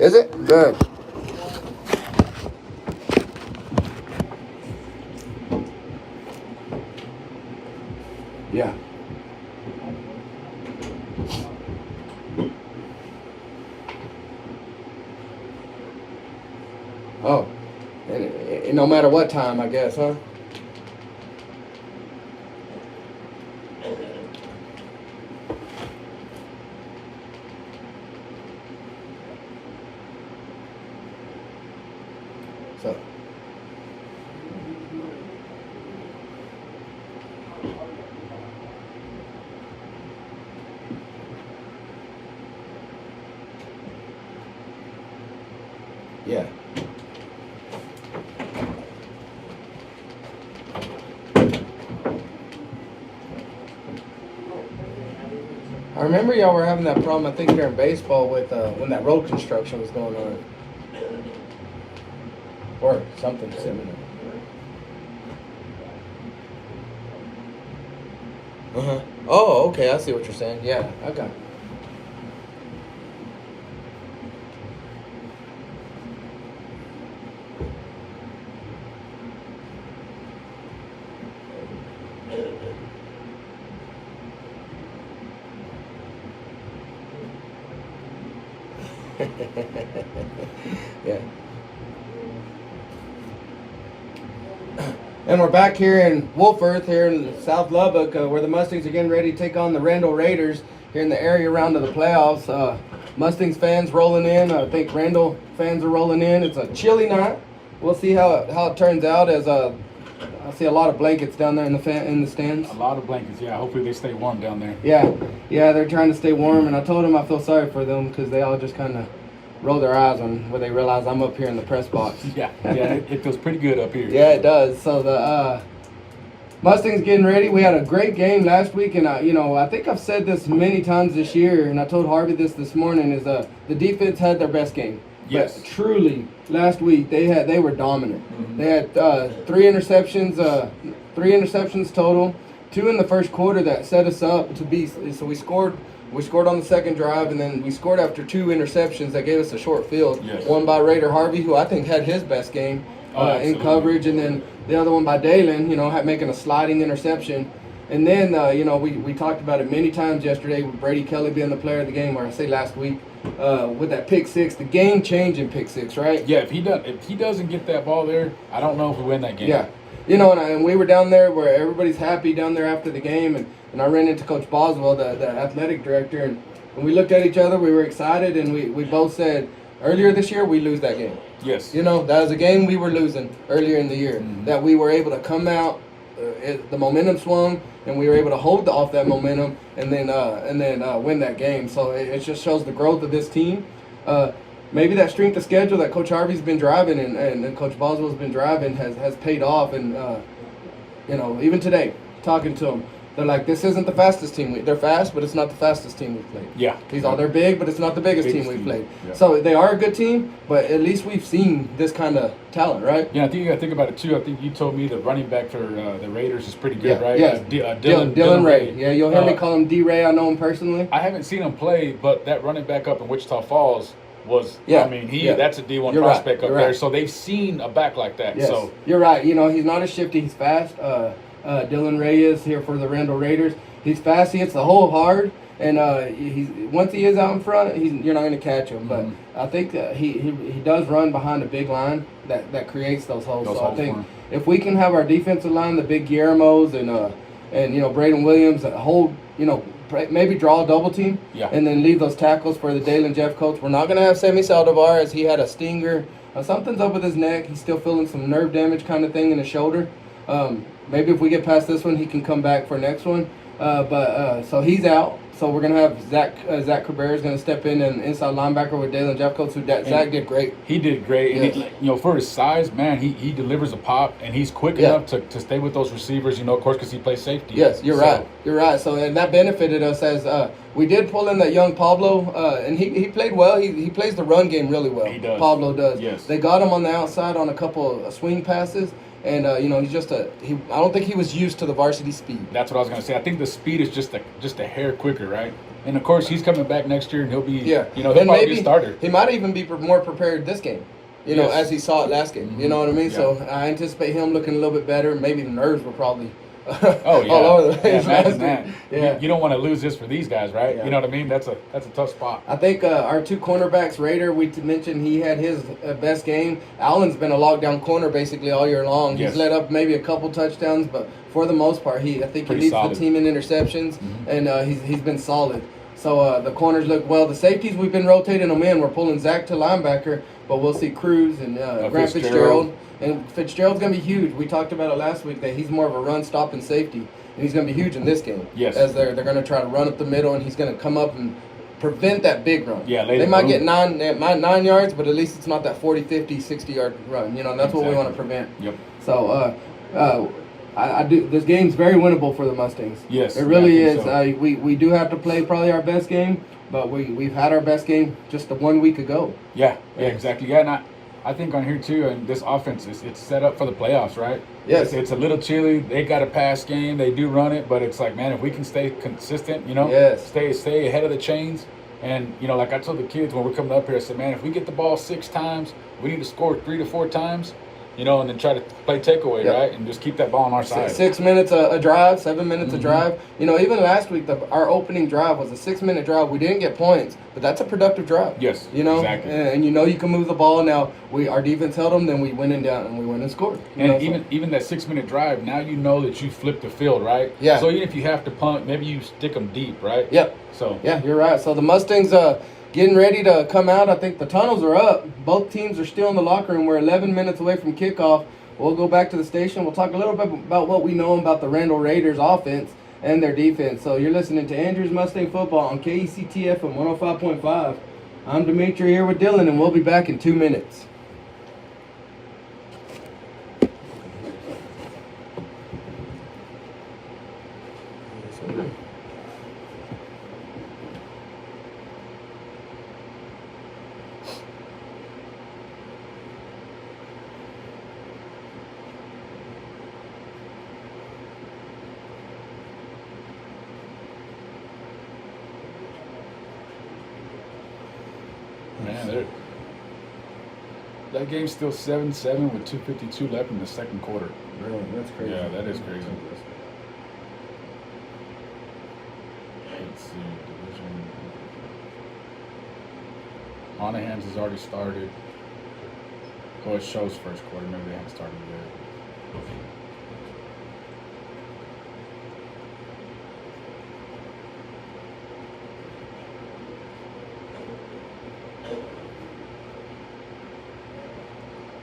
Is it? Good. Yeah. Oh. And no matter what time, I guess, huh? So. Yeah. I remember y'all were having that problem, I think, during baseball with when that road construction was going on. Or something similar. Uh-huh. Oh, okay, I see what you're saying. Yeah, I got it. Yeah. And we're back here in Wolf Earth, here in South Lubbock, where the Mustangs are getting ready to take on the Randall Raiders here in the area round of the playoffs. Mustangs fans rolling in. I think Randall fans are rolling in. It's a chilly night. We'll see how it turns out. As I see a lot of blankets down there in the stands. A lot of blankets, yeah. Hopefully they stay warm down there. Yeah, they're trying to stay warm. And I told them I feel sorry for them because they all just kind of roll their eyes when they realize I'm up here in the press box. Yeah, it feels pretty good up here. Yeah, it does. So the Mustangs getting ready. We had a great game last week, and I think I've said this many times this year, and I told Harvey this morning, is the defense had their best game. Yes. But truly, last week they were dominant. Mm-hmm. They had three interceptions total, 2 in the first quarter that set us up to be. So we scored on the second drive, and then we scored after 2 interceptions that gave us a short field. Yes. One by Raider Harvey, who I think had his best game in coverage, and then the other one by Dalen, making a sliding interception. And then, we talked about it many times yesterday with Brady Kelly being the player of the game, or I say last week, with that pick six, the game-changing pick six, right? Yeah, if he doesn't get that ball there, I don't know if we win that game. Yeah. And we were down there where everybody's happy down there after the game, and I ran into Coach Boswell, the athletic director, and when we looked at each other, we were excited, and we both said, earlier this year, we lose that game. Yes. That was a game we were losing earlier in the year, that we were able to come out, the momentum swung, and we were able to hold off that momentum and then win that game. So it just shows the growth of this team. Maybe that strength of schedule that Coach Harvey's been driving and Coach Boswell's been driving has paid off. And, even today, talking to them, they're like, this isn't the fastest team. They're fast, but it's not the fastest team we've played. Yeah. They're big, but it's not the biggest team we've played. Yeah. So they are a good team, but at least we've seen this kind of talent, right? Yeah, I think you got to think about it, too. I think you told me the running back for the Raiders is pretty good, right? Yeah, Dylan Ray. Yeah, you'll hear me call him D-Ray. I know him personally. I haven't seen him play, but that running back up in Wichita Falls was, that's a D1 prospect up there. So they've seen a back like that. Yes. So you're right. He's not as shifty. He's fast. Dylan Ray is here for the Randall Raiders. He's fast. He hits the hole hard. And once he is out in front, you're not going to catch him. But I think that he does run behind a big line that creates those holes. So I think if we can have our defensive line, the big Guillermos and Braden Williams, hold, maybe draw a double team, and then leave those tackles for the Dale and Jeff coach. We're not going to have Sammy Saldivar, as he had a stinger. Something's up with his neck. He's still feeling some nerve damage kind of thing in his shoulder. Maybe if we get past this one, he can come back for next one. So he's out. So we're gonna have Zach Cabrera is gonna step in and inside linebacker with Dalen Jeffcoats. Zach did great. He did great. Yes. And for his size, man, he delivers a pop, and he's quick enough to stay with those receivers. Of course, because he plays safety. Yes, you're right. You're right. So and that benefited us as we did pull in that young Pablo, and he played well. He plays the run game really well. He does. Pablo does. Yes. They got him on the outside on a couple of swing passes. And he's just I don't think he was used to the varsity speed. That's what I was gonna say. I think the speed is just a hair quicker, right? And of course, he's coming back next year, and he'll be, he'll and probably maybe be a starter. He might even be more prepared this game, as he saw it last game. You know what I mean? Yeah. So I anticipate him looking a little bit better. Maybe the nerves were probably all over the place. Imagine that. Yeah. You don't want to lose this for these guys, right? Yeah. You know what I mean? That's a tough spot. I think our two cornerbacks, Raider, we mentioned he had his best game. Allen's been a lockdown corner basically all year long. He's let up maybe a couple touchdowns, but for the most part, I think he leads the team in interceptions, and he's been solid. So the corners look well. The safeties, we've been rotating them in. We're pulling Zach to linebacker, but we'll see Cruz and Grant Fitzgerald. And Fitzgerald's going to be huge. We talked about it last week that he's more of a run-stopping safety, and he's going to be huge in this game. Yes. As they're going to try to run up the middle, and he's going to come up and prevent that big run. Yeah, they might get 9 yards, but at least it's not that 40, 50, 60-yard run. That's what we want to prevent. Yep. So I do. This game's very winnable for the Mustangs. Yes, it really is. So. We do have to play probably our best game, but we've had our best game just 1 week ago. Yeah, exactly. Yeah, and I think on here too, and this offense it's set up for the playoffs, right? Yes. It's a little chilly. They got a pass game. They do run it, but it's like, man, if we can stay consistent, stay ahead of the chains. And, like I told the kids when we're coming up here, I said, man, if we get the ball 6 times, we need to score 3 to 4 times, and then try to play takeaway, right? And just keep that ball on our side. 6 minutes a drive, 7 minutes a drive. Even last week, our opening drive was a 6-minute drive. We didn't get points, but that's a productive drive. Yes, exactly. And you can move the ball. Now, our defense held them, then we went and scored. Even that 6-minute drive, now you know that you flipped the field, right? Yeah. So even if you have to punt, maybe you stick them deep, right? Yep. So. Yeah, you're right. So the Mustangs getting ready to come out. I think the tunnels are up. Both teams are still in the locker room. We're 11 minutes away from kickoff. We'll go back to the station. We'll talk a little bit about what we know about the Randall Raiders offense and their defense. So you're listening to Andrew's Mustang Football on KECTF from 105.5. I'm Dimitri here with Dylan, and we'll be back in 2 minutes. Man, that game's still 7-7 with 2:52 left in the second quarter. Really? That's crazy. Yeah, that is crazy. Let's see, division. Monahan's has already started. Oh, it shows first quarter. Maybe they haven't started yet.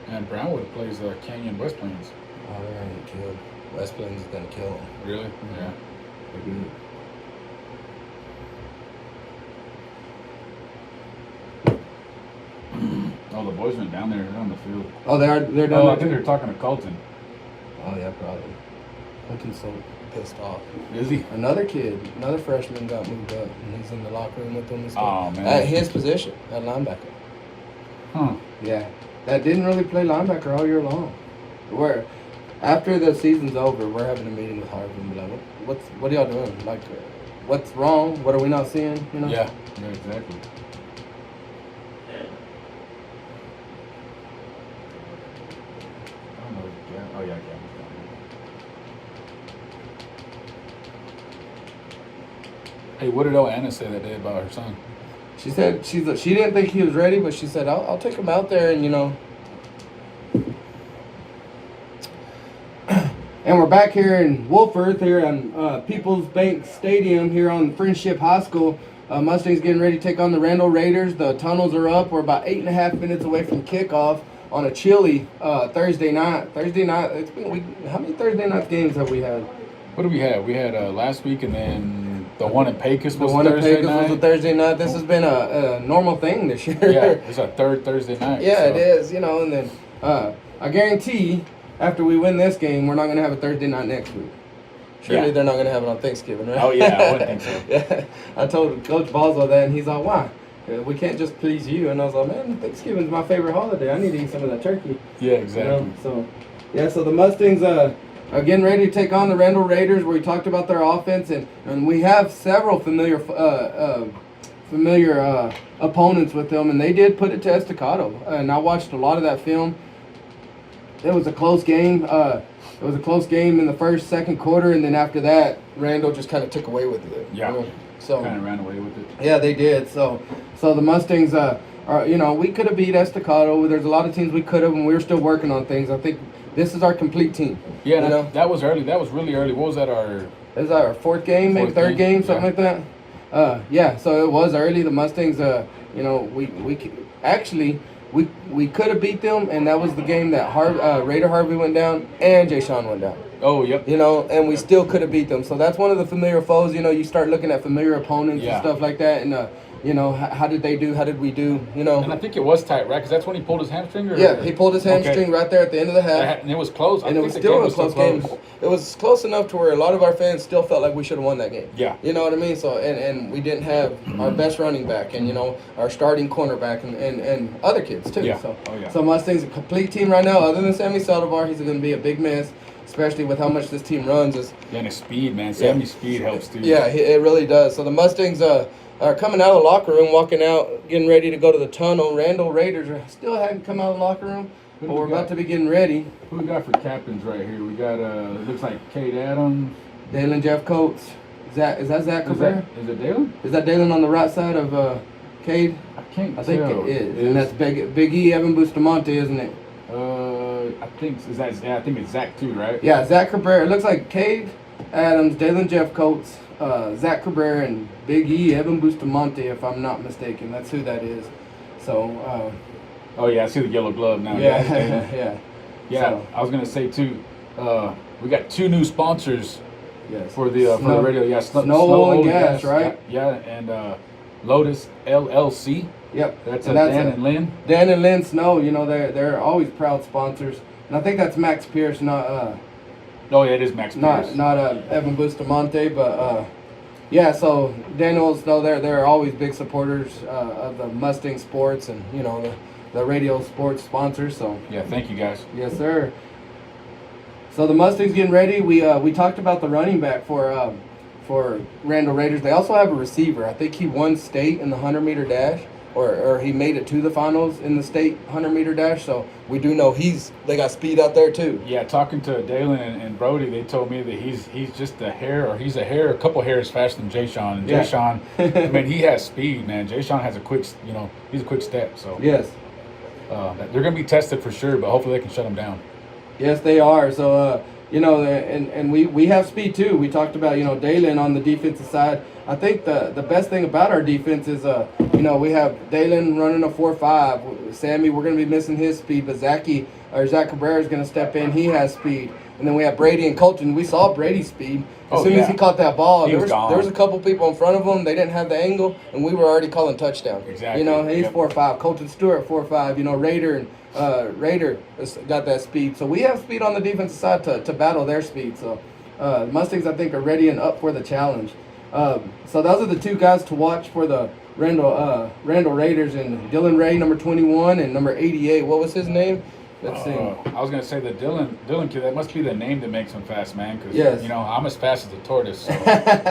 And Brownwood plays Canyon West Plains. Oh, they're going to get killed. West Plains is going to kill them. Really? Yeah. Oh, the boys went down there. They're on the field. Oh, they're down there. Oh, I think they're talking to Colton. Oh, yeah, probably. Colton's so pissed off. Is he? Another freshman got moved up, and he's in the locker room with them. Oh, man. At his position, at linebacker. Huh. Yeah. That didn't really play linebacker all year long. After the season's over, we're having a meeting with Harvard and be like, what are y'all doing? Like, what's wrong? What are we not seeing? Yeah, exactly. Oh, yeah, Hey, what did Anna say that day about her son? She said she didn't think he was ready, but she said, I'll take him out there and, And we're back here in Wolford, here on People's Bank Stadium, here on Friendship High School. Mustangs getting ready to take on the Randall Raiders. The tunnels are up. We're about 8.5 minutes away from kickoff on a chilly Thursday night. How many Thursday night games have we had? What do we have? We had last week, and then the one in Pecos was a Thursday night. This has been a normal thing this year. Yeah, it's our third Thursday night. Yeah, so. It is. And then I guarantee after we win this game, we're not going to have a Thursday night next week. Surely they're not going to have it on Thanksgiving, right? Oh, yeah, I wouldn't think so. Yeah, I told Coach Boswell that, and he's like, why? We can't just please you. And I was like, man, Thanksgiving's my favorite holiday. I need to eat some of that turkey. Yeah, exactly. So the Mustangs getting ready to take on the Randall Raiders. We talked about their offense, and we have several familiar opponents with them, and they did put it to Estacado. And I watched a lot of that film. It was a close game. It was a close game in the first, second quarter, and then after that, Randall just kind of took away with it. Yeah, you know? So kind of ran away with it. Yeah, they did. So the Mustangs, we could have beat Estacado. There's a lot of teams we could have, and we were still working on things. I think this is our complete team. Yeah, that was early. That was really early. What was that? This is our fourth game, maybe third game, something like that. So it was early. The Mustangs, we could have beat them, and that was the game that Raider Harvey went down and Jay Sean went down. Oh, yep. And we still could have beat them. So that's one of the familiar foes. You start looking at familiar opponents and stuff like that, and how did they do? How did we do? And I think it was tight, right? Because that's when he pulled his hamstring. Yeah, he pulled his hamstring right there at the end of the half. And it was close. And it was still a close game. It was close enough to where a lot of our fans still felt like we should have won that game. Yeah. You know what I mean? So and we didn't have our best running back and our starting cornerback and other kids too. Yeah. So Mustang's a complete team right now. Other than Sammy Saldivar, he's going to be a big miss, especially with how much this team runs. And his speed, man. Sammy's speed helps too. Yeah, it really does. So the Mustangs are coming out of the locker room, walking out, getting ready to go to the tunnel. Randall Raiders still haven't come out of the locker room, but we're about to be getting ready. Who we got for captains right here? We got, it looks like Cade Adams. Dalen Jeff Coates. Is that Zach Cabrera? Is it Dalen? Is that Dalen on the right side of Cade? I can't I think tell. it is. And that's Big E Evan Bustamante, isn't it? I think it's Zach too, right? Yeah, Zach Cabrera. It looks like Cade Adams, Dalen Jeff Coates, Zach Cabrera, and Big E Evan Bustamante, if I'm not mistaken. That's who that is. So. Oh yeah, I see the yellow glove now. Yeah. Yeah. So, I was gonna say too. We got 2 new sponsors. Yes. For the radio. Yeah. Snow Oil and Gas, right? Yeah, and Lotus LLC. Yep. That's Dan and Lynn. Dan and Lynn Snow. They're always proud sponsors, and I think that's Max Pierce, not. Oh yeah, it is Max Pierce. Not Evan Bustamante, but yeah. So Daniel Snow, they're always big supporters of the Mustang sports and the radio sports sponsors. So yeah, thank you guys. Yes, sir. So the Mustangs getting ready. We talked about the running back for Randall Raiders. They also have a receiver. I think he won state in the 100-meter dash. Or he made it to the finals in the state 100-meter dash, so we do know they got speed out there too. Yeah, talking to Dalen and Brody, they told me that he's just a couple hairs faster than Jay Sean. And Jay Sean, I mean, he has speed, man. Jay Sean has he's a quick step. So yes, they're gonna be tested for sure, but hopefully they can shut him down. Yes, they are. So and we have speed too. We talked about Dalen on the defensive side. I think the best thing about our defense is we have Dalen running a 4.5. Sammy, we're going to be missing his speed, but Zach Cabrera is going to step in. He has speed. And then we have Brady and Colton. We saw Brady's speed. As soon as he caught that ball, there was a couple people in front of him. They didn't have the angle, and we were already calling touchdown. Exactly. He's 4.5. Colton Stewart 4.5. Raider has got that speed. So we have speed on the defensive side to battle their speed. So Mustangs, I think, are ready and up for the challenge. So those are the 2 guys to watch for the Randall Raiders, and Dylan Ray, number 21, and number 88. What was his name? Let's see. I was gonna say the Dylan kid. That must be the name that makes him fast, man. Because yes. I'm as fast as a tortoise. So.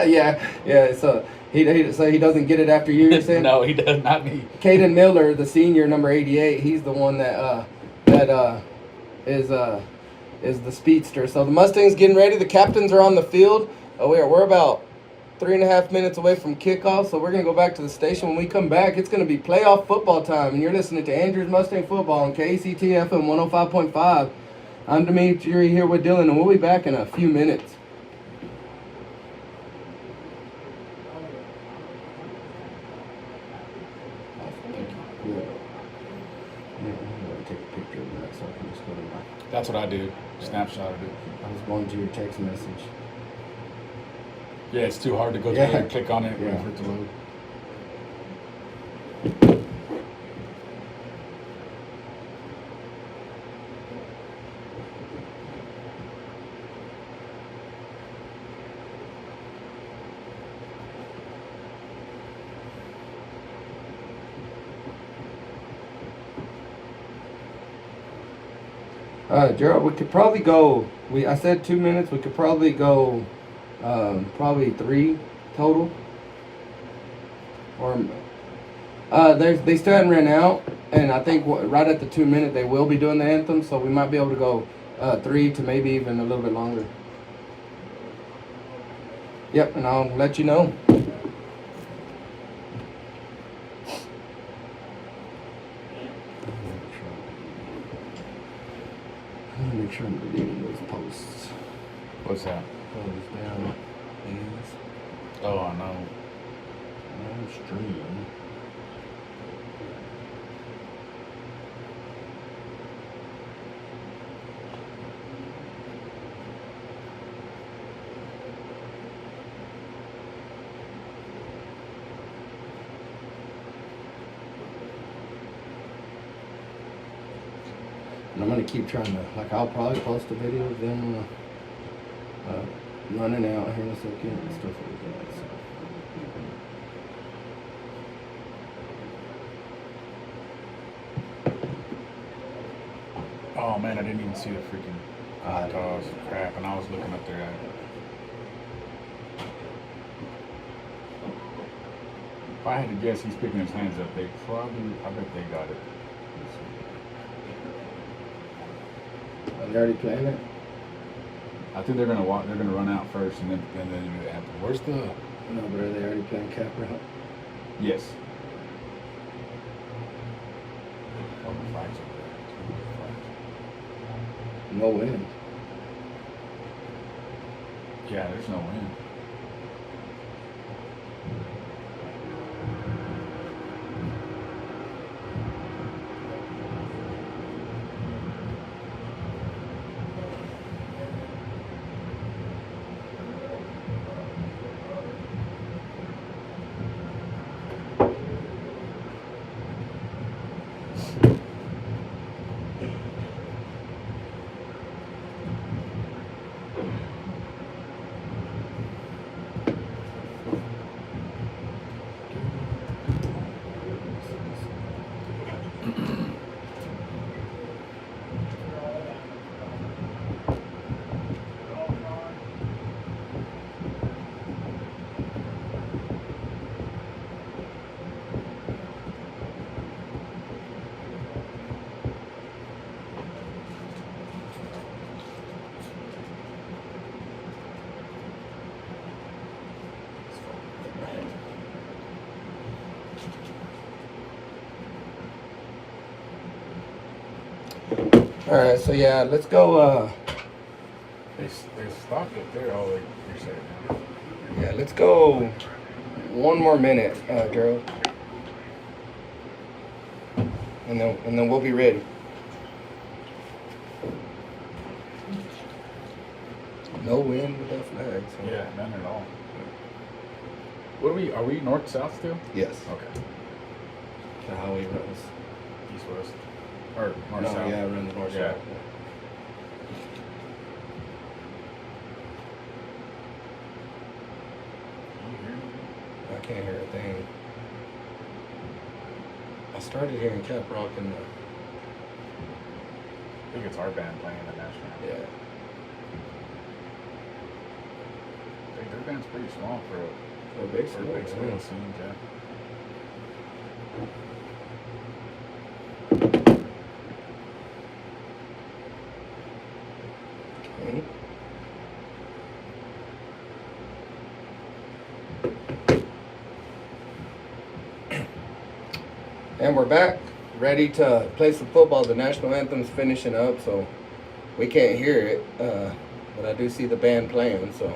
yeah. So he doesn't get it after you. You're saying? No, he does not. Me. Caden Miller, the senior, number 88. He's the one that is the speedster. So the Mustangs getting ready. The captains are on the field. We're about 3.5 minutes away from kickoff, so we're going to go back to the station. When we come back, it's going to be playoff football time, and you're listening to Andrews Mustang Football on KCTFM 105.5. I'm Dimitri here with Dylan, and we'll be back in a few minutes. That's what I do. Snapshot of it. I was going to your text message. Yeah, it's too hard to go there and click on it for it to load. Gerald, we could probably go. I said 2 minutes. We could probably go, probably 3 total. Or they still haven't ran out, and I think right at the 2 minute they will be doing the anthem. So we might be able to go 3 to maybe even a little bit longer. Yep, and I'll let you know. Make sure I'm deleting those posts. What's that? Close down these. Oh, I know. I'm streaming. And I'm gonna keep trying to, like, I'll probably post a video of them running out here in a second and stuff like that. So. Oh man, I didn't even see the freaking toss crap, and I was looking up there at it. If I had to guess, he's picking his hands up. I bet they got it. Are they already playing it? I think they're gonna walk. They're gonna run out first, and then do the anthem. Where's the? No, but are they already playing cap route? Yes. Oh, the flags over there. No wind. Yeah, there's no wind. All right, so yeah, let's go. They stopped it there. Oh, you're saying. Yeah, let's go. 1 more minute, Gerald, and then we'll be ready. No wind with that flag. So. Yeah, none at all. What are we north south still? Yes. Okay. The highway runs East west. Or north south. Yeah, run the north south. I can't hear a thing. I started hearing Cap Rock in the. I think it's our band playing the national. Yeah. Their band's pretty small for a big school scene, yeah. Okay. And we're back, ready to play some football. The national anthem's finishing up, so we can't hear it, but I do see the band playing, so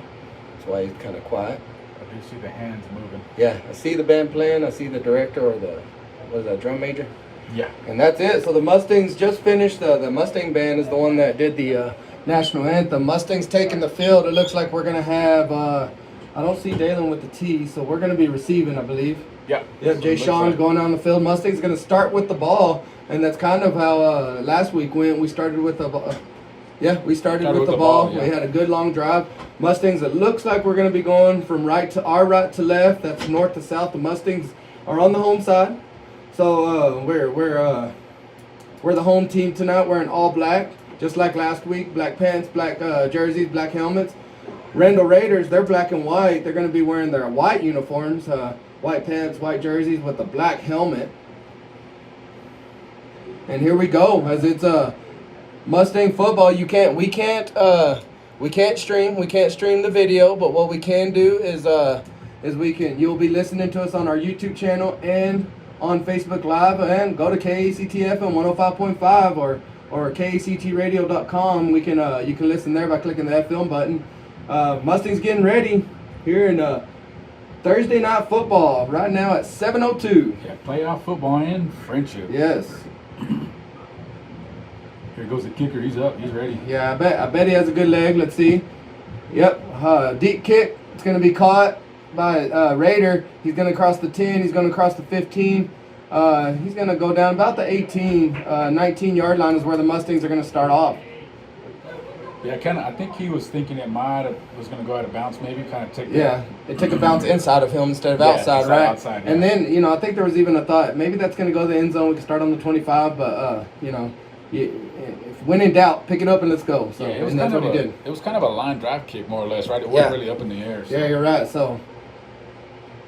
that's why he's kind of quiet. I do see the hands moving. Yeah, I see the band playing. I see the director or the, what is that, drum major? Yeah. And that's it. So the Mustangs just finished. The Mustang band is the one that did the national anthem. Mustangs taking the field. It looks like we're going to have, I don't see Dalen with the T, so we're going to be receiving, I believe. Yeah. Yep, Jay Sean's going down the field. Mustang's going to start with the ball, and that's kind of how last week went. We started with the we started with the ball. Yeah. We had a good long drive. Mustangs, it looks like we're going to be going from right to left. That's north to south. The Mustangs are on the home side. So we're the home team tonight. We're in all black. just like last week, black pants, black jerseys, black helmets. Randall Raiders, they're black and white. They're going to be wearing their white uniforms, white pants, white jerseys with a black helmet. And here we go, as it's Mustang football. We can't stream the video, but what we can do is you'll be listening to us on our YouTube channel and on Facebook Live, and go to KACTFM 105.5 or KACTradio.com. You can listen there by clicking that film button. Mustangs getting ready here in Thursday night football right now at 7:02. Yeah, playoff football and friendship. Yes. Here goes the kicker. He's up. He's ready. Yeah, I bet he has a good leg. Let's see. Yep. Deep kick. It's going to be caught by Raider. He's going to cross the 10. He's going to cross the 15. He's going to go down about the 18, 19-yard line is where the Mustangs are going to start off. Yeah, I think he was thinking it was going to go out of bounds, maybe kind of take. Yeah, it took a bounce inside of him instead of outside, right? Outside, yeah. And then, I think there was even a thought maybe that's going to go to the end zone. We can start on the 25, but if when in doubt, pick it up and let's go. So, yeah, and that's what he did. It was kind of a line drive kick, more or less, right? It wasn't really up in the air. So. Yeah, you're right. So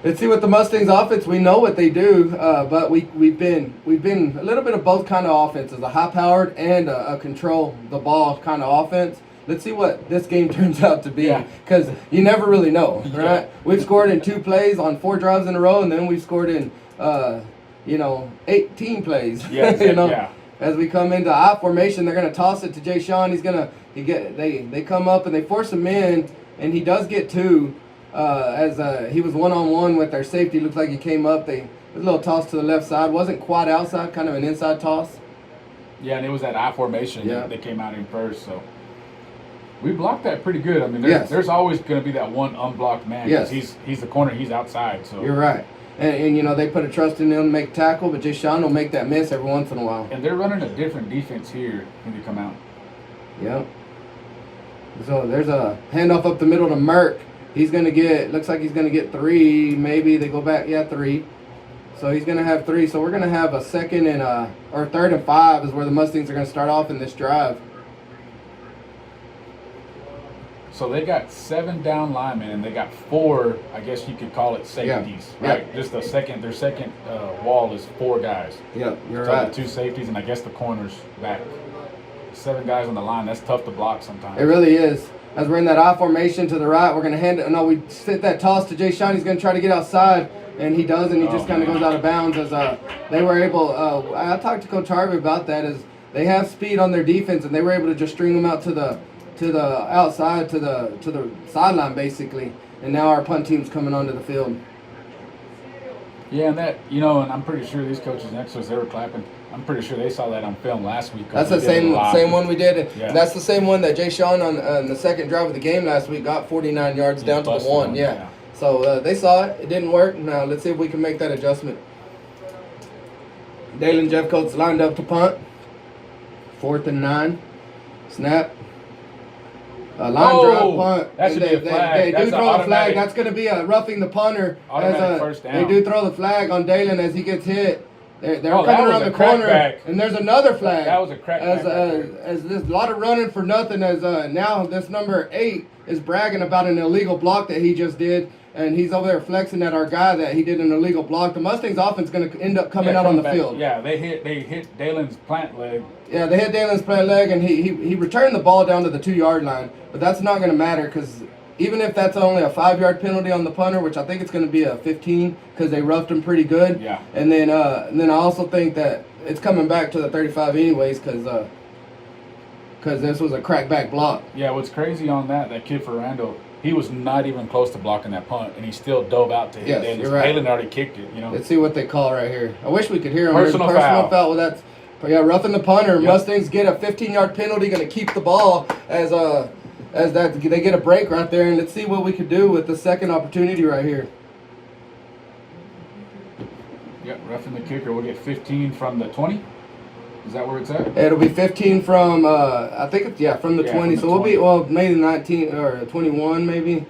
let's see what the Mustangs offense. We know what they do, but we've been a little bit of both kind of offenses, a high-powered and a control the ball kind of offense. Let's see what this game turns out to be, because you never really know, right? Yeah. We've scored in 2 plays on 4 drives in a row, and then we've scored in 18 plays. Yeah, yeah. As we come into I formation, they're gonna toss it to Jay Sean. They come up and they force him in, and he does get 2. As he was one-on-one with their safety. Looks like he came up. There's a little toss to the left side. Wasn't quite outside, kind of an inside toss. Yeah, and it was that I formation that they came out in first. So we blocked that pretty good. I mean, there's always going to be that one unblocked man. Yes. He's the corner. He's outside. So you're right. And they put a trust in him to make tackle, but Jay Sean will make that miss every once in a while. And they're running a different defense here when they come out. Yep. So there's a handoff up the middle to Merck. Looks like he's going to get 3, maybe. They go back, 3. So he's going to have 3. So we're going to have a 3rd and 5 is where the Mustangs are going to start off in this drive. So they got 7 down linemen, and they got 4, I guess you could call it safeties, right? Yeah. Just their second wall is 4 guys. Yep, you're so right. The 2 safeties, and I guess the corners back. 7 guys on the line, that's tough to block sometimes. It really is. As we're in that I formation to the right, we're going to hand it. No, we sit that toss to Jay Sean. He's going to try to get outside, and he does, and he just kind of goes out of bounds. As they were able, I talked to Coach Harvey about that. As they have speed on their defense, and they were able to just string them out to the outside, to the sideline basically. And now our punt team's coming onto the field. Yeah, and that and I'm pretty sure these coaches and extras, they were clapping. I'm pretty sure they saw that on film last week. That's the same one we did. Yeah. That's the same one that Jay Sean on the second drive of the game last week got 49 yards down to the 1. Yeah. So they saw it. It didn't work. Now let's see if we can make that adjustment. Dalen Jeffcoat's lined up to punt. 4th and 9. Snap. Line drive punt. That should be a flag. They do throw the flag. That's going to be a roughing the punter. First down. They do throw the flag on Dalen as he gets hit. They're coming around the corner, and there's another flag. That was a crackback. As there's a lot of running for nothing. As now this number 8 is bragging about an illegal block that he just did, and he's over there flexing at our guy that he did an illegal block. The Mustangs offense is going to end up coming out on the field. Yeah, they hit Dalen's plant leg. Yeah, they hit Dalen's plant leg, and he returned the ball down to the 2-yard line. But that's not going to matter because even if that's only a 5-yard penalty on the punter, which I think it's going to be a 15 because they roughed him pretty good. Yeah. And then I also think that it's coming back to the 35 anyways because this was a crackback block. Yeah, what's crazy on that kid for Randall, he was not even close to blocking that punt, and he still dove out to hit Dalen. You're right. Dalen already kicked it, Let's see what they call right here. I wish we could hear him. Personal foul. Well, that's roughing the punter. Yep. Mustangs get a 15-yard penalty, going to keep the ball as they get a break right there, and let's see what we could do with the second opportunity right here. Yep, roughing the kicker. We'll get 15 from the 20. Is that where it's at? It'll be 15 from I think it's from the 20. So we'll be maybe 19 or 21 maybe.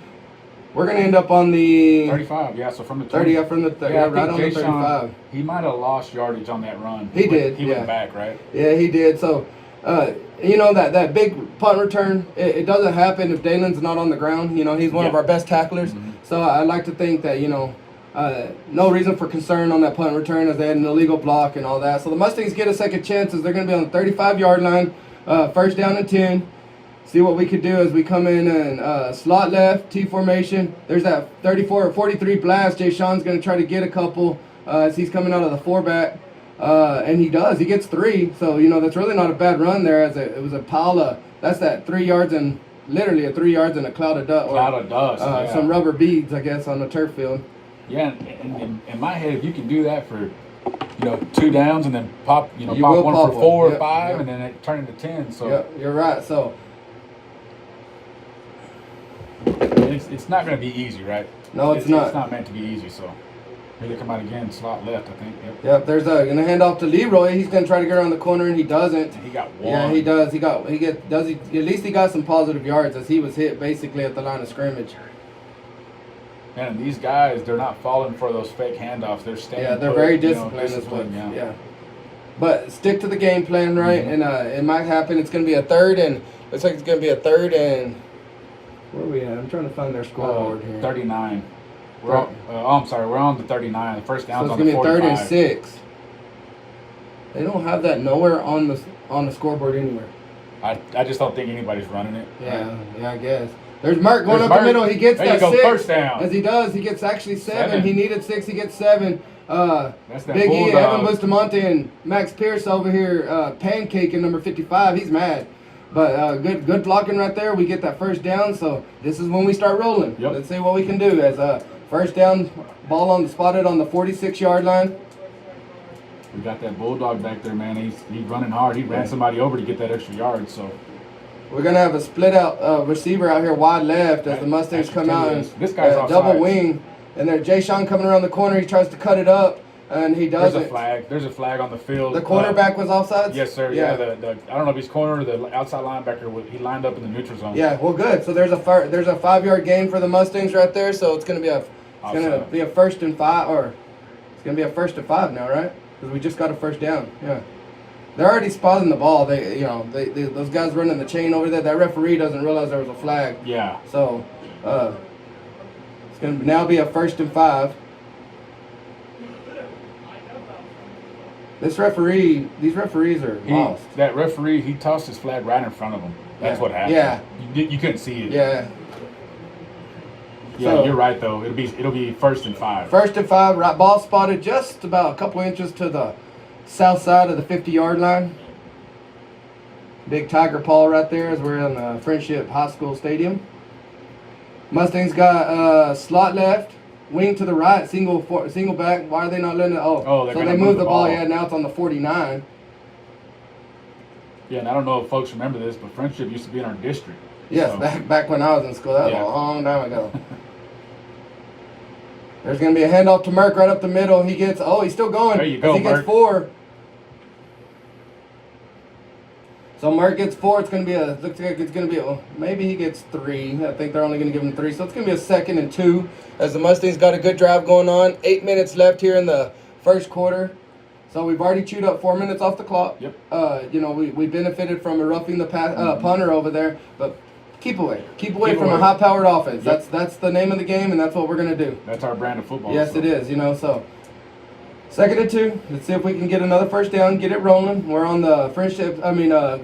We're gonna end up on the 35. Yeah, so from the 20. 30 from the 30. Yeah, right on the 35. He might have lost yardage on that run. He did. He went back, right? Yeah, he did. So you know, that big punt return, it doesn't happen if Dalen's not on the ground. You know, he's one of our best tacklers. Mm-hmm. So I like to think that, you know, no reason for concern on that punt return as they had an illegal block and all that. So the Mustangs get a second chance as they're going to be on the 35-yard line, first down and 10. See what we could do as we come in and slot left, T formation. There's that 34 or 43 blast. Jay Sean's going to try to get a couple as he's coming out of the 4-back. And he does. He gets 3. So, you know, that's really not a bad run there. It was a pile of, that's that 3 yards and literally a 3 yards and a cloud of dust. Some rubber beads, I guess, on the turf field. Yeah, and in my head, if you can do that for, you know, 2 downs and then pop one for 4 or 5 and then it turn into 10. So yeah, you're right. So it's not going to be easy, right? No, it's not. It's not meant to be easy. So here they come out again, slot left, I think. Yep. There's going to hand off to Leroy. He's going to try to get around the corner, and he doesn't. He got 1. Yeah, he does. At least he got some positive yards as he was hit basically at the line of scrimmage. And these guys, they're not falling for those fake handoffs. They're staying. Yeah, they're very disciplined. Yeah. But stick to the game plan, right? Mm-hmm. And it might happen. It's going to be a third and looks like it's going to be a third and where are we at? I'm trying to find their scoreboard here. 39. I'm sorry. We're on the 39. The first down's so on the 45. It's going to be a third and 6. They don't have that nowhere on the scoreboard anywhere. I just don't think anybody's running it. Yeah, right? Yeah, I guess. There's Mark going up the middle. He gets that 6. First down. As he does, he gets actually 7. He needed 6. He gets 7. That's that Big E, Bulldog. Evan Bustamante, and Max Pierce over here pancaking number 55. He's mad. But good blocking right there. We get that first down, so this is when we start rolling. Yep. Let's see what we can do. As first down, ball spotted on the 46-yard line. We got that Bulldog back there, man. He's running hard. He ran somebody over to get that extra yard, so. We're going to have a split-out receiver out here wide left as the Mustangs come out and this guy's double wing. And there's Jay Sean coming around the corner. He tries to cut it up. And he doesn't. There's a flag on the field. The cornerback was offsides? Yes, sir. Yeah. I don't know if he's corner or the outside linebacker. He lined up in the neutral zone. Yeah. Well, good. So there's a 5-yard gain for the Mustangs right there. So it's going to be a first and 5, or it's going to be a first and 5 now, right? Because we just got a first down. Yeah. They're already spotting the ball. Those guys running the chain over there. That referee doesn't realize there was a flag. Yeah. So it's going to now be a first and 5. These referees are lost. That referee, he tossed his flag right in front of him. That's what happened. Yeah. You couldn't see it. Yeah. Yeah, so, you're right though. It'll be first and 5. First and 5. Right, ball spotted just about a couple inches to the south side of the 50-yard line. Big tiger paw right there as we're in the Friendship High School Stadium. Mustangs got slot left. Wing to the right, single back. Why are they not letting it? So they moved the ball. Yeah, now it's on the 49. Yeah, and I don't know if folks remember this, but Friendship used to be in our district. Yes, so. back when I was in school. That was a long time ago. There's going to be a handoff to Merck right up the middle. He gets, he's still going. There you go, He gets 4. So Merck gets 4. It's going to be maybe he gets 3. I think they're only going to give him 3. So it's going to be a 2nd and 2 as the Mustangs got a good drive going on. 8 minutes left here in the first quarter. So we've already chewed up 4 minutes off the clock. Yep. We benefited from roughing the punter over there, but keep away from a high-powered offense. Yep. That's the name of the game, and that's what we're going to do. That's our brand of football. Yes, it is. So 2nd and 2. Let's see if we can get another first down, get it rolling. We're on the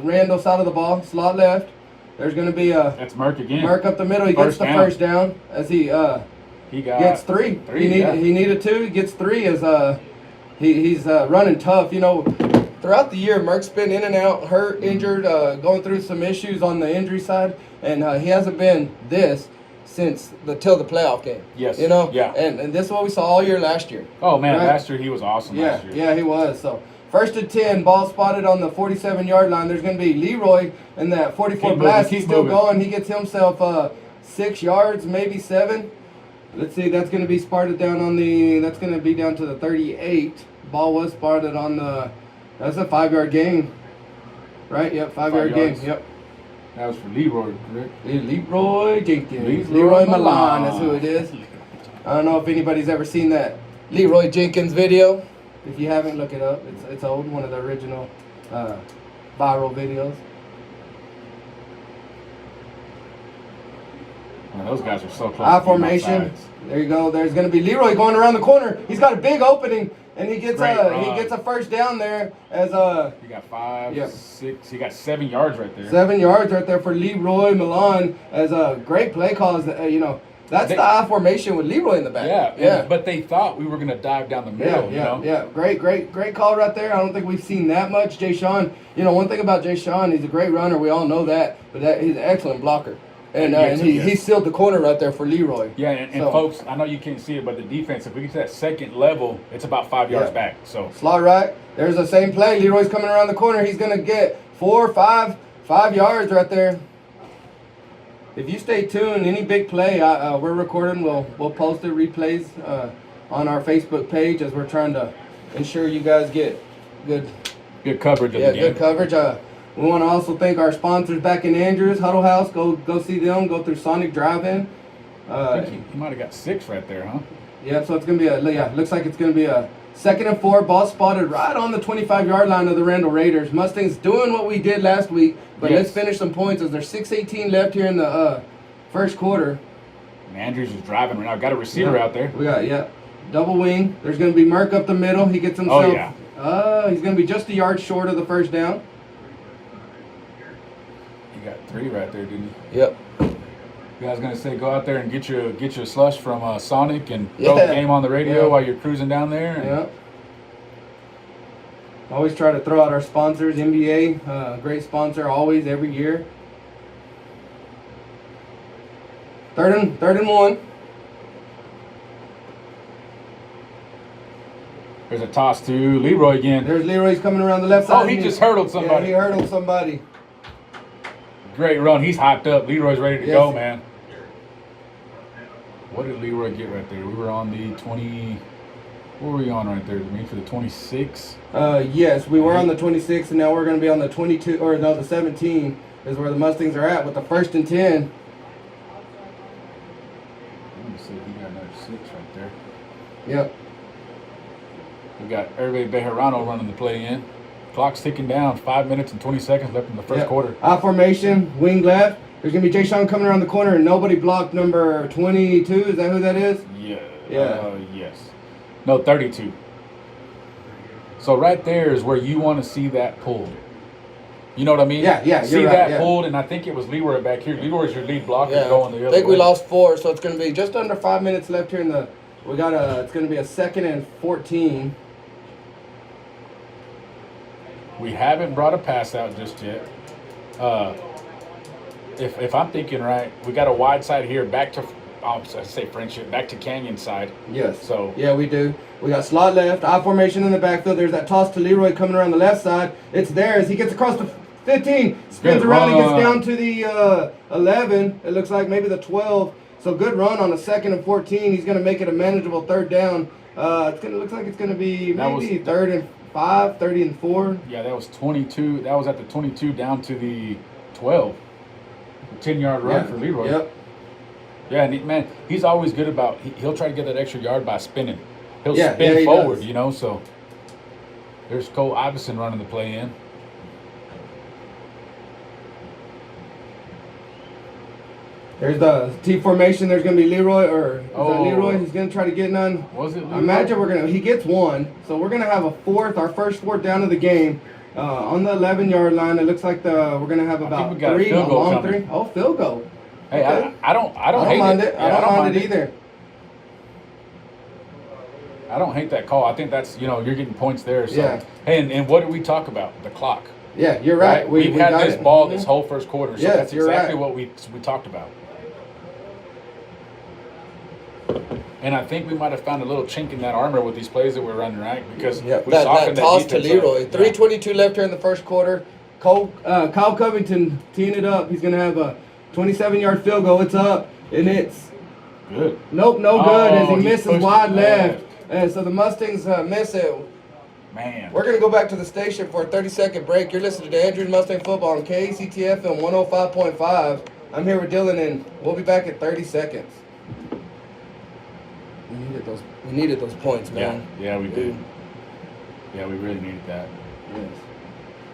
Randall side of the ball, slot left. There's going to be that's Merck again. Merck up the middle. He gets the first down as he gets 3. He needed 2. He gets 3 as he's running tough. Throughout the year, Merck's been in and out, hurt, injured, going through some issues on the injury side, and he hasn't been this since till the playoff game. Yes. Yeah. And this is what we saw all year last year. Oh man, right? Last year he was awesome. Yeah, last year. Yeah, he was. So 1st and 10, ball spotted on the 47-yard line. There's going to be Leroy in that 44 blast. He's still going. He gets himself 6 yards, maybe 7. Let's see. That's going to be spotted down on the. That's going to be down to the 38. Ball was spotted on the. That's a 5-yard gain. Right. Yep. 5-yard gain. Yep. That was for Leroy, correct? Leroy Jenkins. Leroy Milan, that's who it is. I don't know if anybody's ever seen that Leroy Jenkins video. If you haven't, look it up. It's old, one of the original viral videos. Man, those guys are so close. I formation. There you go. There's going to be Leroy going around the corner. He's got a big opening, and he gets a first down there as He got 5, 6. He got 7 yards right there. 7 yards right there for Leroy Milan as a great play call. That's the I formation with Leroy in the back. Yeah. But they thought we were going to dive down the middle. Yeah. Great call right there. I don't think we've seen that much. Jay Sean, one thing about Jay Sean, he's a great runner. We all know that. But he's an excellent blocker. And he sealed the corner right there for Leroy. Yeah, and folks, I know you can't see it, but the defense, if we get to that second level, it's about 5 yards back. So slot right. There's the same play. Leroy's coming around the corner. He's going to get 4 or 5 yards right there. If you stay tuned, any big play, we're recording. We'll post the replays on our Facebook page as we're trying to ensure you guys get good coverage of the game. Good coverage. We want to also thank our sponsors back in Andrews, Huddle House. Go see them. Go through Sonic Drive-In. I think he might have got 6 right there, huh? Yeah, so it's going to be looks like it's going to be a 2nd and 4, ball spotted right on the 25-yard line of the Randall Raiders. Mustangs doing what we did last week, but let's finish some points as there's 6:18 left here in the first quarter. And Andrews is driving right now. Got a receiver out there. We got, double wing. There's going to be Merck up the middle. He gets himself. He's going to be just a yard short of the first down. He got 3 right there, didn't he? Yep. You guys gonna say go out there and get your slush from Sonic and throw the game on the radio while you're cruising down there? Always try to throw out our sponsors. NBA, great sponsor, always, every year. Third and 1. There's a toss to Leroy again. There's Leroy's coming around the left side. Oh, he just hurdled somebody. Yeah, he hurdled somebody. Great run. He's hyped up. Leroy's ready to go, man. What did Leroy get right there? We were on the 20. What were we on right there? For the 26? Yes, we were on the 26, and now we're going to be on the 22, the 17 is where the Mustangs are at with the 1st and 10. Let me see. He got another 6 right there. Yep. We got Hervé Bejarano running the play in. Clock's ticking down. 5 minutes and 20 seconds left in the first quarter. I formation, wing left. There's going to be Jay Sean coming around the corner, and nobody blocked number 22. Is that who that is? Yeah. Yes. No, 32. So right there is where you want to see that pulled. You know what I mean? Yeah. See that pulled, and I think it was Leroy back here. Leroy's your lead blocker going the other way. I think we lost 4, so it's going to be just under 5 minutes left here in the. It's going to be a 2nd and 14. We haven't brought a pass out just yet. If I'm thinking right, we got a wide side here back to, Friendship, back to Canyon side. Yes. So yeah, we do. We got slot left, I formation in the backfield. There's that toss to Leroy coming around the left side. It's there as he gets across the 15, spins around, he gets down to the 11. It looks like maybe the 12. So good run on a 2nd and 14. He's going to make it a manageable 3rd down. Looks like it's going to be maybe 3rd and 5, 30 and 4. Yeah, that was 22. That was at the 22 down to the 12. 10-yard run for Leroy. Yep. Yeah, and man, he's always good about. He'll try to get that extra yard by spinning. He'll spin forward, does. So there's Cole Iverson running the play in. There's the T formation. There's going to be Leroy, or is that Leroy? He's going to try to get none. Was it Leroy? I imagine he gets 1. So we're going to have our first 4th down of the game. On the 11-yard line, it looks like we're going to have about 3, a long 3. Oh, field goal. Hey, okay. I don't hate mind it. I don't mind it either. I don't hate that call. I think that's, you're getting points there. So. Hey, and what did we talk about? The clock. Yeah, you're right. We've had this ball this whole first quarter. So yes, that's exactly what we talked about. And I think we might have found a little chink in that armor with these plays that we're running, right? Because we that toss to Leroy. 3:22 left here in the first quarter. Kyle Covington teeing it up. He's going to have a 27-yard field goal. It's up, and it's good. Nope, no good as he misses wide left. And so the Mustangs miss it. Man. We're going to go back to the station for a 30-second break. You're listening to Andrews Mustang Football on KCTF and 105.5. I'm here with Dylan, and we'll be back in 30 seconds. We needed those points, man. Yeah, we did. Yeah, we really needed that. Yes.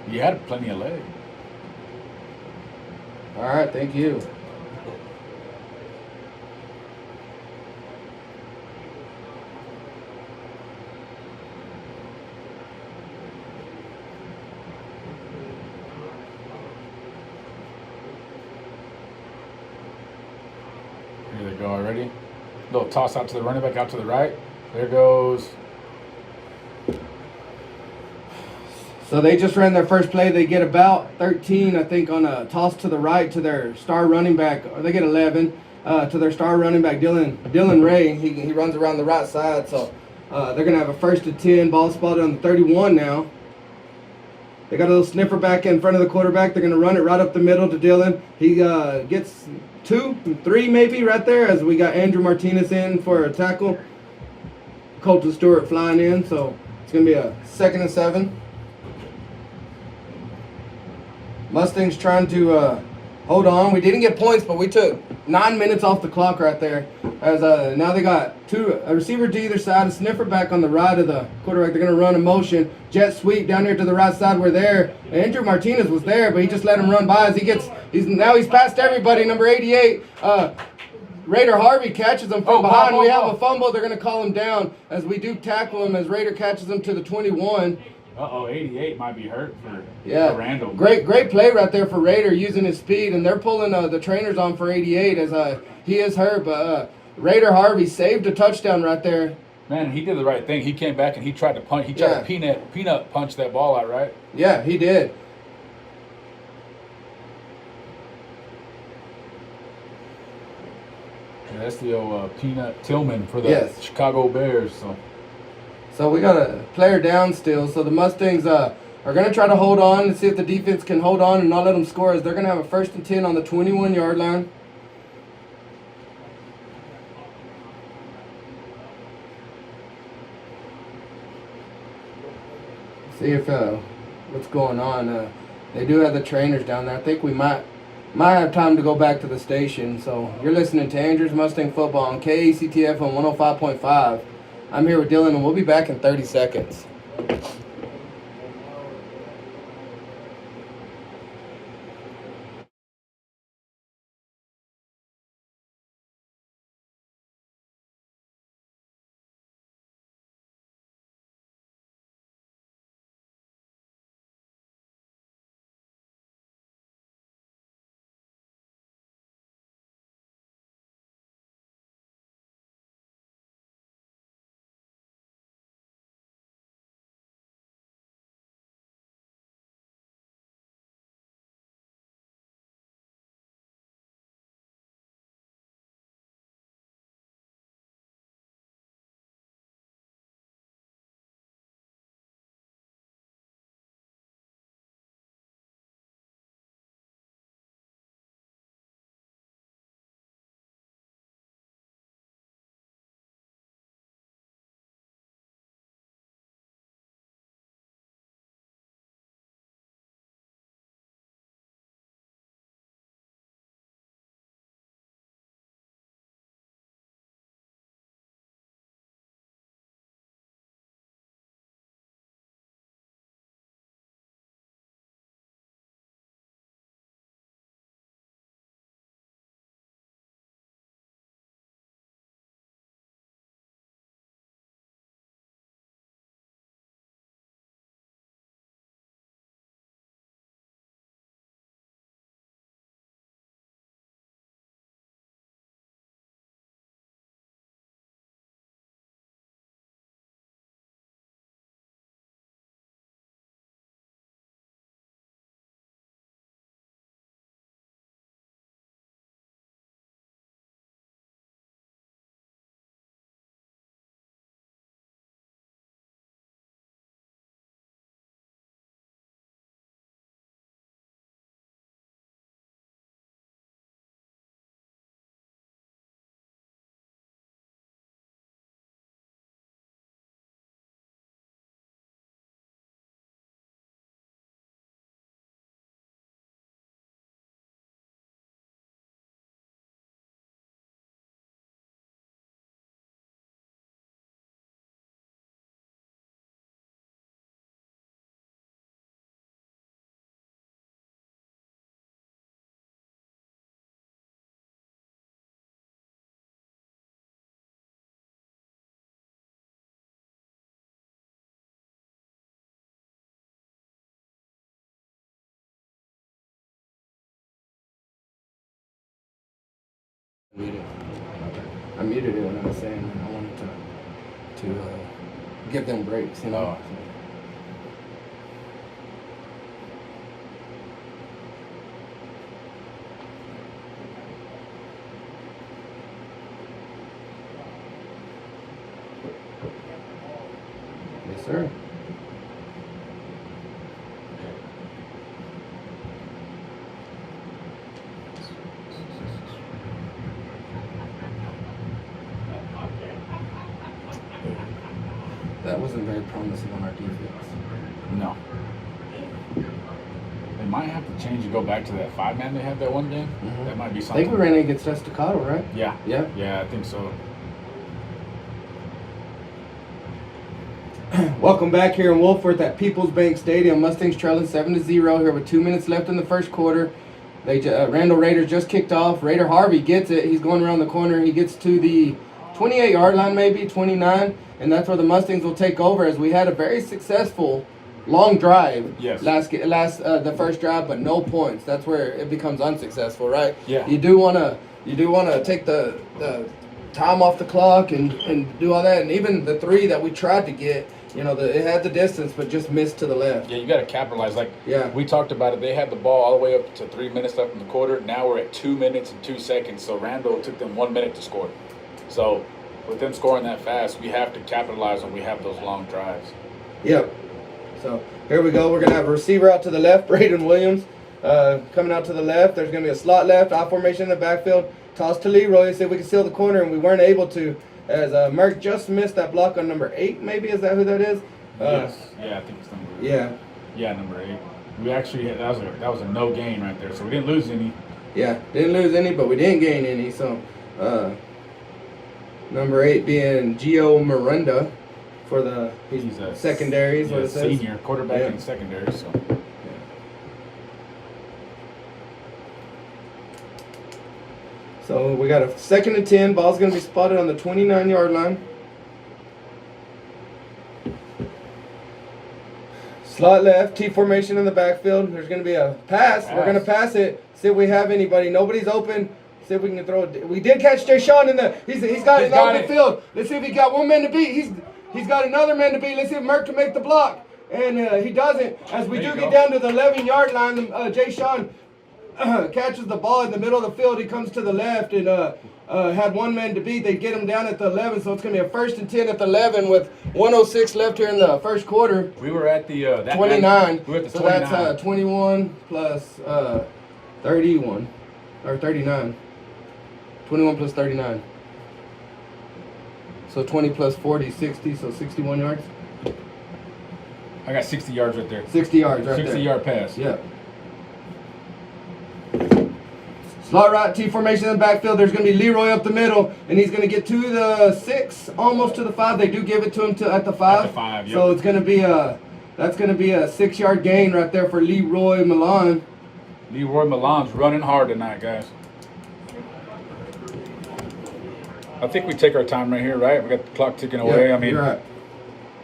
He had plenty of leg. All right, thank you. Here they go already. Little toss out to the running back, out to the right. There goes. So they just ran their first play. They get about 13, I think, on a toss to the right to their star running back. Or they get 11 to their star running back, Dylan Ray. He runs around the right side. So they're going to have a 1st and 10. Ball spotted on the 31 now. They got a little sniffer back in front of the quarterback. They're going to run it right up the middle to Dylan. He gets 2, 3 maybe right there as we got Andrew Martinez in for a tackle. Colton Stewart flying in. So it's going to be a 2nd and 7. Mustangs trying to hold on. We didn't get points, but we took 9 minutes off the clock right there. As now they got a receiver to either side, a sniffer back on the right of the quarterback. They're going to run a motion, jet sweep down here to the right side. We're there. Andrew Martinez was there, but he just let him run by as he's past everybody. Number 88. Raider Harvey catches him from behind. We have a fumble. They're going to call him down as we do tackle him as Raider catches him to the 21. 88 might be hurt for Randall. Great play right there for Raider using his speed, and they're pulling the trainers on for 88 as he is hurt. But Raider Harvey saved a touchdown right there. Man, he did the right thing. He came back and he tried to punch. He tried to peanut punch that ball out, right? Yeah, he did. Yeah, that's the old Peanut Tillman for the Chicago Bears. So we got a player down still. So the Mustangs are going to try to hold on and see if the defense can hold on and not let them score, as they're going to have a 1st and 10 on the 21-yard line. See if what's going on. They do have the trainers down there. I think we might have time to go back to the station. So you're listening to Andrews Mustang Football on KACTF on 105.5. I'm here with Dylan, and we'll be back in 30 seconds. Muted. I muted it when I was saying I wanted to give them breaks, you know. Oh. Yes, sir. That wasn't very promising on our defense. No. They might have to change and go back to that 5-man they had that one game. Mm-hmm. That might be I something. think we ran against Estacado, right? Yeah. Yeah. Yeah, I think so. Welcome back here in Wolfworth at People's Bank Stadium. Mustangs trailing 7-0 here with 2 minutes left in the first quarter. Randall Raiders just kicked off. Raider Harvey gets it. He's going around the corner. He gets to the 28-yard line, maybe 29, and that's where the Mustangs will take over. As we had a very successful long drive. Yes. The first drive, but no points. That's where it becomes unsuccessful, right? Yeah. You do wanna take the time off the clock and do all that, and even the 3 that we tried to get. You know, it had the distance, but just missed to the left. Yeah, you got to capitalize. Like, yeah, we talked about it. They had the ball all the way up to 3 minutes left in the quarter. Now we're at 2 minutes and 2 seconds. So Randall took them 1 minute to score. So with them scoring that fast, we have to capitalize when we have those long drives. Yep. So here we go. We're going to have a receiver out to the left, Braden Williams. Coming out to the left. There's going to be a slot left, I formation in the backfield. Toss to Leroy. See if we can seal the corner, and we weren't able to. As Merck just missed that block on number 8, maybe. Is that who that is? Yes. Yeah, I think it's number 8. Yeah. Yeah, number 8. We actually had, that was a no gain right there, so we didn't lose any. Yeah, didn't lose any, but we didn't gain any. So number 8 being Gio Miranda for the secondary. Is what it says. Senior quarterback in secondary. So. So we got a 2nd and 10. Ball's going to be spotted on the 29-yard line. Slot left, T formation in the backfield. There's going to be a pass. We're going to pass it. See if we have anybody. Nobody's open. See if we can throw it. We did catch Jay Sean in the. He's got it on the field. Let's see if he got one man to beat. He's got another man to beat. Let's see if Merck can make the block. And he doesn't. As we do get down to the 11-yard line, Jay Sean catches the ball in the middle of the field. He comes to the left and had one man to beat. They get him down at the 11, so it's going to be a 1st and 10 at the 11 with 1:06 left here in the first quarter. We were at the 29. We were at the so 29. That's 21 plus 31 or 39. 21 plus 39. So 20 plus 40, 60. So 61 yards. I got 60 yards right there. 60 yards right there. 60-yard pass. Yeah. Slot right, T formation in the backfield. There's going to be Leroy up the middle, and he's going to get to the 6, almost to the 5. They do give it to him at the 5. At the 5, yep. So it's going to be that's going to be a 6-yard gain right there for Leroy Milan. Leroy Milan's running hard tonight, guys. I think we take our time right here, right? We got the clock ticking away. Yep, you're right.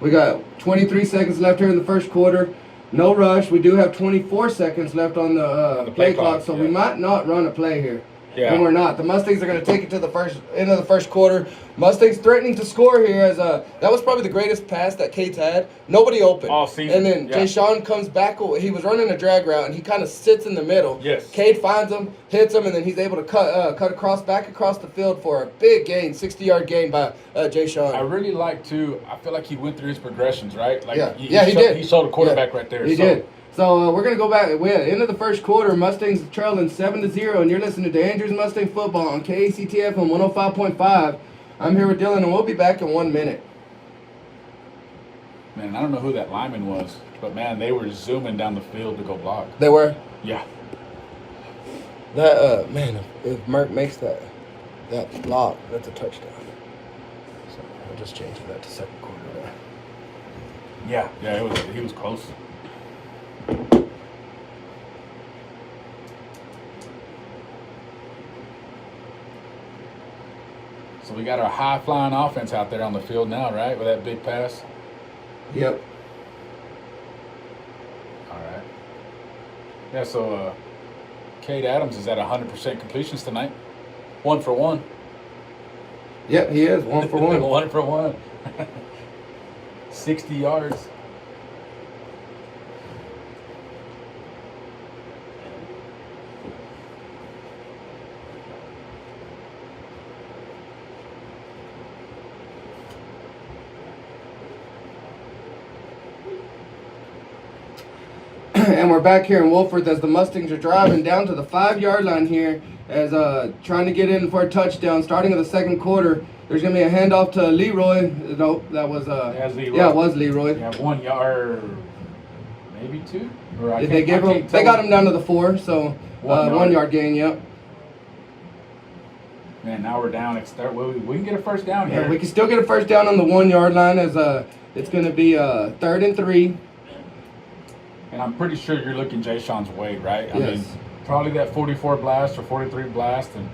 We got 23 seconds left here in the first quarter. No rush. We do have 24 seconds left on the play clock, so we might not run a play here. Yeah. And we're not. The Mustangs are going to take it to the end of the first quarter. Mustangs threatening to score here as that was probably the greatest pass that Cade's had. Nobody open. All season. And then Jay Sean comes back. He was running a drag route, and he kind of sits in the middle. Yes. Cade finds him, hits him, and then he's able to cut back across the field for a big gain, 60-yard gain by Jay Sean. I really like to. I feel like he went through his progressions, right? Like he did. He showed a quarterback right there. He did. So we're going to go back. We're at the end of the first quarter. Mustangs trailing 7-0, and you're listening to Andrews Mustang Football on KACTF on 105.5. I'm here with Dylan, and we'll be back in 1 minute. Man, I don't know who that lineman was, but, man, they were zooming down the field to go block. They were? Yeah. That, man, if Merck makes that block, that's a touchdown. So I'll just change that to second quarter there. Yeah, he was close. So we got our high-flying offense out there on the field now, right, with that big pass? Yep. All right. Yeah, so Cade Adams is at 100% completions tonight. 1 for 1. Yep, he is 1 for 1. 1 for 1. 60 yards. And we're back here in Wolford as the Mustangs are driving down to the 5-yard line here as trying to get in for a touchdown. Starting of the second quarter, there's going to be a handoff to Leroy. No, that was Leroy. Yeah, it was Leroy. Yeah, 1 yard, maybe 2. They got him down to the 4, so 1 yard gain. Yep. Man, now we're down. We can get a first down here. Yeah, we can still get a first down on the 1 yard line as it's going to be 3rd and 3. And I'm pretty sure you're looking Jay Sean's way, right? I Yes. mean, probably that 44 blast or 43 blast, and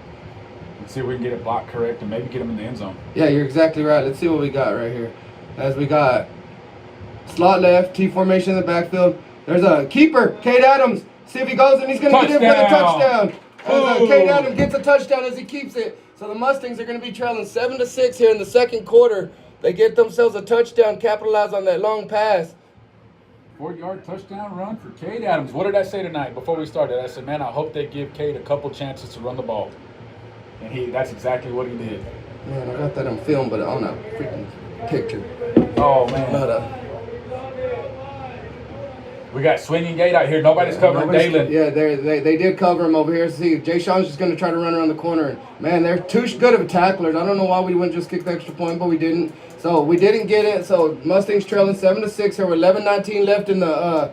let's see if we can get it blocked correct and maybe get him in the end zone. Yeah, you're exactly right. Let's see what we got right here. As we got slot left, T formation in the backfield. There's a keeper, Cade Adams. See if he goes and he's going to get in for the touchdown. As Cade Adams gets a touchdown as he keeps it. So the Mustangs are going to be trailing 7-6 here in the second quarter. They get themselves a touchdown, capitalize on that long pass. 4-yard touchdown run for Cade Adams. What did I say tonight before we started? I said, man, I hope they give Cade a couple chances to run the ball. And that's exactly what he did. Man, I got that on film, but on a freaking picture. Oh, man. We got swinging gate out here. Nobody's covering Dalen. Yeah, they did cover him over here. See, Jay Sean's just going to try to run around the corner. And, man, they're too good of tacklers. I don't know why we wouldn't just kick the extra point, but we didn't. So we didn't get it. So Mustangs trailing 7-6 here with 11:19 left in the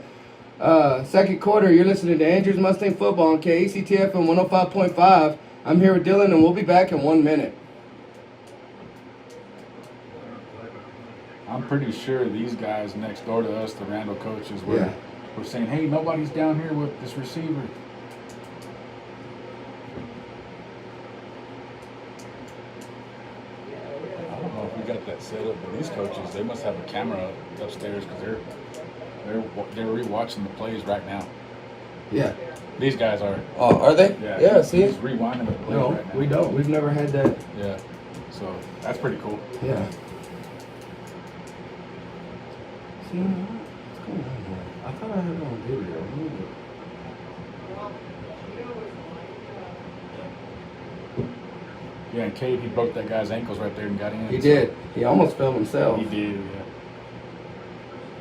second quarter. You're listening to Andrews Mustang Football on KACTF and 105.5. I'm here with Dylan, and we'll be back in 1 minute. I'm pretty sure these guys next door to us, the Randall coaches, were saying, hey, nobody's down here with this receiver. I don't know if we got that set up, but these coaches, they must have a camera upstairs because they're rewatching the plays right now. Yeah. These guys are. Oh, are they? Yeah. See? He's rewinding the plays right now. We don't. We've never had that. Yeah. So that's pretty cool. Yeah. See, what's going on here? I thought I had it on video. Yeah, and Cade, he broke that guy's ankles right there and got in. He did. He almost fell himself. He did, yeah.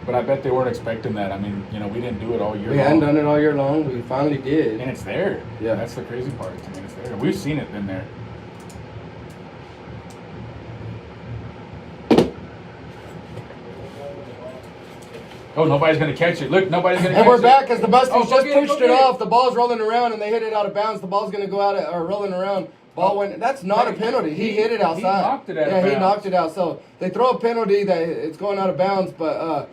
But I bet they weren't expecting that. I mean, we didn't do it all year long. We hadn't done it all year long. We finally did. And it's there. Yeah. That's the crazy part. I mean, it's there. We've seen it in there. Oh, nobody's going to catch it. Look, nobody's going to catch it. And we're back as the Mustangs just pushed it off. It. The ball's rolling around and they hit it out of bounds. The ball's going to go out or rolling around. Ball went. That's not a penalty. He hit it outside. He knocked it out of bounds. Yeah, he knocked it out. So they throw a penalty that it's going out of bounds, but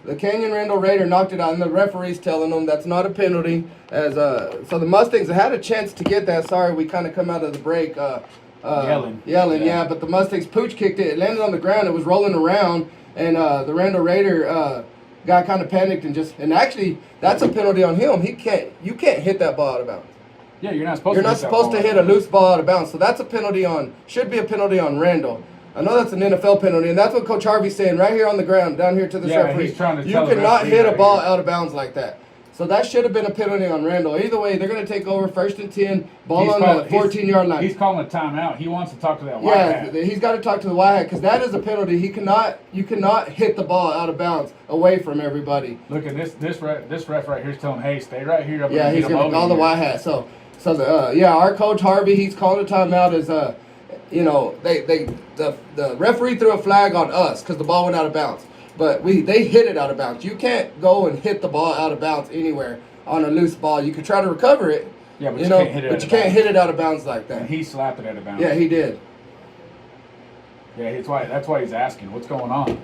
the Canyon Randall Raider knocked it out, and the referee's telling them that's not a penalty. So the Mustangs had a chance to get that. Sorry, we kind of come out of the break yelling. Yeah, but the Mustangs pooch kicked it. It landed on the ground. It was rolling around, and the Randall Raider guy kind of panicked and actually that's a penalty on him. You can't hit that ball out of bounds. Yeah, you're not supposed. You're not supposed to hit a loose ball out of bounds. So that's a penalty should be a penalty on Randall. I know that's an NFL penalty, and that's what Coach Harvey's saying right here on the ground, down here to this referee. He's trying to you tell cannot the hit a ball here. out of bounds like that. So that should have been a penalty on Randall. Either way, they're going to take over 1st and 10, ball on the 14-yard line. He's calling a timeout. He wants to talk to that white hat. Yeah, he's got to talk to the white hat because that is a penalty. You cannot hit the ball out of bounds away from everybody. Look at this ref right here is telling him, hey, stay right here. Yeah, he's going to call the white hat. So our Coach Harvey, he's calling a timeout as the referee threw a flag on us because the ball went out of bounds. But they hit it out of bounds. You can't go and hit the ball out of bounds anywhere on a loose ball. You could try to recover it. Yeah, but you can't hit it. But you can't hit it out of bounds like that. And he slapped it out of bounds. Yeah, he did. Yeah, that's why he's asking what's going on.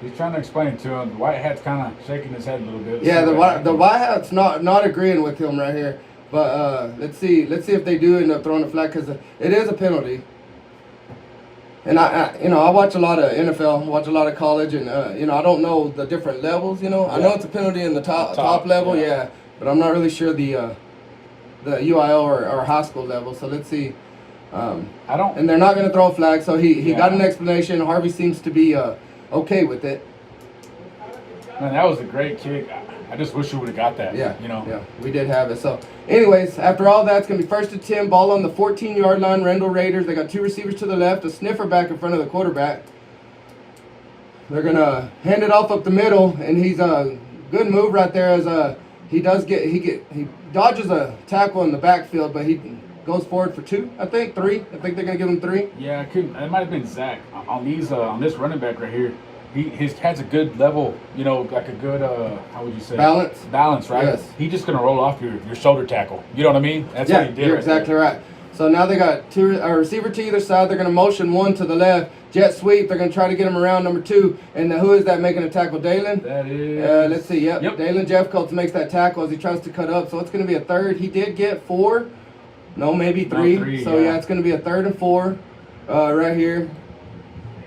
He's trying to explain to him. The white hat's kind of shaking his head a little bit. Yeah, the white hat's not agreeing with him right here. But let's see if they do end up throwing a flag because it is a penalty. And I watch a lot of NFL, watch a lot of college, and I don't know the different levels. I know it's a penalty in the top level, yeah, but I'm not really sure the the UIL or high school level. So let's see. I don't. And they're not going to throw a flag. So he got an explanation. Harvey seems to be okay with it. Man, that was a great kick. I just wish we would have got that. Yeah. Yeah, we did have it. So, anyways, after all that, it's going to be 1st and 10, ball on the 14-yard line, Randall Raiders. They got 2 receivers to the left, a sniffer back in front of the quarterback. They're going to hand it off up the middle, and he's a good move right there as he dodges a tackle in the backfield, but he goes forward for 2, I think, 3. I think they're going to give him 3. Yeah, it might have been Zach on this running back right here. He has a good level, like a good how would you say balance, right? Yes. He's just gonna roll off your shoulder tackle. You know what I mean? That's what he did. You're exactly right. So now they got a receiver to either side. They're gonna motion one to the left, jet sweep. They're gonna try to get him around number 2. And who is that making a tackle? Dalen. That is. Let's see. Yep. Dalen Jeffcoats makes that tackle as he tries to cut up. So it's gonna be a 3rd. He did get 4. No, maybe 3. No, 3 so yeah, it's gonna be a 3rd and 4, right here.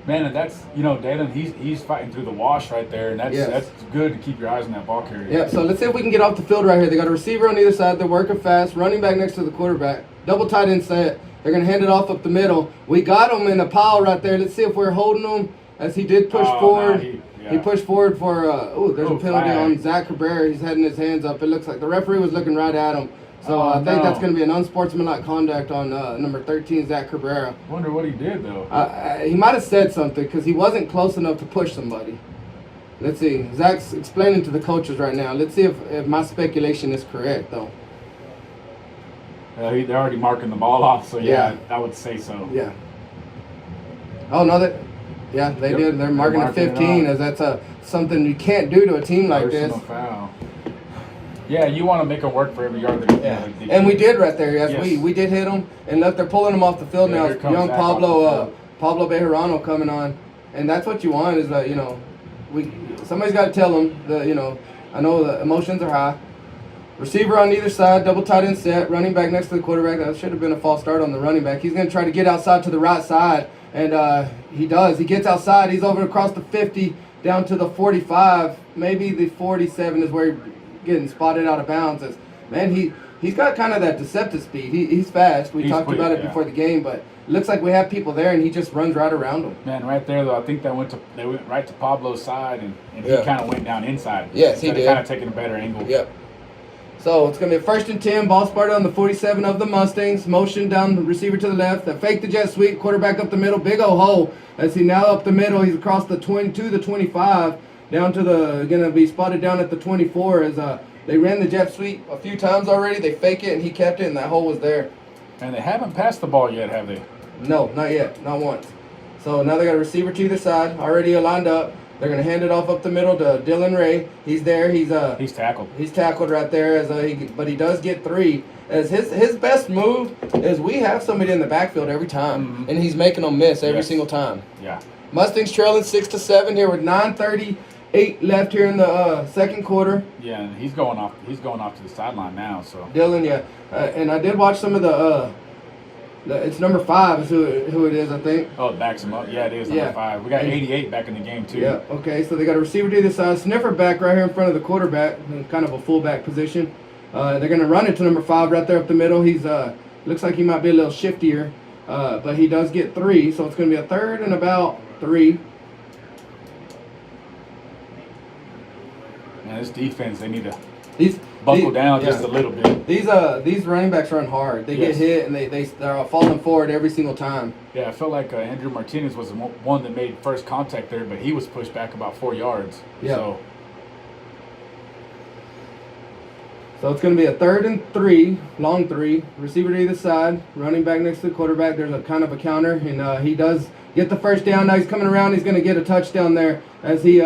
Man, and that's Dalen. He's fighting through the wash right there, and that's good to keep your eyes on that ball carrier. Yeah. So let's see if we can get off the field right here. They got a receiver on either side. They're working fast. Running back next to the quarterback. Double tight end set. They're gonna hand it off up the middle. We got him in a pile right there. Let's see if we're holding him as he did push forward. He pushed forward for there's a penalty on Zach Cabrera. He's heading his hands up. It looks like the referee was looking right at him. So I think that's going to be an unsportsmanlike conduct on number 13, Zach Cabrera. Wonder what he did, though. He might have said something because he wasn't close enough to push somebody. Let's see. Zach's explaining to the coaches right now. Let's see if my speculation is correct, though. They're already marking the ball off, so yeah, I would say so. Yeah. Oh, no, they did. They're marking a 15 as that's something you can't do to a team like this. Foul. Yeah, you want to make them work for every yard. And we did right there. Yes. We did hit them. And look, they're pulling them off the field now. Young Pablo Bejarano coming on. And that's what you want is that, somebody's got to tell them that, I know the emotions are high. Receiver on either side, double tight end set, running back next to the quarterback. That should have been a false start on the running back. He's going to try to get outside to the right side, and he does. He gets outside. He's over across the 50, down to the 45. Maybe the 47 is where he's getting spotted out of bounds. Man, he's got kind of that deceptive speed. He's fast. He's talked about it before the game, but it looks like we have people there, and he just runs right around them. Man, right there, though, I think they went right to Pablo's side, and he kind of went down inside. Yes, he did. Kind of taking a better angle. Yep. So it's going to be a 1st and 10, ball spotted on the 47 of the Mustangs. Motion down the receiver to the left. They fake the jet sweep, quarterback up the middle. Big old hole as he now up the middle. He's across the 22, the 25, down to going to be spotted down at the 24 as they ran the jet sweep a few times already. They fake it, and he kept it, and that hole was there. And they haven't passed the ball yet, have they? No, not yet. Not once. So now they got a receiver to either side, already lined up. They're going to hand it off up the middle to Dylan Ray. He's there. He's tackled. He's tackled right there, but he does get 3. As his best move is we have somebody in the backfield every time, and he's making them miss every single time. Yeah. Mustangs trailing 6-7 here with 9:38 left here in the second quarter. Yeah, and he's going off to the sideline now. So Dylan, and I did watch some of the. It's number 5 is who it is, I think. Oh, it backs him up. Yeah, it is number 5. We got 88 back in the game, too. Yeah, okay. So they got a receiver to either side. Sniffer back right here in front of the quarterback, kind of a fullback position. They're going to run it to number 5 right there up the middle. He's looks like he might be a little shiftier, but he does get 3. So it's going to be a 3rd and about 3. Man, this defense, they need to buckle down just a little bit. These running backs run hard. They get hit, and they're falling forward every single time. Yeah, I felt like Andrew Martinez was the one that made first contact there, but he was pushed back about 4 yards. Yeah. So it's going to be a 3rd and 3, long 3. Receiver to either side, running back next to the quarterback. There's a kind of a counter, and he does get the first down. Now he's coming around. He's going to get a touchdown there as he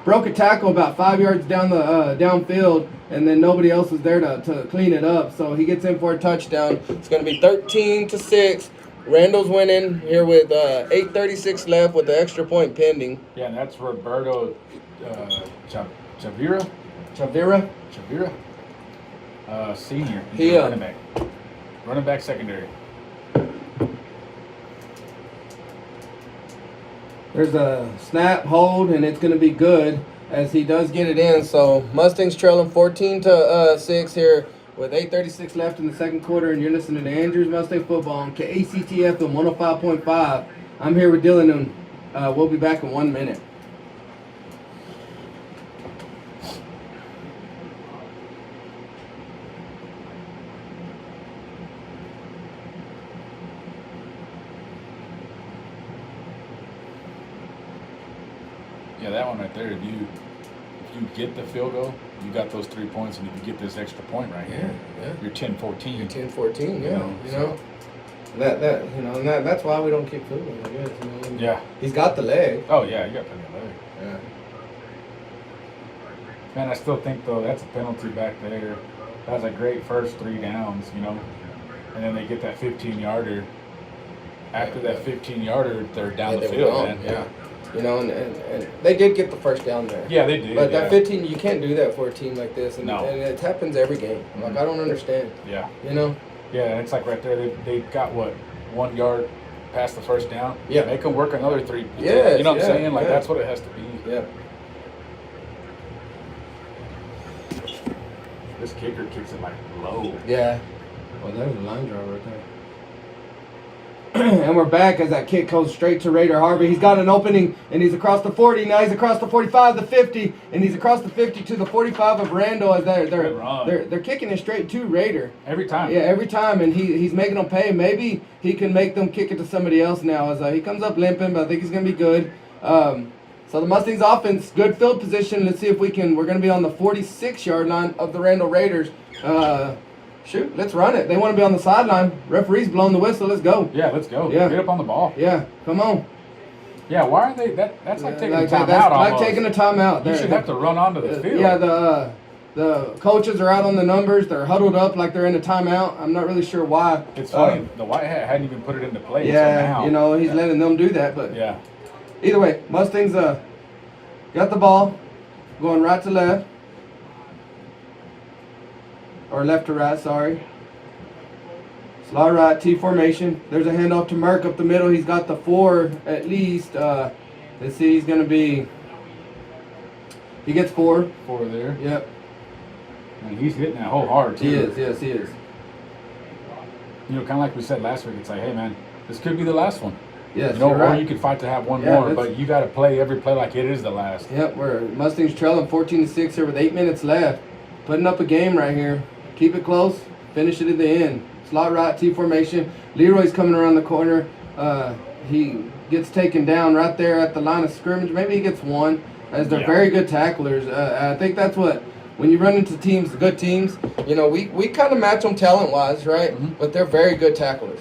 broke a tackle about 5 yards down the downfield, and then nobody else was there to clean it up. So he gets in for a touchdown. It's going to be 13-6. Randall's winning here with 8:36 left with the extra point pending. Yeah, and that's Roberto Chavira, senior. He's running back secondary. There's a snap, hold, and it's going to be good as he does get it in. So Mustangs trailing 14-6 here with 8:36 left in the second quarter, and you're listening to Andrews Mustang Football on KACTF and 105.5. I'm here with Dylan, and we'll be back in 1 minute. Yeah, that one right there, if you get the field goal, you got those 3 points, and if you get this extra point right here, you're 10-14. You're 10-14, yeah. You know, that's why we don't kick field goals, I guess. You know? Yeah. He's got the leg. Oh yeah, you got plenty of leg. Yeah. Man, I still think though that's a penalty back there. That was a great first 3 downs, you know, and then they get that 15-yarder. After that 15-yarder, they're down the field, man. Yeah. You know, and they did get the first down there. Yeah, they did. But that 15, you can't do that for a team like this. And, no. And it happens every game. Like, I don't understand. Yeah. You know? Yeah, and it's like right there, they got, 1 yard past the first down? Yeah. Make them work another 3. Yeah. You know what I'm saying? Like, that's what it has to be. Yeah. This kicker kicks it, like, low. Yeah. Well, there's a line drive right there. And we're back as that kick goes straight to Raider Harvey. He's got an opening, and he's across the 40. Now he's across the 45, the 50, and he's across the 50 to the 45 of Randall. As they're kicking it straight to Raider every time. Yeah, every time, and he's making them pay. Maybe he can make them kick it to somebody else now. As he comes up limping, but I think he's gonna be good. So the Mustangs offense, good field position. Let's see if we can. We're gonna be on the 46-yard line of the Randall Raiders. Shoot, let's run it. They want to be on the sideline. Referee's blowing the whistle. Let's go. Yeah, let's go. Yeah. Get up on the ball. Yeah, come on. Yeah, why aren't they? That's like taking a timeout. That's almost. like taking a timeout. You should have to run onto the field. Yeah, the coaches are out on the numbers. They're huddled up like they're in a timeout. I'm not really sure why. It's funny. The white hat hadn't even put it into play. Yeah, you know, he's letting them do that. But yeah. Either way, Mustangs got the ball going right to left. Or left to right, sorry. Slot right, T formation. There's a handoff to Merck up the middle. He's got the 4 at least. Let's see, he's going to be... He gets 4. 4 there. Yep. And he's hitting that hole hard, too. He is, yes, he is. You know, kind of like we said last week, it's like, hey, man, this could be the last one. Yes, you know, you're or right. you could fight to have one more, but you got to play every play like it is the last. Yep, we're Mustangs trailing 14-6 here with 8 minutes left. Putting up a game right here. Keep it close. Finish it at the end. Slot right, T formation. Leroy's coming around the corner. He gets taken down right there at the line of scrimmage. Maybe he gets 1, as they're very good tacklers. I think that's what, when you run into teams, good teams, you know, we kind of match them talent-wise, right? Mm-hmm. But they're very good tacklers.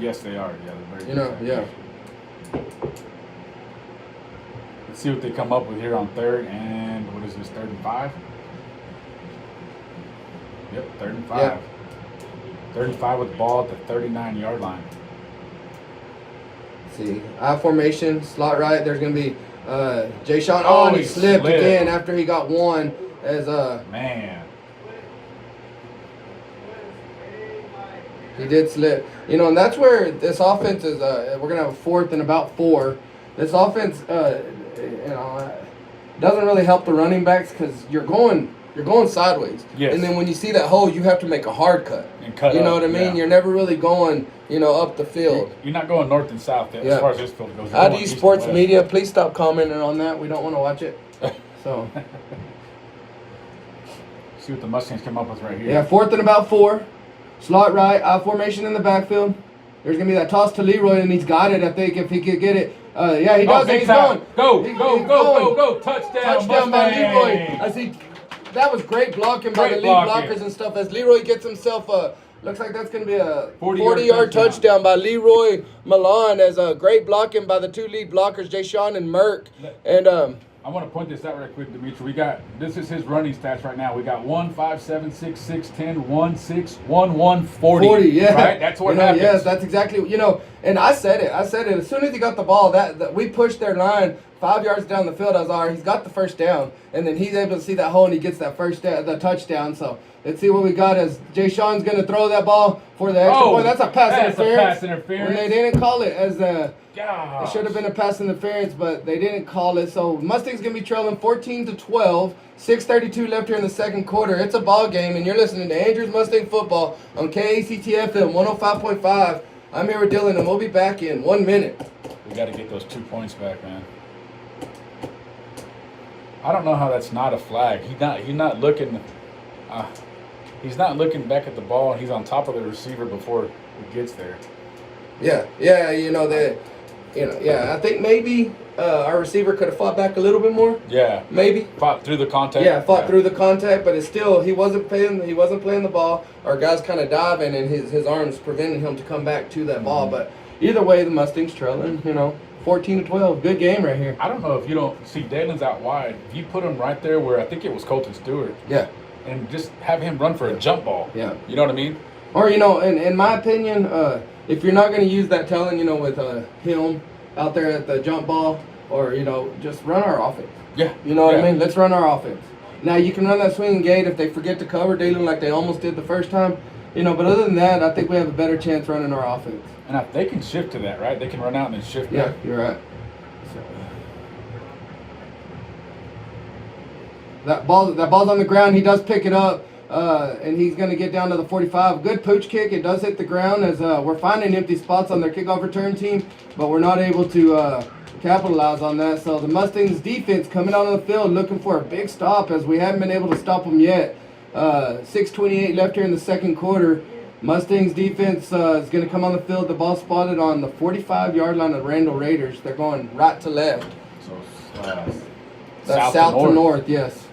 Yes, they are. Yeah, they're very good tacklers. Yeah. Let's see what they come up with here on 3rd and, what is this, 3rd and 5? Yep, 3rd and 5. Yeah. 3rd and 5 with the ball at the 39-yard line. Let's see, I formation, slot right. There's going to be Jay Sean. Oh, and he slipped again after he got 1. As man, he did slip. You know, and that's where this offense is. We're going to have a 4th and about 4. This offense, you know, doesn't really help the running backs because you're going sideways. Yes. And then when you see that hole, you have to make a hard cut. And cut. You know up, what I mean? Yeah. You're never really going, you know, up the field. You're not going north and south as far as this field goes. ID Sports Media, please stop commenting on that. We don't want to watch it. So. See what the Mustangs come up with right here. Yeah, 4th and about 4. Slot right, I formation in the backfield. There's going to be that toss to Leroy, and he's got it, I think, if he could get it. Yeah, he does. He's going. Go. Touchdown, Touchdown by Leroy. I see. That was great blocking by the lead blockers and stuff. As Leroy gets himself looks like that's going to be a 40-yard touchdown by Leroy Milan. As a great blocking by the 2 lead blockers, Jay Sean and Merck. And I want to point this out right quick, Dimitri. This is his running stats right now. We got 1, 5, 7, 6, 6, 10, 1, 6, 1, 1, 40. 40, yeah. Right? That's what happens. Yes, that's exactly. You know, And I said it. As soon as he got the ball, that we pushed their line 5 yards down the field. I was all right, he's got the first down. And then he's able to see that hole, and he gets that the touchdown. So let's see what we got as Jay Sean's going to throw that ball for the extra point. That's a pass interference. And they didn't call it as it should have been a pass interference, but they didn't call it. So Mustangs going to be trailing 14-12. 6:32 left here in the second quarter. It's a ball game, and you're listening to Andrews Mustang Football on KACTFM 105.5. I'm here with Dylan, and we'll be back in 1 minute. We got to get those 2 points back, man. I don't know how that's not a flag. He's not looking. He's not looking back at the ball. He's on top of the receiver before he gets there. Yeah. I think maybe our receiver could have fought back a little bit more. Yeah. Maybe. Fought through the contact. Yeah, through the contact, but it's still he wasn't playing the ball. Our guy's kind of diving, and his arms preventing him to come back to that ball. But either way, the Mustangs trailing. 14-12. Good game right here. I don't know if you don't see Dalen's out wide. If you put him right there where I think it was Colton Stewart. Yeah. And just have him run for a jump ball. Yeah. You know what I mean? Or in my opinion, if you're not going to use that telling, with him out there at the jump ball, or just run our offense. Yeah. You know what I mean? Let's run our offense. Now you can run that swinging gate if they forget to cover Dalen like they almost did the first time. But other than that, I think we have a better chance running our offense. And they can shift to that, right? They can run out and then shift. Yeah, back. You're right. That ball's on the ground. He does pick it up, and he's going to get down to the 45. Good pooch kick. It does hit the ground as we're finding empty spots on their kickoff return team, but we're not able to capitalize on that. So the Mustangs defense coming out on the field looking for a big stop as we haven't been able to stop them yet. 6:28 left here in the second quarter. Mustangs defense is going to come on the field. The ball spotted on the 45-yard line of Randall Raiders. They're going right to left. So south to north, yes.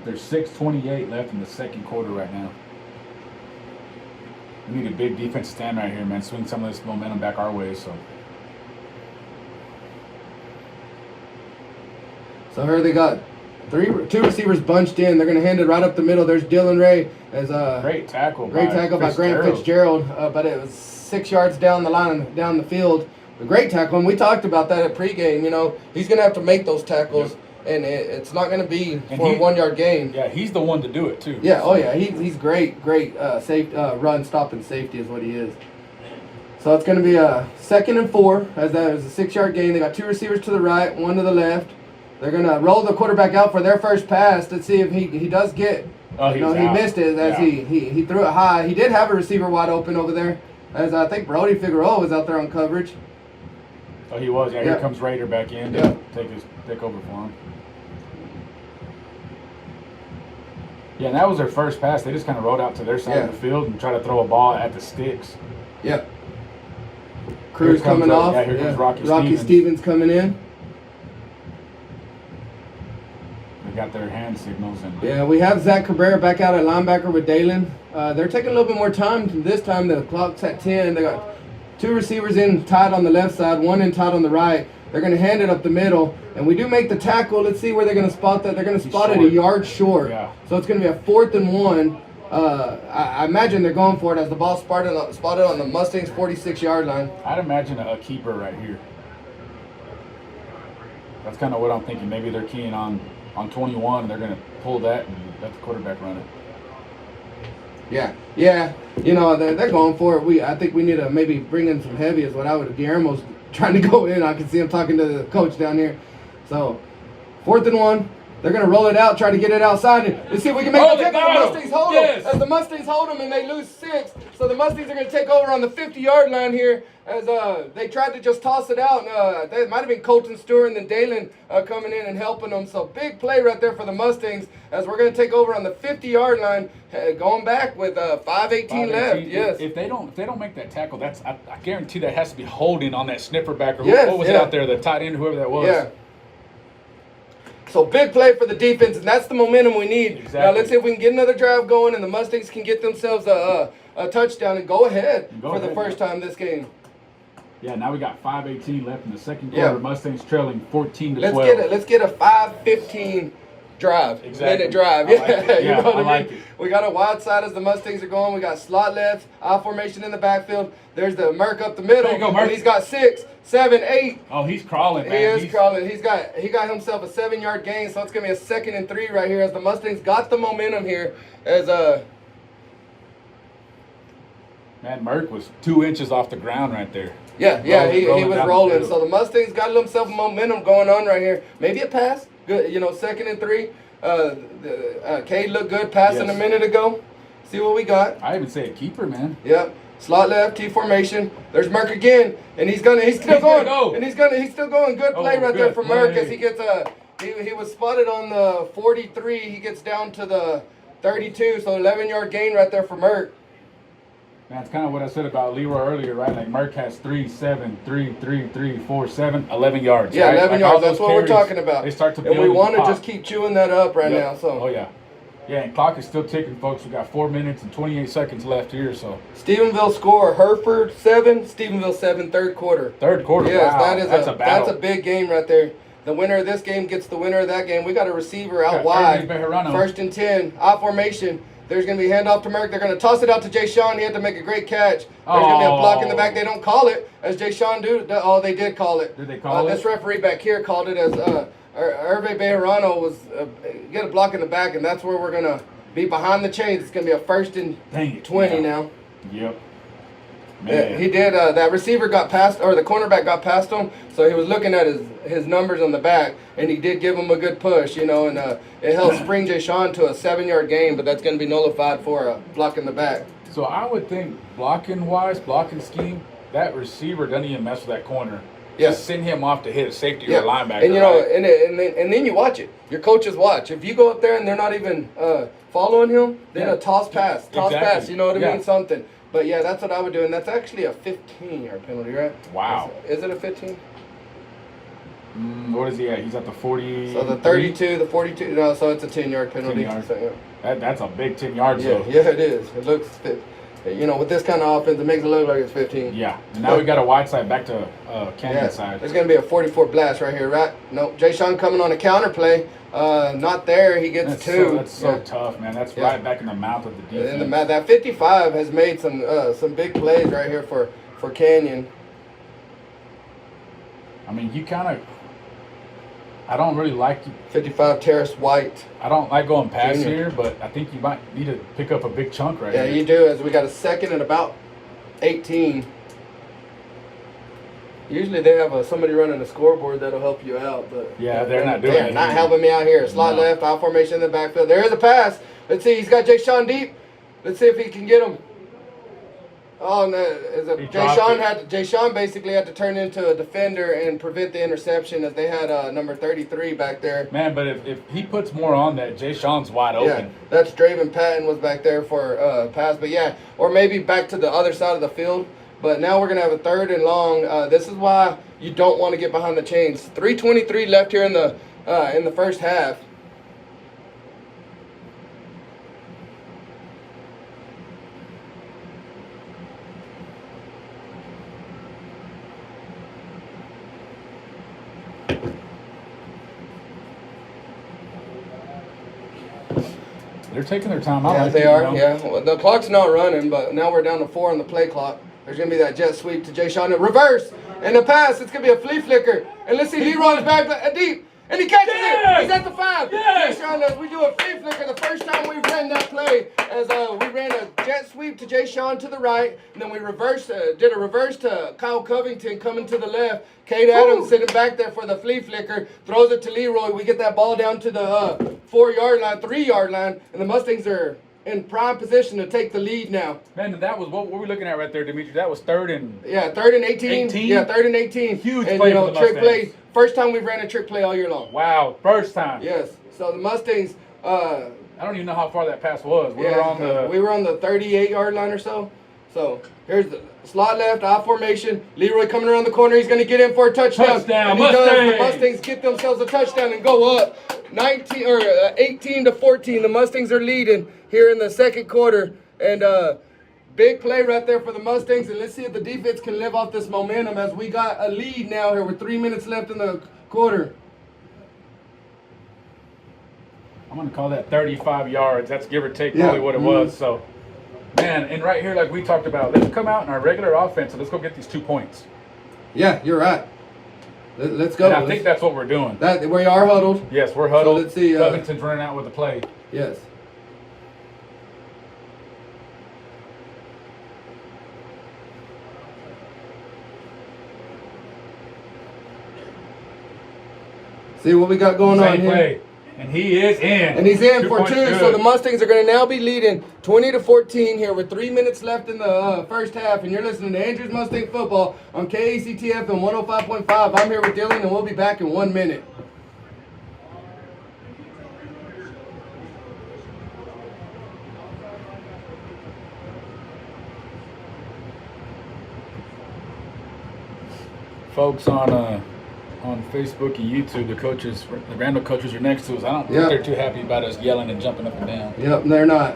There's 6:28 left in the second quarter right now. We need a big defense stand right here, man. Swing some of this momentum back our way. So here they got two receivers bunched in. They're going to hand it right up the middle. There's Dylan Ray as great tackle by Grant Fitzgerald, but it was 6 yards down the line, down the field. A great tackle, and we talked about that at pregame. He's going to have to make those tackles. Yep. And it's not going to be for a 1 yard gain. Yeah, he's the one to do it too. Yeah, he's great safe run stopping safety is what he is. So it's going to be a 2nd and 4 as that is a 6 yard gain. They got 2 receivers to the right, 1 to the left. They're going to roll the quarterback out for their first pass. Let's see if he does get. He missed it as he threw it high. He did have a receiver wide open over there, as I think Brody Figueroa was out there on coverage. Oh, he was. Yeah, here comes Raider back in to take over for him. Yeah, and that was their first pass. They just kind of rode out to their side of the field and tried to throw a ball at the sticks. Yep. Cruz coming off. Yeah, here comes Rocky Stevens coming in. They got their hand signals. We have Zach Cabrera back out at linebacker with Dalen. They're taking a little bit more time. This time the clock's at 10. They got 2 receivers in tight on the left side, 1 in tight on the right. They're going to hand it up the middle, and we do make the tackle. Let's see where they're going to spot that. They're going to spot it a yard short. Yeah. So it's going to be a 4th and 1. I imagine they're going for it as the ball spotted on the Mustangs' 46-yard line. I'd imagine a keeper right here. That's kind of what I'm thinking. Maybe they're keying on 21, and they're going to pull that and let the quarterback run it. Yeah. They're going for it. I think we need to maybe bring in some heavy is what I would. Guillermo's trying to go in. I can see him talking to the coach down here. So, 4th and 1. They're going to roll it out, try to get it outside. And let's see if we can make the tackle. The Mustangs hold them. As the Mustangs hold them and they lose 6. So the Mustangs are going to take over on the 50-yard line here as they tried to just toss it out. That might have been Colton Stewart and then Dalen coming in and helping them. So big play right there for the Mustangs as we're going to take over on the 50-yard line, going back with 5:18 left. Yes. If they don't make that tackle, I guarantee that has to be holding on that sniffer back or what was it out there, the tight end, whoever that was. Yeah. So big play for the defense, and that's the momentum we need. Exactly. Now let's see if we can get another drive going, and the Mustangs can get themselves a touchdown and go ahead the first time this game. Yeah, now we got 5:18 left in the second quarter. Mustangs trailing 14-12. Let's get a 5:15 drive. Exactly. Minute drive. I like it. You know what I like it. We got a wide side as the Mustangs are going. We got slot left, I formation in the backfield. There's the Merc up the middle. There you go, Merc. And he's got 6, 7, 8. Oh, he's crawling, man. He is crawling. He got himself a 7-yard gain, so it's gonna be a 2nd and 3 right here as the Mustangs got the momentum here. As man, Merc was 2 inches off the ground right there. Yeah, he was rolling. So the Mustangs got themselves momentum going on right here. Maybe a pass. Good, 2nd and 3. Cade looked good passing a minute ago. See what we got. I even say a keeper, man. Yep. Slot left, T formation. There's Merc again, and he's still going. And he's still going. Good play there for Merc as he gets he was spotted on the 43. He gets down to the 32. So 11-yard gain right there for Merc. Man, it's kind of what I said about Leroy earlier, right? Like Merc has 3, 7, 3, 3, 3, 4, 7, 11 yards. Yeah, right? 11 yards. That's what we're talking about. They start to build. And we want to just keep chewing that up right now. So. Oh yeah. Yeah, and clock is still ticking, folks. We got 4 minutes and 28 seconds left here. So Stephenville score: Hereford 7, Stephenville 7. Third quarter. Yes, wow. That's a battle. That's a big game right there. The winner of this game gets the winner of that game. We got a receiver out wide. 1st and 10. I formation. There's going to be handoff to Merc. They're going to toss it out to Jay Sean. He had to make a great catch. There's going to be a block in the back. They don't call it as Jay Sean do. Oh, they did call it. Did they call it? This referee back here called it as Hervé Bejarano was get a block in the back, and that's where we're going to be behind the chains. It's going to be a 1st and 20 now. Yep. Man. He did. That receiver got past, or the cornerback got past him, so he was looking at his numbers on the back, and he did give him a good push, and it helped spring Jay Sean to a 7-yard gain, but that's going to be nullified for a block in the back. So I would think blocking scheme, that receiver doesn't even mess with that corner. Yeah. Just send him off to hit a safety or a linebacker. And and then you watch it. Your coaches watch. If you go up there and they're not even following him, then a toss pass. You know what I mean? Something. But yeah, that's what I would do, and that's actually a 15-yard penalty, right? Wow. Is it a 15? What is he at? He's at the 40. So the 32, the 42. No, so it's a 10-yard penalty. 10 yards. So, yeah. That's a big 10 yards. Yeah, though. yeah, it is. It looks, with this kind of offense, it makes it look like it's 15. Yeah. And now we got a wide side back to Canyon side. There's going to be a 44 blast right here, right? Nope. Jay Sean coming on a counter play. Not there. He gets 2. That's so tough, man. That's right back in the mouth of the defense. That 55 has made some big plays right here for Canyon. I mean, I don't really like 55 Terrace White. I don't like going past here, but I think you might need to pick up a big chunk right here. Yeah, you do. As we got a 2nd and about 18. Usually they have somebody running the scoreboard that'll help you out, but they're not doing it. They're not helping me out here. Slot left, I formation in the backfield. There is a pass. Let's see. He's got Jay Sean deep. Let's see if he can get him. Oh no! Jay Sean basically had to turn into a defender and prevent the interception as they had number 33 back there. Man, but if he puts more on that, Jay Sean's wide open. Yeah, that's Draven Patton was back there for pass, but or maybe back to the other side of the field. But now we're gonna have a 3rd and long. This is why you don't want to get behind the chains. 3:23 left here in the first half. They're taking their time. They are. Yeah, well, the clock's not running, but now we're down to 4 on the play clock. There's going to be that jet sweep to Jay Sean. Reverse and the pass. It's going to be a flea flicker. And let's see, Leroy's back deep. And he catches it. He's at the 5. Jay Sean does. We do a flea flicker the first time we ran that play. As we ran a jet sweep to Jay Sean to the right. And then we did a reverse to Kyle Covington coming to the left. Cade Adams sitting back there for the flea flicker. Throws it to Leroy. We get that ball down to the 4-yard line, 3-yard line. And the Mustangs are in prime position to take the lead now. Man, that was what we're looking at right there, Dimitri. That was 3rd and... Yeah, 3rd and 18. Yeah, 3rd and 18. Huge play for the Mustangs. Trick play. First time we've ran a trick play all year long. Wow, first time. Yes. So the Mustangs... I don't even know how far that pass was. We were on the 38-yard line or so. So here's the slot left, I formation. Leroy coming around the corner. He's going to get in for a touchdown. And he does. The Mustangs get themselves a touchdown and go up 18 to 14. The Mustangs are leading here in the second quarter. And big play right there for the Mustangs. And let's see if the defense can live off this momentum as we got a lead now here with 3 minutes left in the quarter. I'm going to call that 35 yards. That's give or take probably what it was. So, man, and right here, like we talked about, let's come out in our regular offense and let's go get these 2 points. Yeah, you're right. Let's go. And I think that's what we're doing. We are huddled. Yes, we're huddled. So let's see. Covington's running out with the play. Yes. See what we got going on here. Play. And he is in. And he's in for 2. So the Mustangs are going to now be leading 20-14 here with 3 minutes left in the first half. And you're listening to Andrews Mustang Football on KACTF and 105.5. I'm here with Dylan, and we'll be back in 1 minute. Folks on Facebook and YouTube, the Randall coaches are next to us. I don't think they're too happy about us yelling and jumping up and down. Yep, they're not.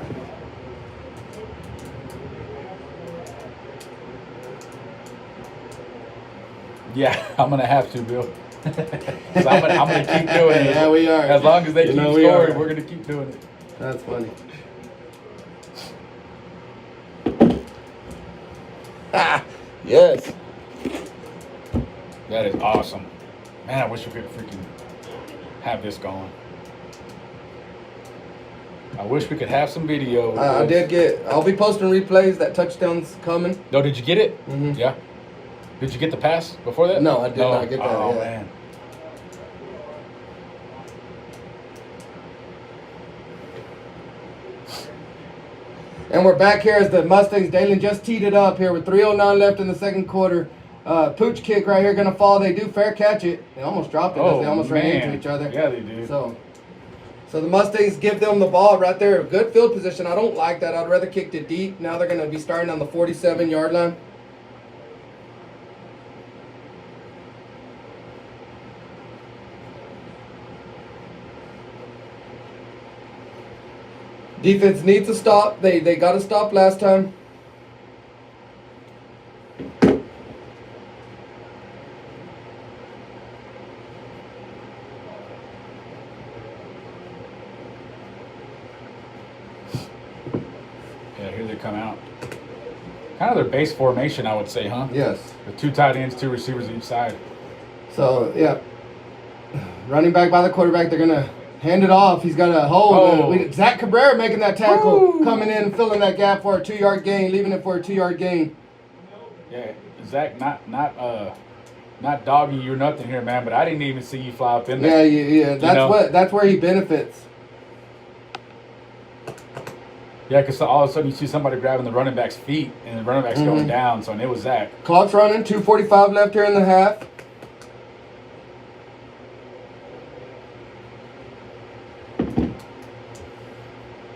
Yeah, I'm going to have to, Bill. I'm going to keep doing it. Yeah, we are. As long as they keep scoring, we're going to keep doing it. That's funny. Yes. That is awesome. Man, I wish we could freaking have this going. I wish we could have some video. I'll be posting replays. That touchdown's coming. No, did you get it? Mm-hmm. Yeah. Did you get the pass before that? No, I did not get that. Oh, man. And we're back here as the Mustangs. Dalen just teed it up here with 3:09 left in the second quarter. Pooch kick right here going to fall. They do fair catch it. They almost dropped it. They almost ran into each other. Yeah, they do. So the Mustangs give them the ball right there. Good field position. I don't like that. I'd rather kick it deep. Now they're going to be starting on the 47-yard line. Defense needs to stop. They got to stop last time. Yeah, here they come out. Kind of their base formation, I would say, huh? Yes. The 2 tight ends, 2 receivers each side. So, yeah. Running back by the quarterback, they're going to hand it off. He's got a hold. Zach Cabrera making that tackle, coming in and filling that gap for a 2-yard gain, leaving it for a 2-yard gain. Yeah, Zach, not dogging you or nothing here, man, but I didn't even see you fly up in there. Yeah. That's where he benefits. Yeah, because all of a sudden you see somebody grabbing the running back's feet, and the running back's going down, so and it was Zach. Clock's running, 2:45 left here in the half.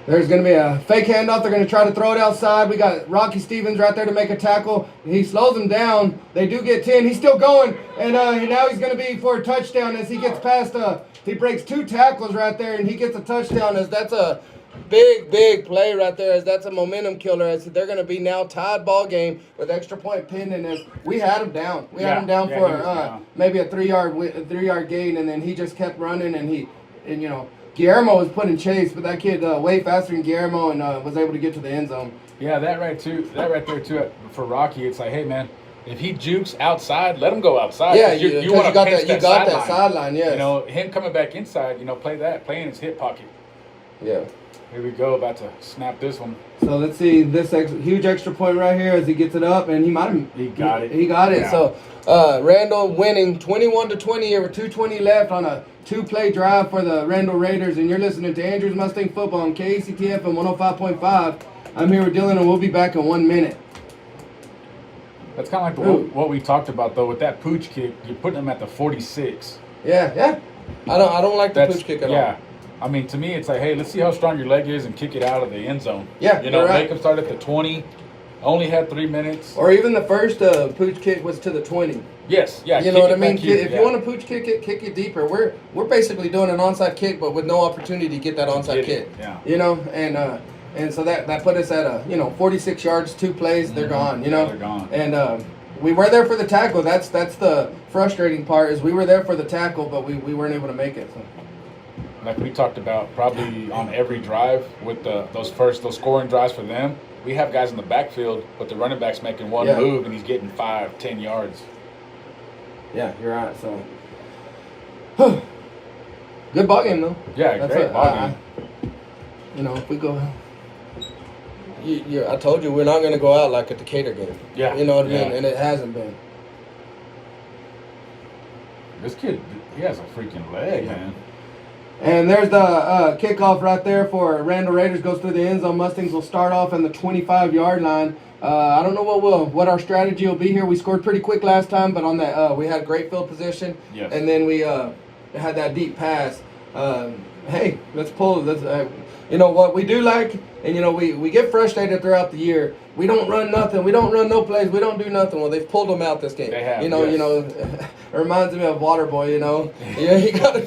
There's going to be a fake handoff. They're going to try to throw it outside. We got Rocky Stevens right there to make a tackle. He slows them down. They do get 10. He's still going. And now he's going to be for a touchdown as he gets past. He breaks 2 tackles right there, and he gets a touchdown. As that's a big play right there. As that's a momentum killer. As they're going to be now tied ball game with extra point pending. As we had him down. We had him down for maybe a 3-yard gain, and then he just kept running, and Guillermo was put in chase, but that kid way faster than Guillermo and was able to get to the end zone. Yeah, that right there too. For Rocky, it's like, hey man, if he jukes outside, let him go outside. Yeah, you want to pinch that sideline. Yes. Him coming back inside. Play in his hip pocket. Yeah. Here we go, about to snap this one. So let's see this huge extra point right here as he gets it up, and he got it. He got it. Yeah. So Randall winning 21-20 here with 2:20 left on a 2-play drive for the Randall Raiders, and you're listening to Andrews Mustang Football on KACTF and 105.5. I'm here with Dylan, and we'll be back in 1 minute. That's kind of like what we talked about, though, with that pooch kick. You're putting him at the 46. Yeah. I don't like the pooch kick at all. Yeah. I mean, to me, it's like, hey, let's see how strong your leg is and kick it out of the end zone. Yeah, make them start at the 20. Only had 3 minutes. Or even the first pooch kick was to the 20. Yes, yeah. You know what I mean? If you want to pooch kick it deeper. We're basically doing an onside kick, but with no opportunity to get that onside kick. Yeah. And so that put us at 46 yards, 2 plays, they're gone. They're gone. And we were there for the tackle. That's the frustrating part is we were there for the tackle, but we weren't able to make it. So. like we talked about, probably on every drive with those scoring drives for them. We have guys in the backfield, but the running back's making one move and he's getting 5-10 yards. Yeah, you're right. So, good ball game though. Yeah, great ball game. If we go, I told you we're not going to go out like a Decatur game. Yeah, you know what I mean, and it hasn't been. This kid, he has a freaking leg, man. And there's the kickoff right there for Randall Raiders. Goes through the end zone. Mustangs will start off on the 25-yard line. I don't know what our strategy will be here. We scored pretty quick last time, but on that we had great field position. Yes. And then we had that deep pass. Hey, let's pull. You know what we do like, and we get frustrated throughout the year. We don't run nothing. We don't run no plays. We don't do nothing. Well, they've pulled them out this game. They have. It reminds me of Waterboy. Yeah, you gotta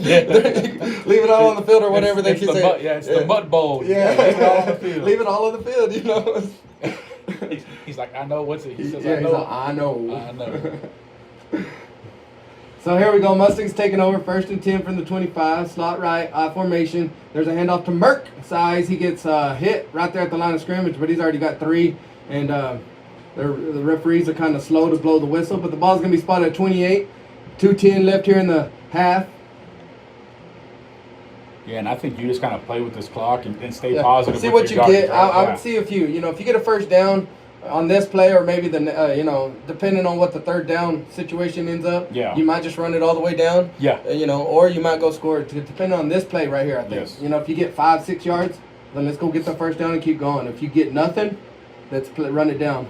leave it all on the field or whatever they can say. It's the mud bowl. Yeah, leave it all on the field. Leave it all on the field. He's like, I know what's it. He says, I know. I know. So here we go. Mustangs taking over 1st and 10 from the 25. Slot right, I formation. There's a handoff to Merck. Size. He gets hit right there at the line of scrimmage, but he's already got 3. And the referees are kind of slow to blow the whistle. But the ball's going to be spotted at 28. 2:10 left here in the half. Yeah, and I think you just kind of play with this clock and stay positive. See what you get. I would see if you get a first down on this play, or maybe depending on what the third down situation ends up, you might just run it all the way down. Yeah. Or you might go score it. Depending on this play right here, I think. Yes. If you get 5-6 yards, then let's go get the first down and keep going. If you get nothing, let's run it down.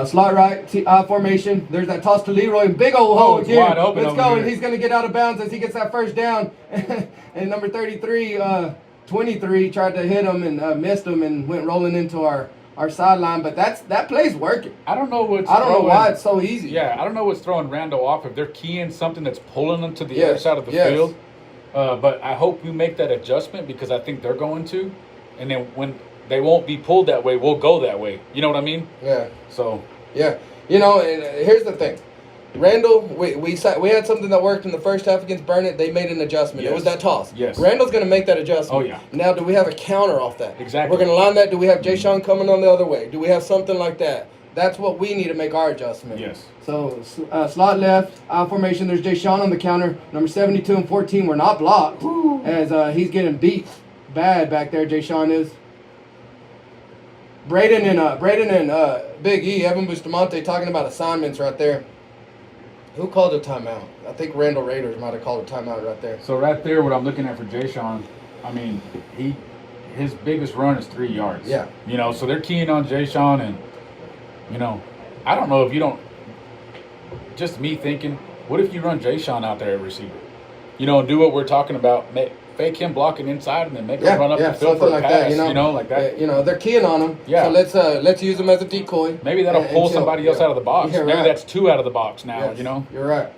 Slot right, I formation. There's that toss to Leroy. Big old hole it's again. wide open. Let's go. Here. And he's going to get out of bounds as he gets that first down. And number 33, 23 tried to hit him and missed him and went rolling into our sideline. But that play's working. I don't know why it's so easy. Yeah, I don't know what's throwing Randall off. If they're keying something that's pulling them to the other side of the field. But I hope you make that adjustment, because I think they're going to. And then when they won't be pulled that way, we'll go that way. You know what I mean? Yeah. So. Yeah. And here's the thing. Randall, we had something that worked in the first half against Burnett. They made an adjustment. Yes. It was that toss. Yes. Randall's going to make that adjustment. Oh, yeah. Now, do we have a counter off that? Exactly. We're going to line that. Do we have Jay Sean coming on the other way? Do we have something like that? That's what we need to make our adjustment. Yes. So, slot left, I formation. There's Jay Sean on the counter. Number 72 and 14 were not blocked. Ooh. As he's getting beat bad back there, Jay Sean is. Braden and Big E, Evan Bustamante talking about assignments right there. Who called a timeout? I think Randall Raiders might have called a timeout right there. So right there, what I'm looking at for Jay Sean, I mean, his biggest run is 3 yards. Yeah. So they're keying on Jay Sean, and I don't know if you don't. Just me thinking, what if you run Jay Sean out there at receiver? And do what we're talking about. Fake him blocking inside and then make him run up the field for a pass, like that. They're keying on him. Yeah. So let's use him as a decoy. Maybe that'll pull somebody else out of the box. Yeah, Maybe that's 2 out of the box now, Yes, You're right.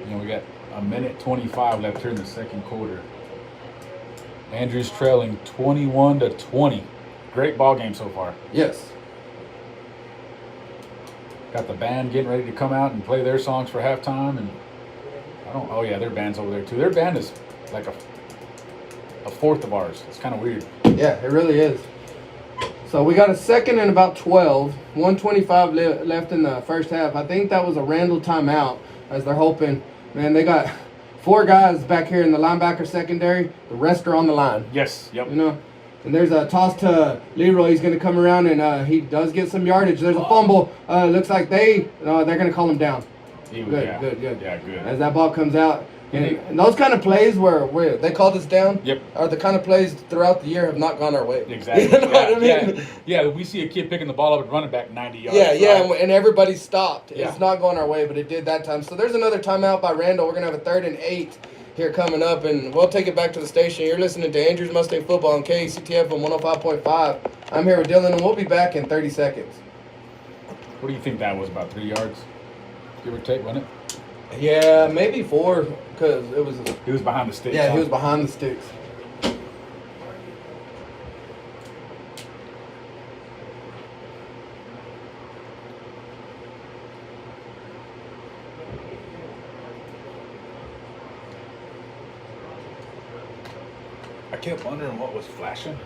We got 1:25 left here in the second quarter. Andrews trailing 21-20. Great ball game so far. Yes. Got the band getting ready to come out and play their songs for halftime, and their band's over there too. Their band is like a fourth of ours. It's kind of weird. Yeah, it really is. So we got a second and about 12. 1:25 left in the first half. I think that was a Randall timeout, as they're hoping. Man, they got 4 guys back here in the linebacker secondary. The rest are on the line. Yes. Yep. And there's a toss to Leroy. He's going to come around, and he does get some yardage. There's a fumble. Looks like they're going to call him down. Good. Yeah, good. As that ball comes out. And those kind of plays where they called us down are the kind of plays throughout the year have not gone our way. Exactly. You know what I mean? Yeah, we see a kid picking the ball up and running back 90 yards. Yeah, and everybody stopped. Yeah. It's not going our way, but it did that time. So there's another timeout by Randall. We're going to have a 3rd and 8 here coming up, and we'll take it back to the station. You're listening to Andrews Mustang Football on KCTF on 105.5. I'm here with Dylan, and we'll be back in 30 seconds. What do you think that was, about 3 yards? Give or take, wasn't it? Yeah, maybe 4, because it was... He was behind the sticks. Yeah, he was behind the sticks. I kept wondering what was flashing.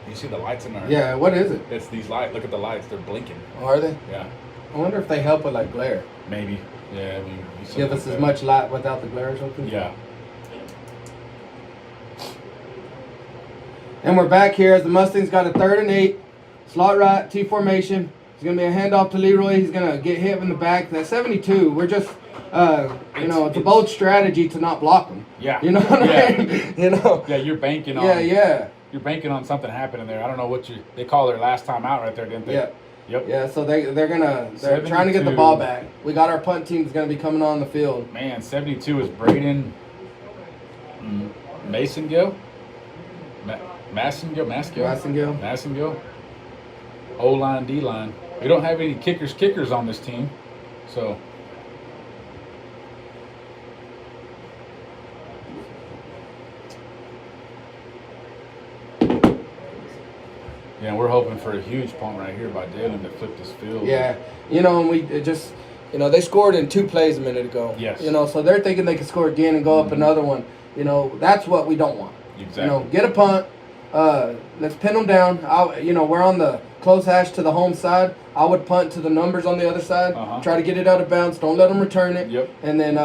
You see the lights in there? Yeah, what is it? It's these lights. Look at the lights. They're blinking. Oh, are they? Yeah. I wonder if they help with like glare. Maybe. Yeah. I mean, give us as much light without the glare or something. Yeah. And we're back here as the Mustangs got a 3rd and 8. Slot right, T formation. It's going to be a handoff to Leroy. He's going to get hit in the back. That 72, we're just, it's a bold strategy to not block him. Yeah. You know what I mean? You know? Yeah, you're banking on. Yeah. You're banking on something happening there. I don't know what they call their last time out right there, didn't they? Yeah. Yep. Yeah, so they're trying to get the ball back. We got our punt team is going to be coming on the field. Man, 72 is Braden Masongill. Massengill. O-line, D-line. We don't have any kickers on this team. So. Yeah, we're hoping for a huge punt right here by Dalen to flip this field. Yeah. And we just, they scored in 2 plays a minute ago. Yes. So they're thinking they can score again and go up another one. That's what we don't want. Exactly. Get a punt. Let's pin them down. We're on the close hash to the home side. I would punt to the numbers on the other side. Try to get it out of bounds. Don't let them return it. Yep. And then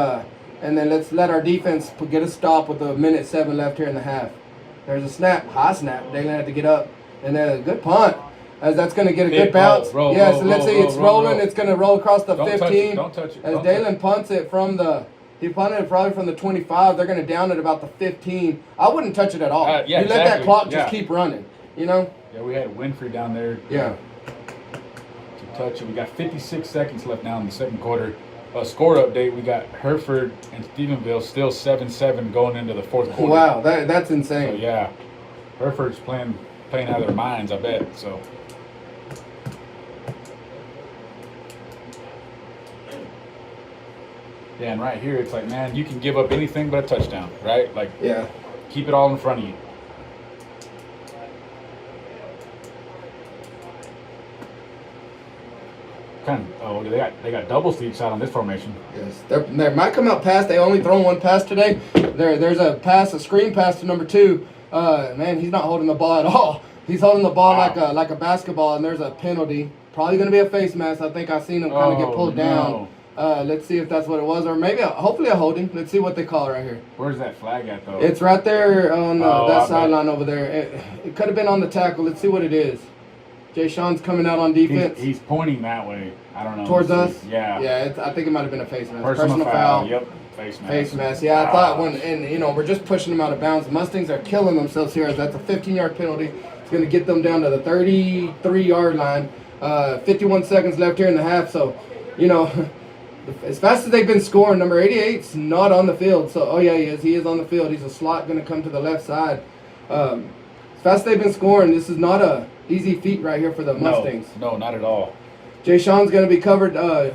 let's let our defense get a stop with 1:07 left here in the half. There's a snap, high snap. They're gonna have to get up, and then a good punt. As that's gonna get a good bounce. Roll, let's see. It's rolling. It's gonna roll across the 15. Don't touch it. As Dalen punts it from the. He punted it probably from the 25. They're going to down it about the 15. I wouldn't touch it at all. Yeah, you let that clock just keep running, Yeah, we had Winfrey down there. Yeah. To touch it. We got 56 seconds left now in the second quarter. Score update, we got Hereford and Stephenville still 7-7 going into the fourth quarter. Wow, that's insane. So, yeah. Hereford's playing out of their minds, I bet. So. Yeah, and right here, it's like, man, you can give up anything but a touchdown, right? Like, yeah, keep it all in front of you. They got doubles to each side on this formation. Yes, they might come out pass. They only thrown 1 pass today. There's a screen pass to number 2. Man, he's not holding the ball at all. He's holding the ball like a basketball, and there's a penalty. Probably going to be a face mask. I think I've seen him kind of get pulled down. Let's see if that's what it was, or maybe hopefully a holding. Let's see what they call it right here. Where's that flag at, though? It's right there on that sideline over there. It could have been on the tackle. Let's see what it is. Jay Sean's coming out on defense. He's pointing that way. I don't know. Towards us? Yeah. Yeah, I think it might have been a face mask. Personal foul. Yep. Face mask. Face mask. Yeah, I thought we're just pushing them out of bounds. The Mustangs are killing themselves here. That's a 15-yard penalty. It's going to get them down to the 33-yard line. 51 seconds left here in the half. So, as fast as they've been scoring, number 88's not on the field. So, he is. He is on the field. He's a slot going to come to the left side. As fast as they've been scoring, this is not a easy feat right here for the Mustangs. No, not at all. Jay Sean's going to be covered.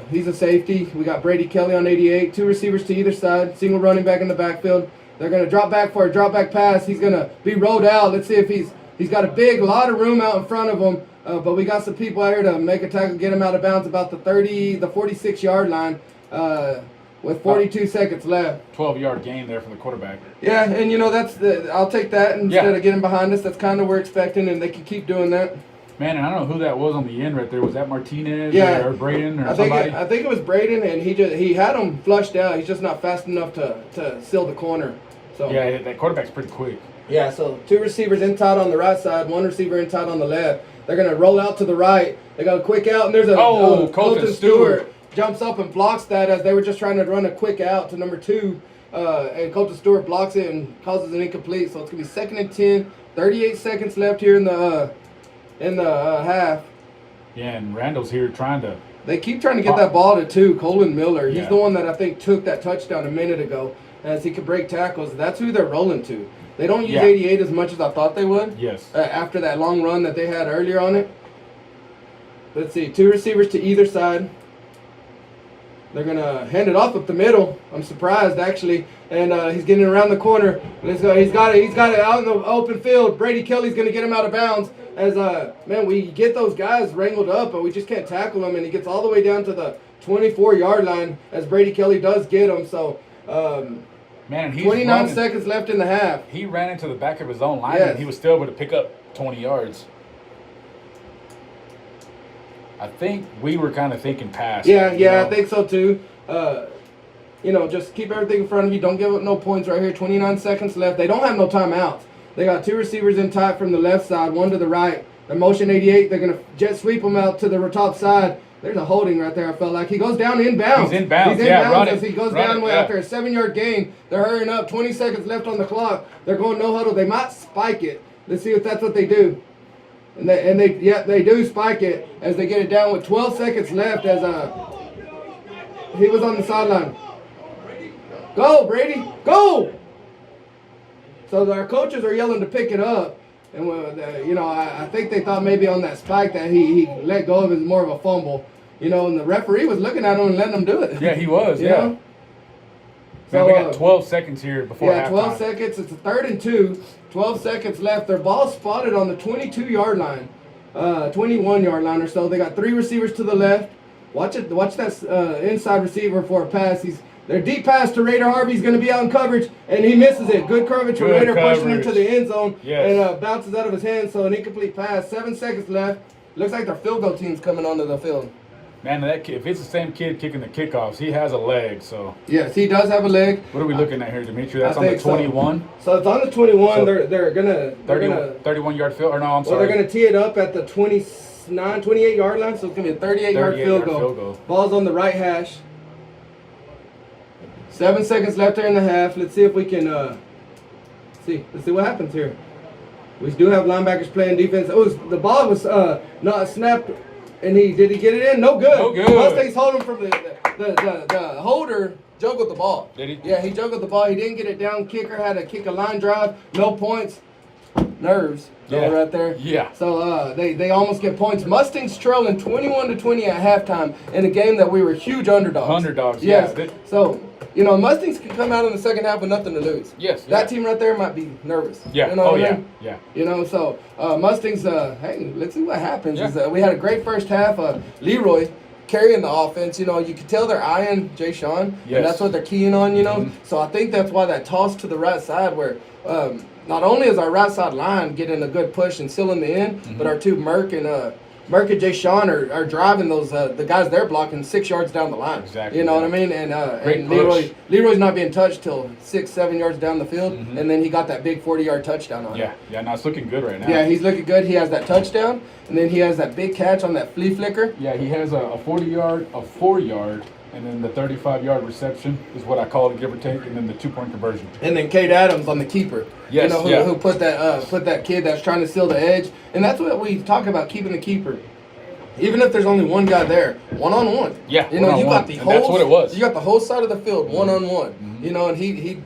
He's a safety. We got Brady Kelly on 88. 2 receivers to either side. Single running back in the backfield. They're going to drop back for a drop back pass. He's going to be rolled out. Let's see if he's got a lot of room out in front of him. But we got some people out here to make a tackle, get him out of bounds about the 46-yard line with 42 seconds left. 12-yard gain there for the quarterback. Yeah, and I'll take that instead of getting behind us. That's kind of what we're expecting, and they can keep doing that. Man, and I don't know who that was on the end right there. Was that Martinez or Braden or somebody? I think it was Braden, and he had him flushed out. He's just not fast enough to seal the corner. So yeah, that quarterback's pretty quick. Yeah, so 2 receivers in tight on the right side, 1 receiver in tight on the left. They're going to roll out to the right. They got a quick out, and there's Colton Stewart jumps up and blocks that as they were just trying to run a quick out to number 2. And Colton Stewart blocks it and causes an incomplete. So it's going to be 2nd and 10, 38 seconds left here in the half. Yeah, and Randall's here trying to... They keep trying to get that ball to 2, Colin Miller. He's the one that I think took that touchdown a minute ago as he could break tackles. That's who they're rolling to. They don't use 88 as much as I thought they would. Yes. After that long run that they had earlier on it. Let's see, 2 receivers to either side. They're going to hand it off up the middle. I'm surprised, actually. And he's getting around the corner. Let's go. He's got it out in the open field. Brady Kelly's going to get him out of bounds. As, we get those guys wrangled up, but we just can't tackle them. And he gets all the way down to the 24-yard line as Brady Kelly does get him. So, Man, he's 29 seconds left in the half. He ran into the back of his own line, Yes. and he was still able to pick up 20 yards. I think we were kind of thinking pass. Yeah, I think so too. Just keep everything in front of you. Don't give up no points right here. 29 seconds left. They don't have no timeouts. They got 2 receivers in tight from the left side, 1 to the right. They're motion 88. They're going to jet sweep them out to the top side. There's a holding right there, I felt like. He goes down inbounds. He's inbounds, as he goes down after a 7-yard gain. They're hurrying up. 20 seconds left on the clock. They're going no huddle. They might spike it. Let's see if that's what they do. And they do spike it as they get it down with 12 seconds left as he was on the sideline. Go, Brady, go! So our coaches are yelling to pick it up. And, I think they thought maybe on that spike that he let go of is more of a fumble. And the referee was looking at him and letting him do it. Yeah, he was, you know? So we got 12 seconds here before halftime. 12 seconds. It's a 3rd and 2. 12 seconds left. Their ball spotted on the 22-yard line, 21-yard line or so. They got 3 receivers to the left. Watch that inside receiver for a pass. Their deep pass to Raider Harvey's going to be out in coverage, and he misses it. Good coverage from Raider, pushing him to the end zone, and bounces out of his hands, so an incomplete pass. 7 seconds left. Looks like their field goal team's coming onto the field. Man, that kid, if it's the same kid kicking the kickoffs, he has a leg, so. Yes, he does have a leg. What are we looking at here, Dimitri? That's on the 21? So it's on the 21. So they're going to... 31-yard field, or no, I'm sorry. Well, they're going to tee it up at the 28-yard line, so it's going to be a 38-yard field goal. Ball's on the right hash. 7 seconds left there in the half. Let's see if we can let's see what happens here. We do have linebackers playing defense. The ball was not snapped, and did he get it in? No good. No good. Mustangs hold him from the holder. Juggled the ball. Did he? Yeah, he juggled the ball. He didn't get it down. Kicker had to kick a line drive. No points. Nerves. Right there. Yeah. So they almost get points. Mustangs trailing 21-20 at halftime in a game that we were huge underdogs. Underdogs. Yes. Yeah. So Mustangs can come out in the second half with nothing to lose. Yes. That team right there might be nervous. Yeah. Yeah. So Mustangs. Hey, let's see what happens. Yeah. We had a great first half. Leroy carrying the offense. You could tell they're eyeing Jay Sean. Yes. And that's what they're keying on. Mm-hmm. So I think that's why that toss to the right side where. Not only is our right side line getting a good push and sealing the end, but our two Merck and Jay Sean are driving those the guys they're blocking 6 yards down the line. Exactly. You know what I mean? And Leroy's not being touched till 6-7 yards down the field, and then he got that big 40-yard touchdown on him. Yeah. No, it's looking good right now. Yeah, he's looking good. He has that touchdown, and then he has that big catch on that flea flicker. Yeah, he has a 40-yard, a 4-yard. And then the 35-yard reception is what I call it, give or take, and then the 2-point conversion. And then Cade Adams on the keeper. Yes, who put that kid that's trying to seal the edge. And that's what we talk about, keeping the keeper. Even if there's only one guy there, one-on-one. Yeah, you got the whole. That's what it was. You got the whole side of the field, one-on-one. And he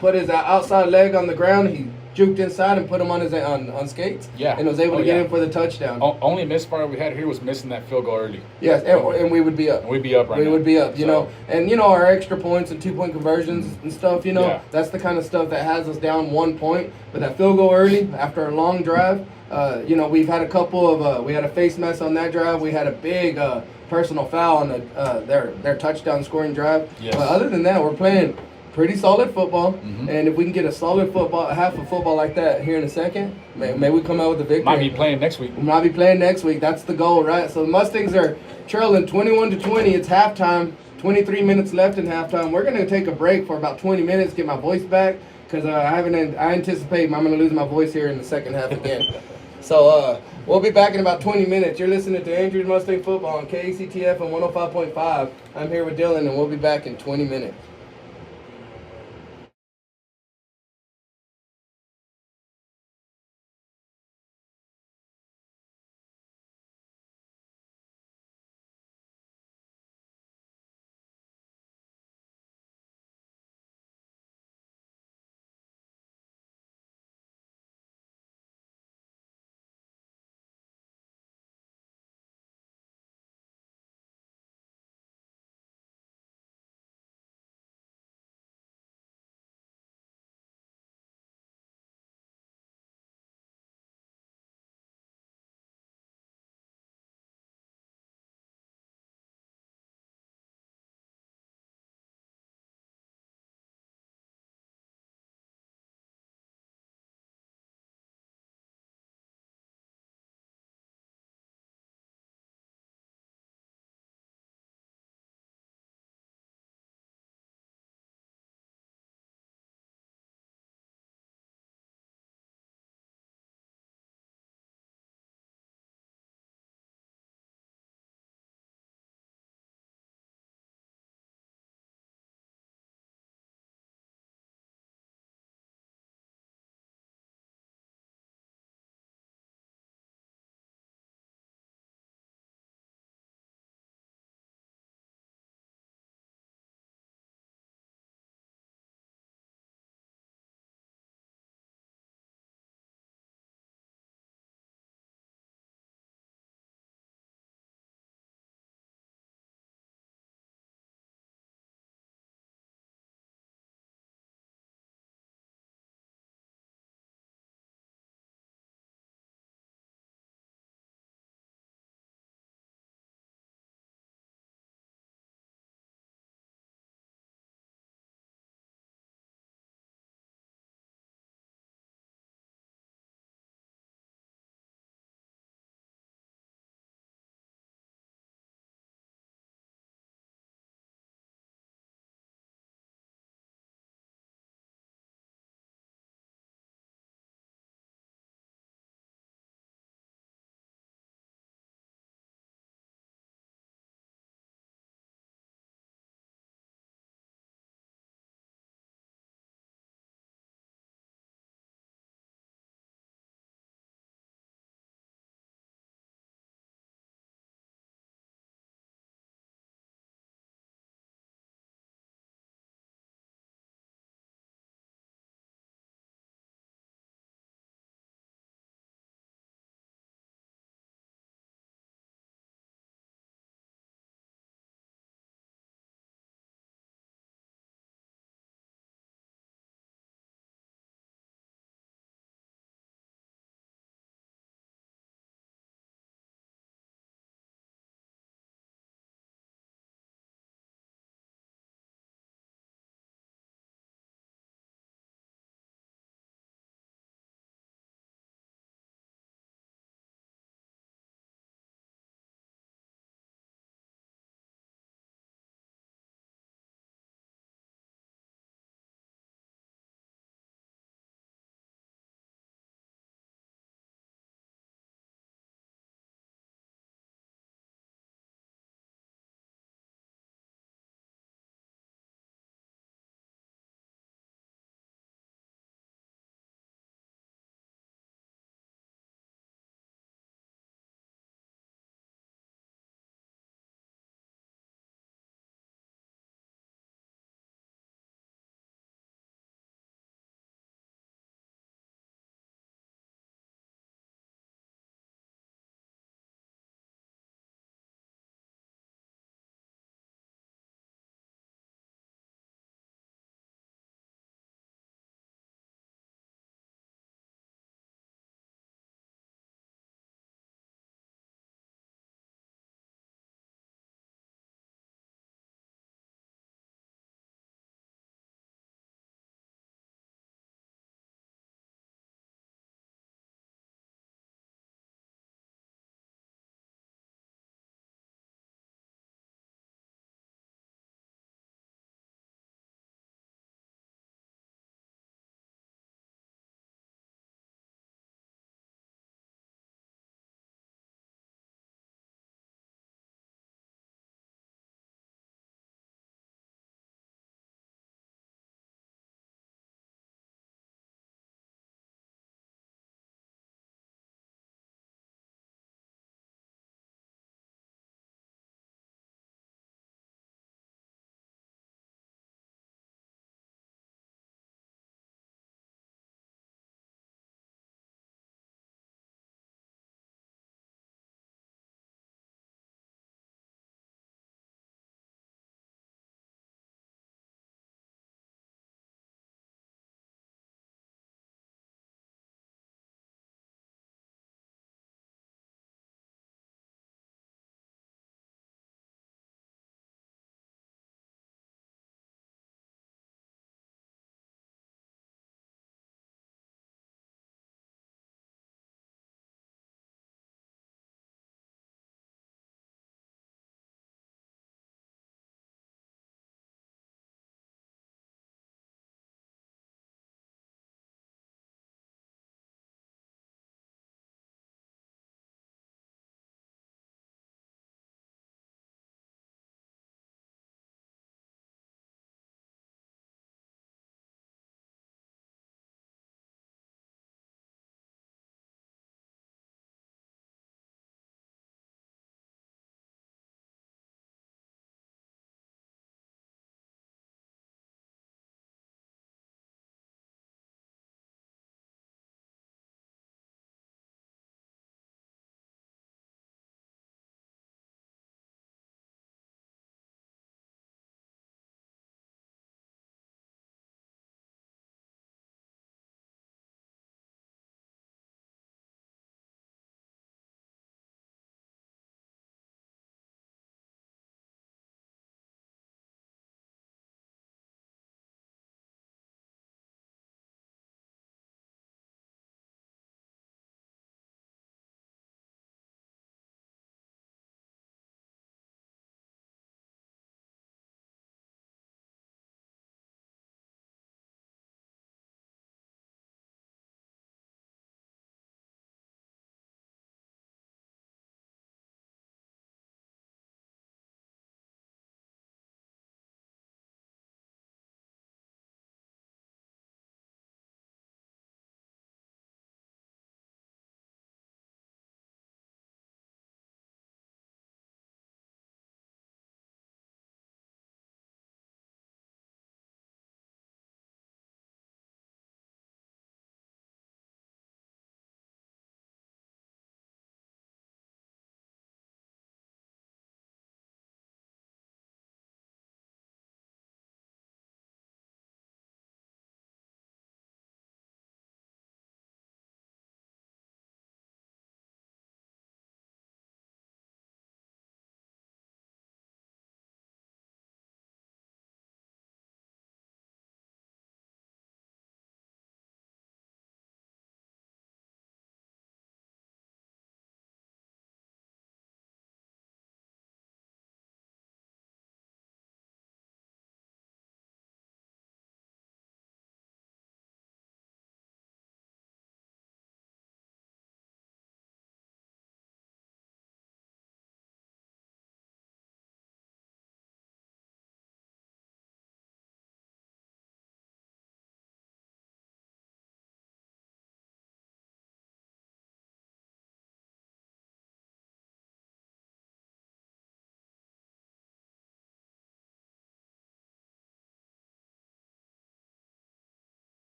put his outside leg on the ground. He juked inside and put him on his on skates. Yeah. And was able to get in for the touchdown. Only misfire we had here was missing that field goal early. Yes, and we would be up. We'd be up right now. We would be up, you know. And, our extra points and 2-point conversions and stuff, that's the kind of stuff that has us down 1 point. But that field goal early, after a long drive, we've had a couple of, we had a face mess on that drive. We had a big personal foul on their touchdown scoring drive. Yes. But other than that, we're playing pretty solid football, and if we can get a solid half of football like that here in a second, may we come out with a victory. Might be playing next week. We might be playing next week. That's the goal, right? So the Mustangs are trailing 21-20. It's halftime. 23 minutes left in halftime. We're going to take a break for about 20 minutes, get my voice back, because I anticipate I'm going to lose my voice here in the second half again. So we'll be back in about 20 minutes. You're listening to Andrew's Mustang Football on KACTF and 105.5. I'm here with Dylan, and we'll be back in 20 minutes.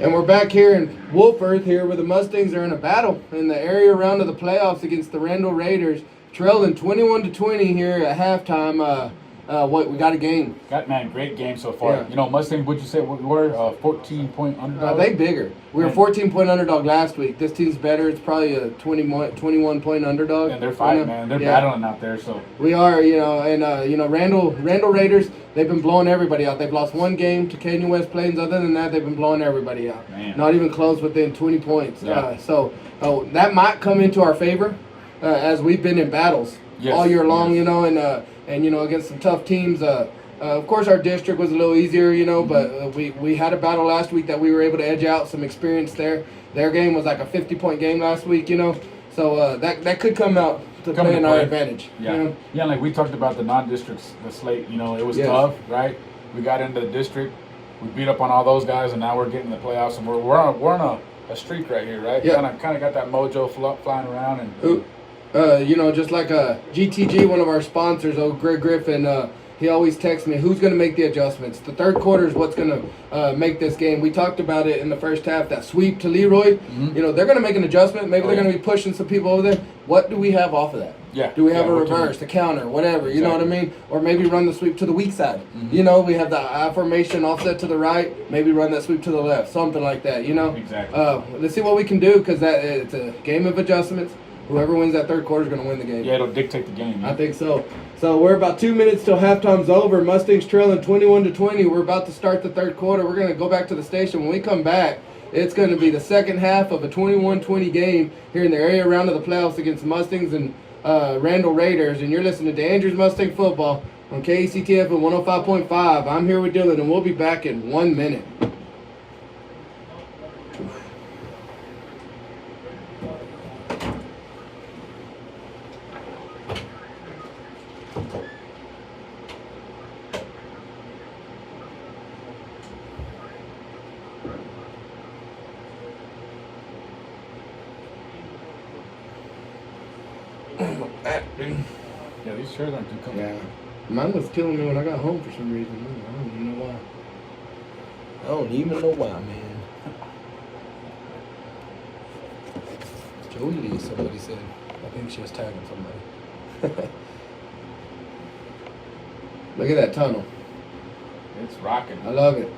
And we're back here in Wolford here where the Mustangs are in a battle in the area round of the playoffs against the Randall Raiders, trailing 21-20 here at halftime. We got a game. Great game so far. Yeah. You know, Mustangs, what'd you say we were? 14-point underdog? They bigger. We were 14-point underdog last week. This team's better. It's probably a 21-point underdog. And they're fighting, man. They're battling out there. So we are, Randall Raiders, they've been blowing everybody out. They've lost one game to Canyon West Plains. Other than that, they've been blowing everybody out. Man. Not even close within 20 points. Yeah. That might come into our favor as we've been in battles all year long, and against some tough teams. Of course, our district was a little easier, but we had a battle last week that we were able to edge out some experience there. Their game was like a 50-point game last week, so that could come out to play in our advantage. Yeah, yeah. Like we talked about the non-districts, the slate. It was tough, right? We got into the district, we beat up on all those guys, and now we're getting the playoffs, and we're on a streak right here, right? Yeah. Kind of got that mojo flying around, and just like GTG, one of our sponsors, Greg Griffin. He always texts me, who's going to make the adjustments? The third quarter is what's going to make this game. We talked about it in the first half, that sweep to Leroy. Mm-hmm. They're going to make an adjustment. Maybe they're going to be pushing some people over there. What do we have off of that? Yeah. Do we have a reverse, a counter, whatever? You know what I mean? Or maybe run the sweep to the weak side. Mm-hmm. We have the I formation offset to the right. Maybe run that sweep to the left, something like that, Exactly. Let's see what we can do because it's a game of adjustments. Whoever wins that third quarter is going to win the game. Yeah, it'll dictate the game. I think so. So we're about 2 minutes till halftime's over. Mustangs trailing 21-20. We're about to start the third quarter. We're going to go back to the station. When we come back, it's going to be the second half of a 21-20 game here in the area round of the playoffs against Mustangs and Randall Raiders. And you're listening to Andrews Mustang Football on KCTF at 105.5. I'm here with Dylan, and we'll be back in 1 minute. Yeah, these chairs aren't too comfortable. Yeah. Mine was killing me when I got home for some reason. I don't even know why. I don't even know why, man. Jolie, somebody said. I think she was tagging somebody. Look at that tunnel. It's rocking. I love it.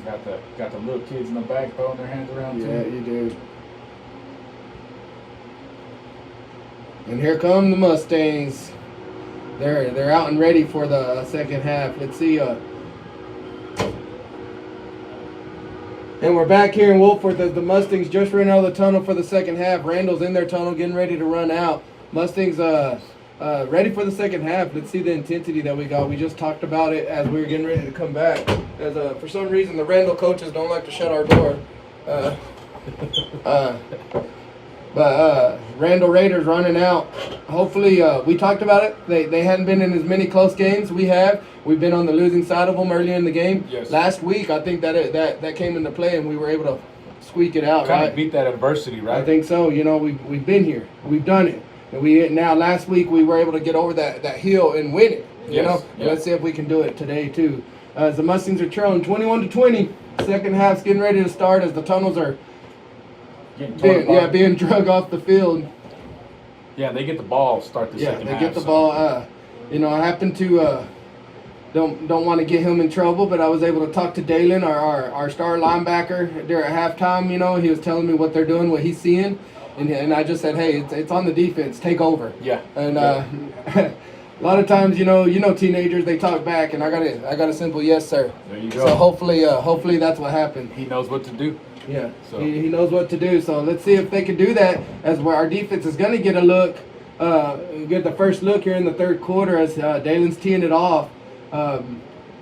Got the little kids in the back throwing their hands around too. Yeah, you do. And here come the Mustangs. They're out and ready for the second half. Let's see. And we're back here in Wolford as the Mustangs just ran out of the tunnel for the second half. Randall's in their tunnel getting ready to run out. Mustangs ready for the second half. Let's see the intensity that we got. We just talked about it as we were getting ready to come back. As for some reason the Randall coaches don't like to shut our door. But Randall Raiders running out. Hopefully, we talked about it. They hadn't been in as many close games. We have. We've been on the losing side of them earlier in the game. Yes. Last week, I think that came into play, and we were able to squeak it out. Kind of beat that adversity, right? I think so. We've been here. We've done it. And now last week we were able to get over that hill and win it. Yes. Let's see if we can do it today too. As the Mustangs are trailing 21-20. Second half's getting ready to start as the tunnels are being drug off the field. Yeah, they get the ball start the second half. Yeah, they get the ball. I happen to don't want to get him in trouble, but I was able to talk to Dalen, our star linebacker, there at halftime. He was telling me what they're doing, what he's seeing, and I just said, hey, it's on the defense, take over. Yeah. And a lot of times, teenagers, they talk back, and I got a simple yes, sir. There you go. So hopefully that's what happened. He knows what to do. Yeah, so he knows what to do. So let's see if they can do that, as where our defense is going to get a look, get the first look here in the third quarter as Dalen's teeing it off.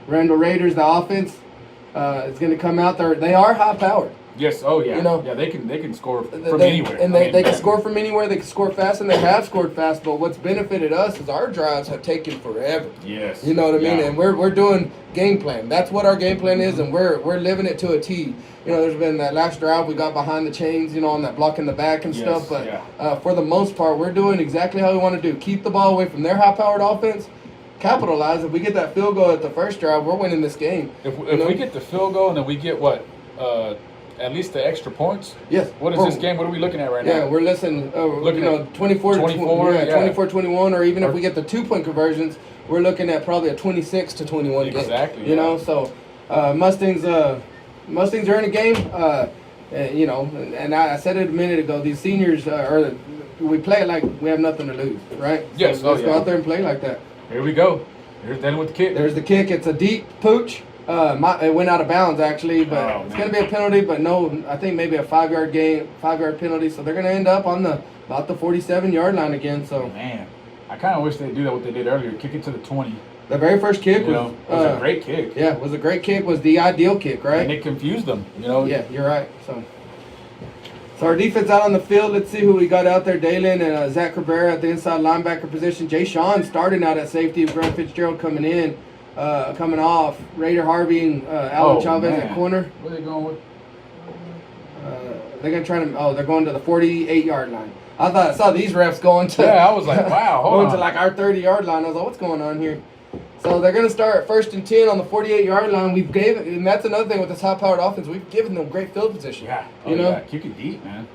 Randall Raiders, the offense, is going to come out there. They are high powered. Yes. Oh yeah. Yeah, they can score from anywhere. And they can score from anywhere. They can score fast, and they have scored fast. But what's benefited us is our drives have taken forever. Yes. You know what I mean? And we're doing game plan. That's what our game plan is, and we're living it to a T. There's been that last drive we got behind the chains, on that block in the back and stuff. But for the most part, we're doing exactly how we want to do. Keep the ball away from their high-powered offense, capitalize. If we get that field goal at the first drive, we're winning this game. If we get the field goal and then we get what? At least the extra points? Yes. What is this game? What are we looking at right now? Yeah, we're looking 24-21, or even if we get the 2-point conversions, we're looking at probably a 26-21 game. Exactly. You know, so Mustangs are in a game. You know, and I said it a minute ago. These seniors we play it like we have nothing to lose, right? Yes. So let's go out there and play like that. Here we go. Here's dealing with the kick. There's the kick. It's a deep pooch. It went out of bounds actually, but it's going to be a penalty. But no, I think maybe a 5-yard penalty. So they're going to end up on about the 47-yard line again. So man, I kind of wish they'd do that what they did earlier, kick it to the 20. The very first kick was a great kick. Yeah, it was a great kick. Was the ideal kick, right? And it confused them. You know. Yeah, you're right. So our defense out on the field. Let's see who we got out there. Dalen and Zach Cabrera at the inside linebacker position. Jay Sean starting out at safety. Grant Fitzgerald coming in. Coming off, Raider Harvey and Alan Chavez at corner. Where are they going with? They're going to the 48-yard line. I saw these refs going to. Yeah, I was like, wow, hold on. To like our 30-yard line. I was like, what's going on here? So they're going to start 1st and 10 on the 48-yard line. And that's another thing with this high-powered offense. We've given them great field position. Yeah, kick it deep, man.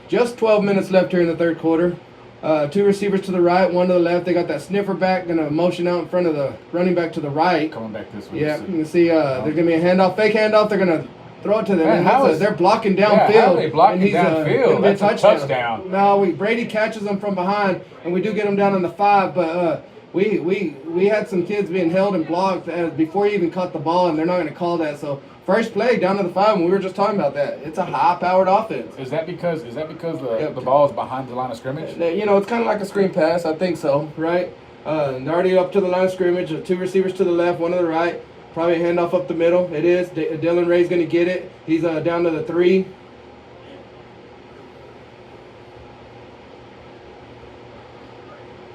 Just 12 minutes left here in the third quarter. 2 receivers to the right, 1 to the left. They got that sniffer back, going to motion out in front of the running back to the right. Coming back this way. Yeah, you can see there's going to be a handoff, fake handoff. They're going to throw it to them. Man, they're blocking downfield. Yeah, how are they blocking downfield? That's a touchdown. No, Brady catches them from behind, and we do get them down on the 5. But we had some kids being held and blocked before he even caught the ball, and they're not going to call that. So first play down to the 5, and we were just talking about that. It's a high-powered offense. Is that because the ball is behind the line of scrimmage? You know, it's kind of like a screen pass. I think so, right? They're already up to the line of scrimmage. 2 receivers to the left, 1 to the right. Probably a handoff up the middle. It is. Dylan Ray's going to get it. He's down to the 3.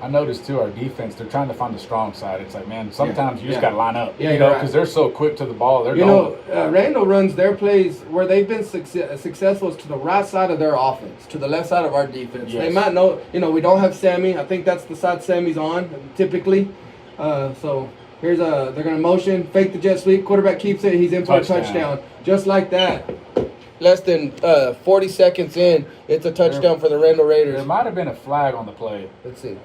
I noticed too, our defense, they're trying to find the strong side. It's like, man, sometimes you just got to line up, because they're so quick to the ball. Randall runs their plays where they've been successful is to the right side of their offense, to the left side of our defense. Yes. They might know, we don't have Sammy. I think that's the side Sammy's on, typically. So here's they're going to motion, fake the jet sweep. Quarterback keeps it. He's in for a touchdown. Just like that. Less than 40 seconds in, it's a touchdown for the Randall Raiders. There might have been a flag on the play. Let's see.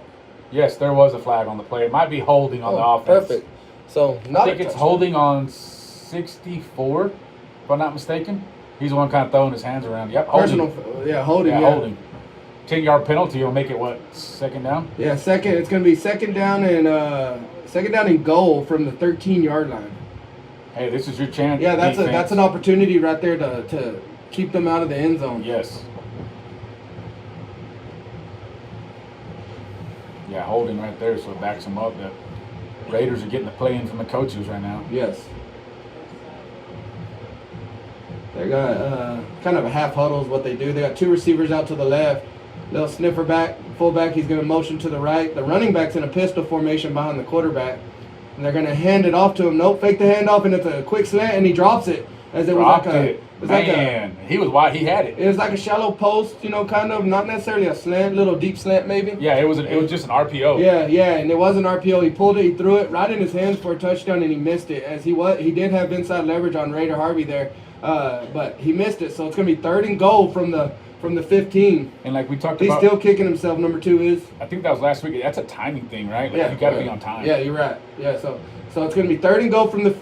Yes, there was a flag on the play. It might be holding on the offense. Perfect. So I think it's holding on 64, if I'm not mistaken. He's the one kind of throwing his hands around. Yep, holding. Holding. Holding. 10-yard penalty will make it what? Second down? Yeah, second. It's going to be second down and goal from the 13-yard line. Hey, this is your chance. Yeah, that's an opportunity right there to keep them out of the end zone. Yes. Yeah, holding right there, so it backs them up. The Raiders are getting the play in from the coaches right now. Yes. They got kind of a half huddle is what they do. They got 2 receivers out to the left. Little sniffer back, fullback, he's going to motion to the right. The running back's in a pistol formation behind the quarterback. And they're going to hand it off to him. Nope, fake the handoff, and it's a quick slant, and he drops it. He was wide. He had it. It was like a shallow post, kind of, not necessarily a slant, little deep slant maybe. Yeah, it was just an RPO. Yeah, and it was an RPO. He pulled it, he threw it right in his hands for a touchdown, and he missed it. As he did have inside leverage on Raider Harvey there, but he missed it. So it's going to be 3rd and goal from the 15. And like we talked about, he's still kicking himself. Number 2 is. I think that was last week. That's a timing thing, right? Like you got to be on time. Yeah, you're right. Yeah, so it's going to be 3rd and goal from the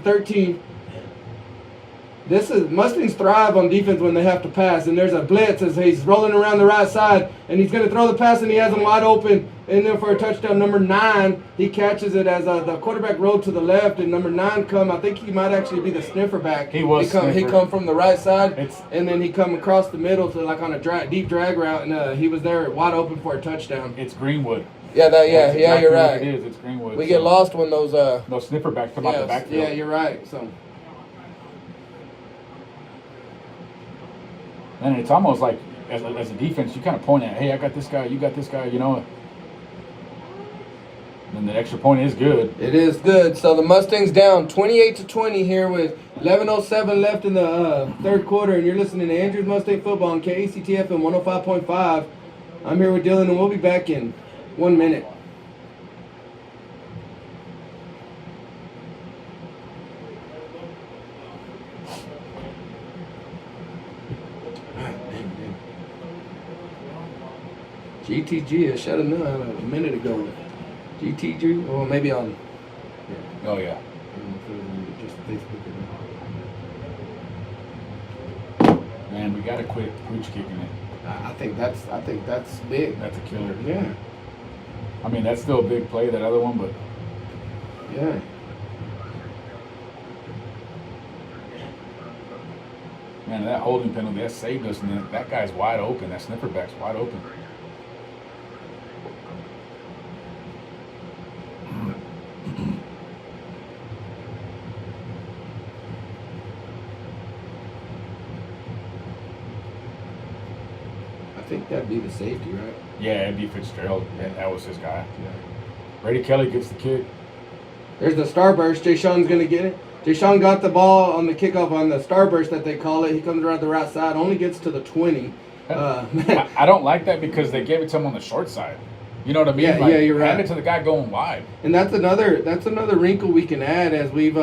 13. This is Mustangs thrive on defense when they have to pass, and there's a blitz as he's rolling around the right side, and he's going to throw the pass, and he has him wide open, and then for a touchdown. Number 9, he catches it as the quarterback rolled to the left, and number 9 I think he might actually be the sniffer back. He come from the right side, and then he come across the middle to like on a deep drag route, and he was there wide open for a touchdown. It's Greenwood. Yeah, exactly you're right. It is. It's Greenwood. We get lost when those sniffer backs come out the backfield. Yeah, you're right. So. And it's almost like, as a defense, you kind of point at, hey, I got this guy, you got this guy, And the extra point is good. It is good. So the Mustangs down 28-20 here with 11:07 left in the third quarter. And you're listening to Andrews Mustang Football on KACTF and 105.5. I'm here with Dylan, and we'll be back in 1 minute. GTG, I shut him down a minute ago. GTG, well, maybe on. Oh, yeah. Just Facebook. Man, we got to quit hooch kicking it. I think that's big. That's a killer. Yeah. I mean, that's still a big play, that other one, but. Yeah. Man, that holding penalty, that saved us, and that guy's wide open. That sniffer back's wide open. I think that'd be the safety, right? Yeah, it'd be Fitzgerald. Yeah. That was his guy. Yeah. Brady Kelly gets the kick. There's the starburst. Jay Sean's going to get it. Jay Sean got the ball on the kickoff on the starburst that they call it. He comes around the right side, only gets to the 20. I don't like that because they gave it to him on the short side. You know what I mean? Yeah, you're right. Hand it to the guy going wide. And that's another wrinkle we can add as we've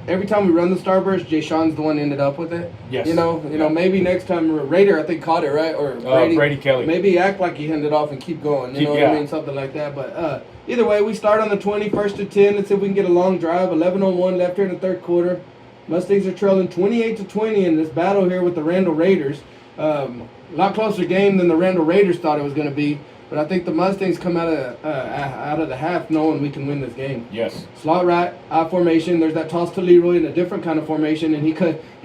every time we run the starburst, Jay Sean's the one ended up with it. Yes. You know, maybe next time Raider I think caught it, right? Or Brady Kelly. Maybe act like he handed off and keep going. You know what I mean? Something like that. But either way, we start on the 20, 1st and 10. Let's see if we can get a long drive. 11:01 left here in the third quarter. Mustangs are trailing 28-20 in this battle here with the Randall Raiders. A lot closer game than the Randall Raiders thought it was going to be. But I think the Mustangs come out of the half knowing we can win this game. Yes. Slot right, I formation. There's that toss to Leroy in a different kind of formation, and he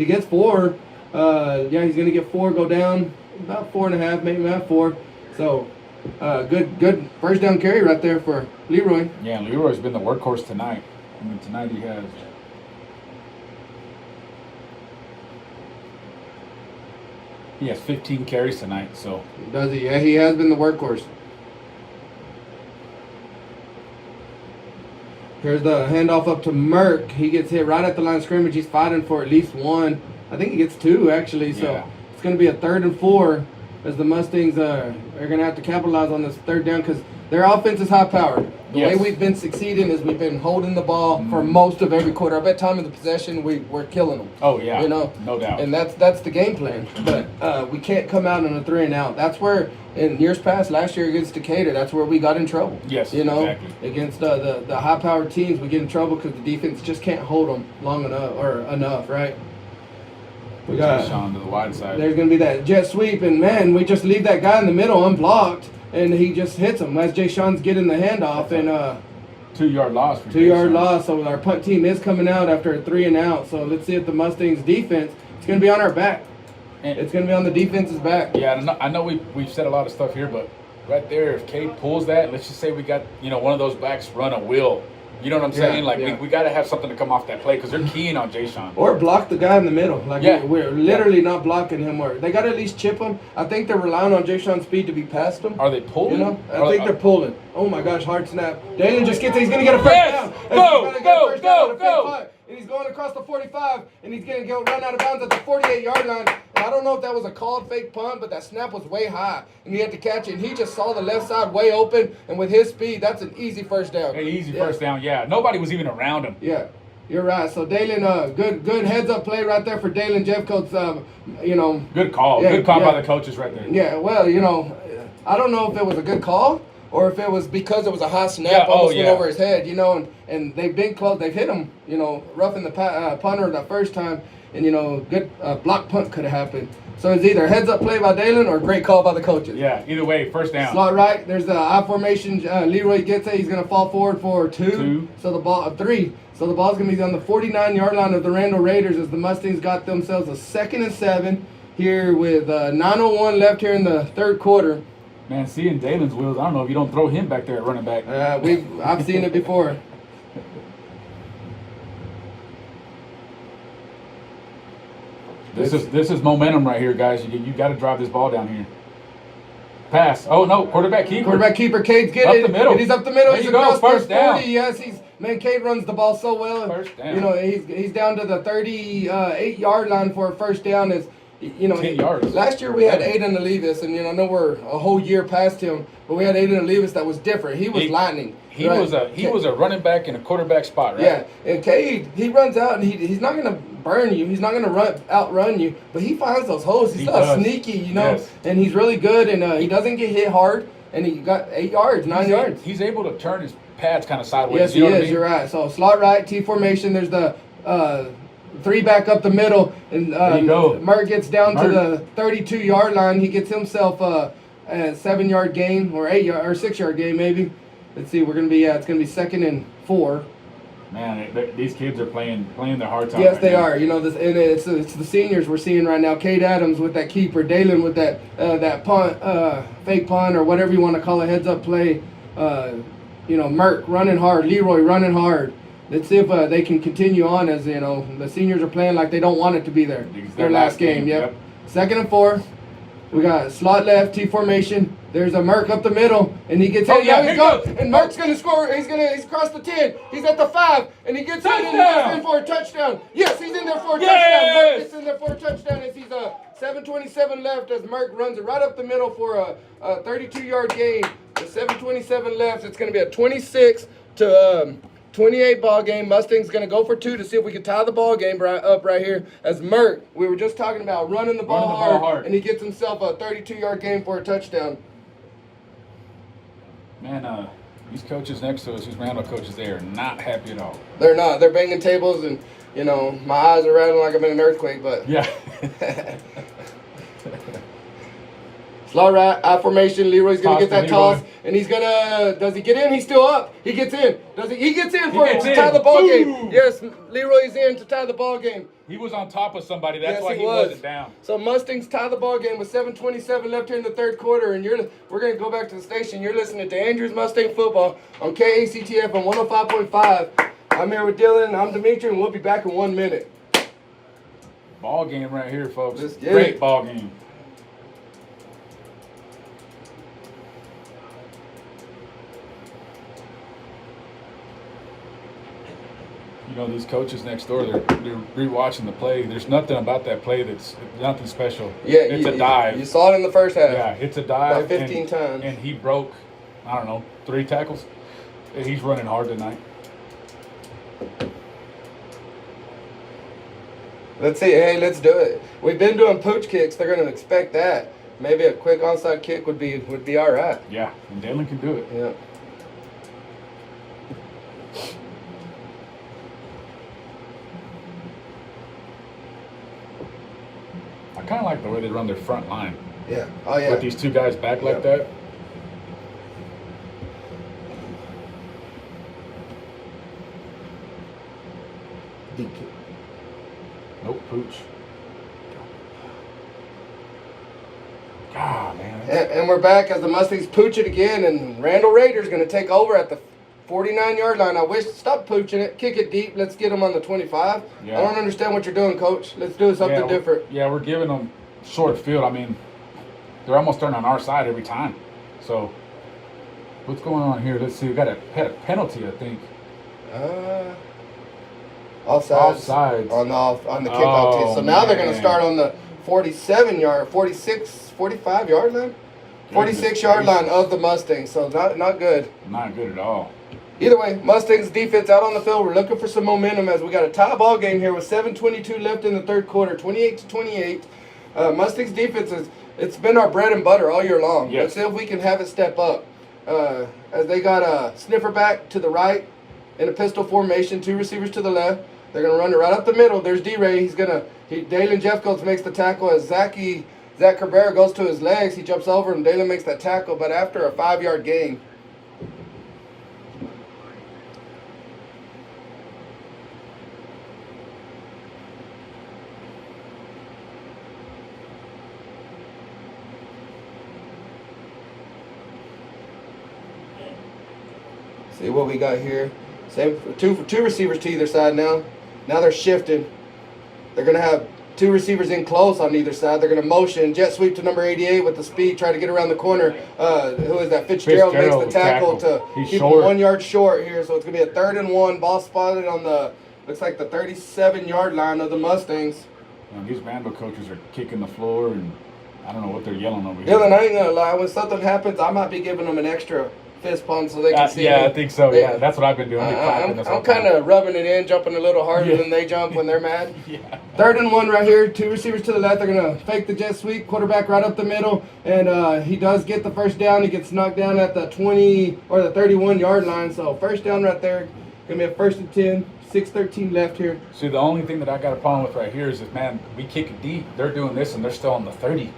gets 4. He's going to get 4, go down about 4.5, maybe about 4. So good first down carry right there for Leroy. Yeah, Leroy's been the workhorse tonight. I mean, tonight he has. He has 15 carries tonight, so. Does he? Yeah, he has been the workhorse. Here's the handoff up to Merck. He gets hit right at the line of scrimmage. He's fighting for at least 1. I think he gets 2, actually. So it's going to be a 3rd and 4 as the Mustangs are going to have to capitalize on this 3rd down because their offense is high-powered. The way we've been succeeding is we've been holding the ball for most of every quarter. I bet time of the possession we're killing them. Oh, yeah. You know? No doubt. And that's the game plan. But we can't come out on a 3 and out. That's where, in years past, last year against Decatur, that's where we got in trouble. Yes, you know, exactly. Against the high-powered teams, we get in trouble because the defense just can't hold them long enough, right? We got Sean to the wide side. There's going to be that jet sweep, and man, we just leave that guy in the middle unblocked, and he just hits him as Jay Sean's getting the handoff, and 2-yard loss. 2-yard loss. So our punt team is coming out after a 3 and out. So let's see if the Mustangs defense. It's going to be on our back. It's going to be on the defense's back. Yeah, I know we've said a lot of stuff here, but right there, if Cade pulls that, let's just say we got one of those backs run a wheel. You know what I'm saying? We got to have something to come off that play because they're keying on Jay Sean. Or block the guy in the middle. We're literally not blocking him. Or they got to at least chip him. I think they're relying on Jay Sean's speed to be past him. Are they pulling? I think they're pulling. Oh my gosh, hard snap. Dalen just gets it. He's going to get a first down. Go. And he's going across the 45, and he's going to go run out of bounds at the 48-yard line. And I don't know if that was a called fake punt, but that snap was way high, and he had to catch it. And he just saw the left side way open, and with his speed, that's an easy first down. First down, yeah. Nobody was even around him. Yeah, you're right. So Dalen, good heads-up play right there for Dalen Jeffcoat's, Good call. Good call by the coaches right there. Yeah, well, I don't know if it was a good call, or if it was because it was a high snap, almost went over his head, and they've been close. They've hit him, roughing the punter the first time, and, good block punt could have happened. So it's either heads-up play by Dalen or great call by the coaches. Yeah, either way, first down. Slot right. There's the I formation. Leroy gets it. He's going to fall forward for 2. So the ball, 3. So the ball's going to be on the 49-yard line of the Randall Raiders as the Mustangs got themselves a 2nd and 7 here with 9:01 left here in the third quarter. Man, seeing Dalen's wheels, I don't know if you don't throw him back there at running back. I've seen it before. This is momentum right here, guys. You got to drive this ball down here. Pass. Oh no, quarterback keeper. Quarterback keeper. Cade's getting it. Up the middle. And he's up the middle. There He's you go. across First the 40. down. Yes, Cade runs the ball so well. First down. He's down to the 38-yard line for a first down. 10 yards. Last year we had Aiden Olivas, and I know we're a whole year past him, but we had Aiden Olivas that was different. He was lightning. He was a running back in a quarterback spot, right? Yeah, and Cade, he runs out, and he's not gonna burn you. He's not going to outrun you. But he finds those holes. He's so sneaky, you know. Yes. And he's really good. And he doesn't get hit hard. And he got 8 yards, 9 yards. He's able to turn his pads kind of sideways. Yes, he is. You're right. So slot right, T formation. There's the 3 back up the middle. And Mert gets down to the 32-yard line. He gets himself a 7-yard gain or 6-yard gain maybe. Let's see. We're going to be it's going to be 2nd and 4. Man, these kids are playing their hearts out. Yes, they are. You know, and it's the seniors we're seeing right now. Cade Adams with that keeper, Dalen with that punt, fake punt, or whatever you want to call it, heads up play. Mert running hard, Leroy running hard. Let's see if they can continue on as the seniors are playing like they don't want it to be there. Their last game. Yep. 2nd and 4. We got slot left, T formation. There's a Merck up the middle, and he gets in. Now he goes, and Merck's gonna score. He's crossed the 10. He's at the 5, and he gets in and he goes in for a touchdown. Yes, he's in there for a touchdown. Merck gets in there for a touchdown as he's 7:27 left as Merck runs it right up the middle for a 32-yard gain. With 7:27 left, it's gonna be a 26 to 28 ball game. Mustang's going to go for 2 to see if we can tie the ball game up right here. As Mert, we were just talking about running the ball hard, and he gets himself a 32-yard game for a touchdown. Man, these coaches next to us, these Randall coaches, they are not happy at all. They're not. They're banging tables, and, my eyes are rattling like I'm in an earthquake, but... Yeah. Slot right, I formation. Leroy's going to get that toss, and he's going to... Does he get in? He's still up. He gets in. He gets in to tie the ball game. Yes, Leroy's in to tie the ball game. He was on top of somebody. That's why he wasn't down. So Mustangs tie the ball game with 7:27 left here in the 3rd quarter, and we're going to go back to the station. You're listening to Andrews Mustang Football on KACTF on 105.5. I'm here with Dylan. I'm Dimitri, and we'll be back in 1 minute. Ball game right here, folks. Great ball game. These coaches next door, they're rewatching the play. There's nothing about that play that's nothing special. Yeah, it's a dive. You saw it in the first half. Yeah, it's a dive. By 15 times. And he broke, 3 tackles. He's running hard tonight. Let's see. Hey, let's do it. We've been doing pooch kicks. They're going to expect that. Maybe a quick onside kick would be all right. Yeah, and Dalen can do it. Yeah. I kind of like the way they run their front line. Yeah. Oh, yeah. With these 2 guys back like that. Deep kick. Nope, pooch. God, man. And we're back as the Mustangs pooch it again, and Randall Rader's going to take over at the 49-yard line. I wish stop pooching it, kick it deep. Let's get them on the 25. Yeah. I don't understand what you're doing, Coach. Let's do something different. Yeah, we're giving them short field. I mean, they're almost turning on our side every time. So, what's going on here? Let's see. We had a penalty, I think. Offsides on the kickoff tee. So now they're going to start on the 47-yard, 46, 45-yard line. 46-yard line of the Mustangs, so not good. Not good at all. Either way, Mustangs defense out on the field. We're looking for some momentum as we got a tie ball game here with 7:22 left in the 3rd quarter, 28-28. Mustangs defense it's been our bread and butter all year long. Yes. Let's see if we can have it step up. As they got a sniffer back to the right in a pistol formation, 2 receivers to the left. They're gonna run it right up the middle. There's D-Ray. Dalen Jeffcoats makes the tackle as Zach Cabrera goes to his legs. He jumps over and Dalen makes that tackle, but after a 5-yard gain. See what we got here. Same two receivers to either side now. Now they're shifting. They're going to have 2 receivers in close on either side. They're going to motion. Jet sweep to number 88 with the speed. Try to get around the corner. Who is that? Fitzgerald makes the tackle to keep him 1 yard short here. So it's going to be a 3rd and 1. Ball spotted on looks like the 37-yard line of the Mustangs. These Randall coaches are kicking the floor, and I don't know what they're yelling over here. Dylan, I ain't going to lie. When something happens, I might be giving them an extra fist pump so they can see Yeah, me. I think so. Yeah, that's what I've been doing. I'm kind of rubbing it in, jumping a little harder than they jump when they're mad. Yeah. 3rd and 1 right here. 2 receivers to the left. They're going to fake the jet sweep. Quarterback right up the middle. And he does get the first down. He gets knocked down at the 20 or the 31-yard line. So first down right there. Going to be a 1st and 10. 6:13 left here. See, the only thing that I got a problem with right here is that, man, we kick it deep. They're doing this, and they're still on the 30.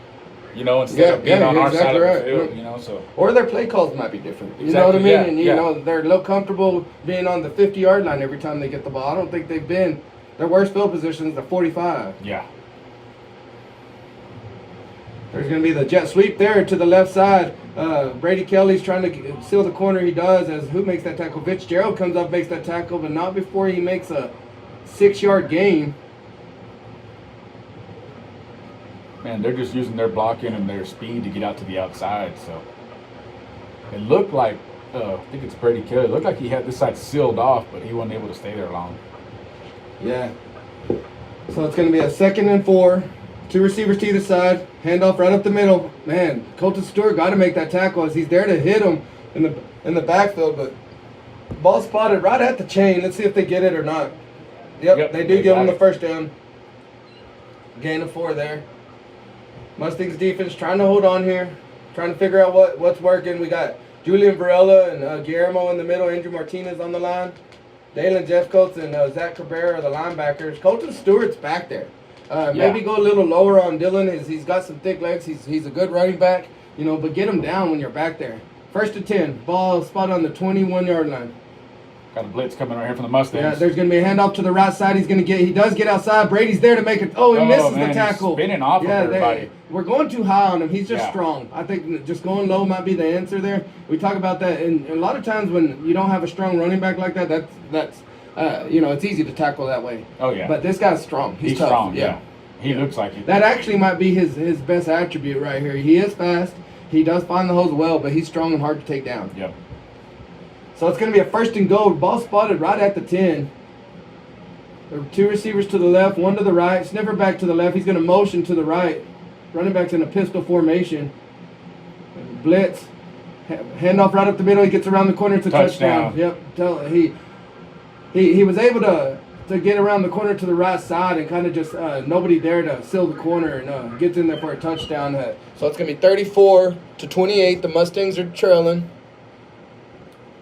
You know, instead of being on our side of the field, you know, so. Or their play calls might be different. You know what I mean? And, you know, they're a little comfortable being on the 50-yard line every time they get the ball. I don't think they've been. Their worst field position is the 45. Yeah. There's going to be the jet sweep there to the left side. Brady Kelly's trying to seal the corner. He does. As who makes that tackle? Fitzgerald comes up, makes that tackle, but not before he makes a 6-yard gain. Man, they're just using their blocking and their speed to get out to the outside. So it looked like, I think it's Brady Kelly. It looked like he had this side sealed off, but he wasn't able to stay there long. Yeah. So it's going to be a 2nd and 4. 2 receivers to either side. Handoff right up the middle. Man, Colton Stewart got to make that tackle as he's there to hit him in the backfield. But ball spotted right at the chain. Let's see if they get it or not. Yep they do give him the first down. Gain of 4 there. Mustangs defense trying to hold on here. Trying to figure out what's working. We got Julian Varela and Guillermo in the middle. Andrew Martinez on the line. Dalen Jeffcoats and Zach Cabrera are the linebackers. Colton Stewart's back there. Maybe go a little lower on Dylan. He's got some thick legs. He's a good running back, you know, but get him down when you're back there. 1st and 10. Ball spot on the 21-yard line. Got a blitz coming right here from the Mustangs. Yeah, there's going to be a handoff to the right side. He does get outside. Brady's there to make it. Oh, he misses the tackle. He's spinning off of everybody. We're going too high on him. He's just strong. I think just going low might be the answer there. We talk about that, and a lot of times when you don't have a strong running back like that, that's you know, it's easy to tackle that way. Oh, yeah. But this guy's strong. He's tough. Strong, yeah. He looks like it. That actually might be his best attribute right here. He is fast. He does find the holes well, but he's strong and hard to take down. Yep. So it's going to be a 1st and goal. Ball spotted right at the 10. There are 2 receivers to the left, 1 to the right. Sniffer back to the left. He's going to motion to the right. Running back's in a pistol formation. Blitz. Handoff right up the middle. He gets around the corner. It's a touchdown. Yep. He was able to get around the corner to the right side and kind of just nobody there to seal the corner and gets in there for a touchdown. So it's going to be 34-28. The Mustangs are trailing.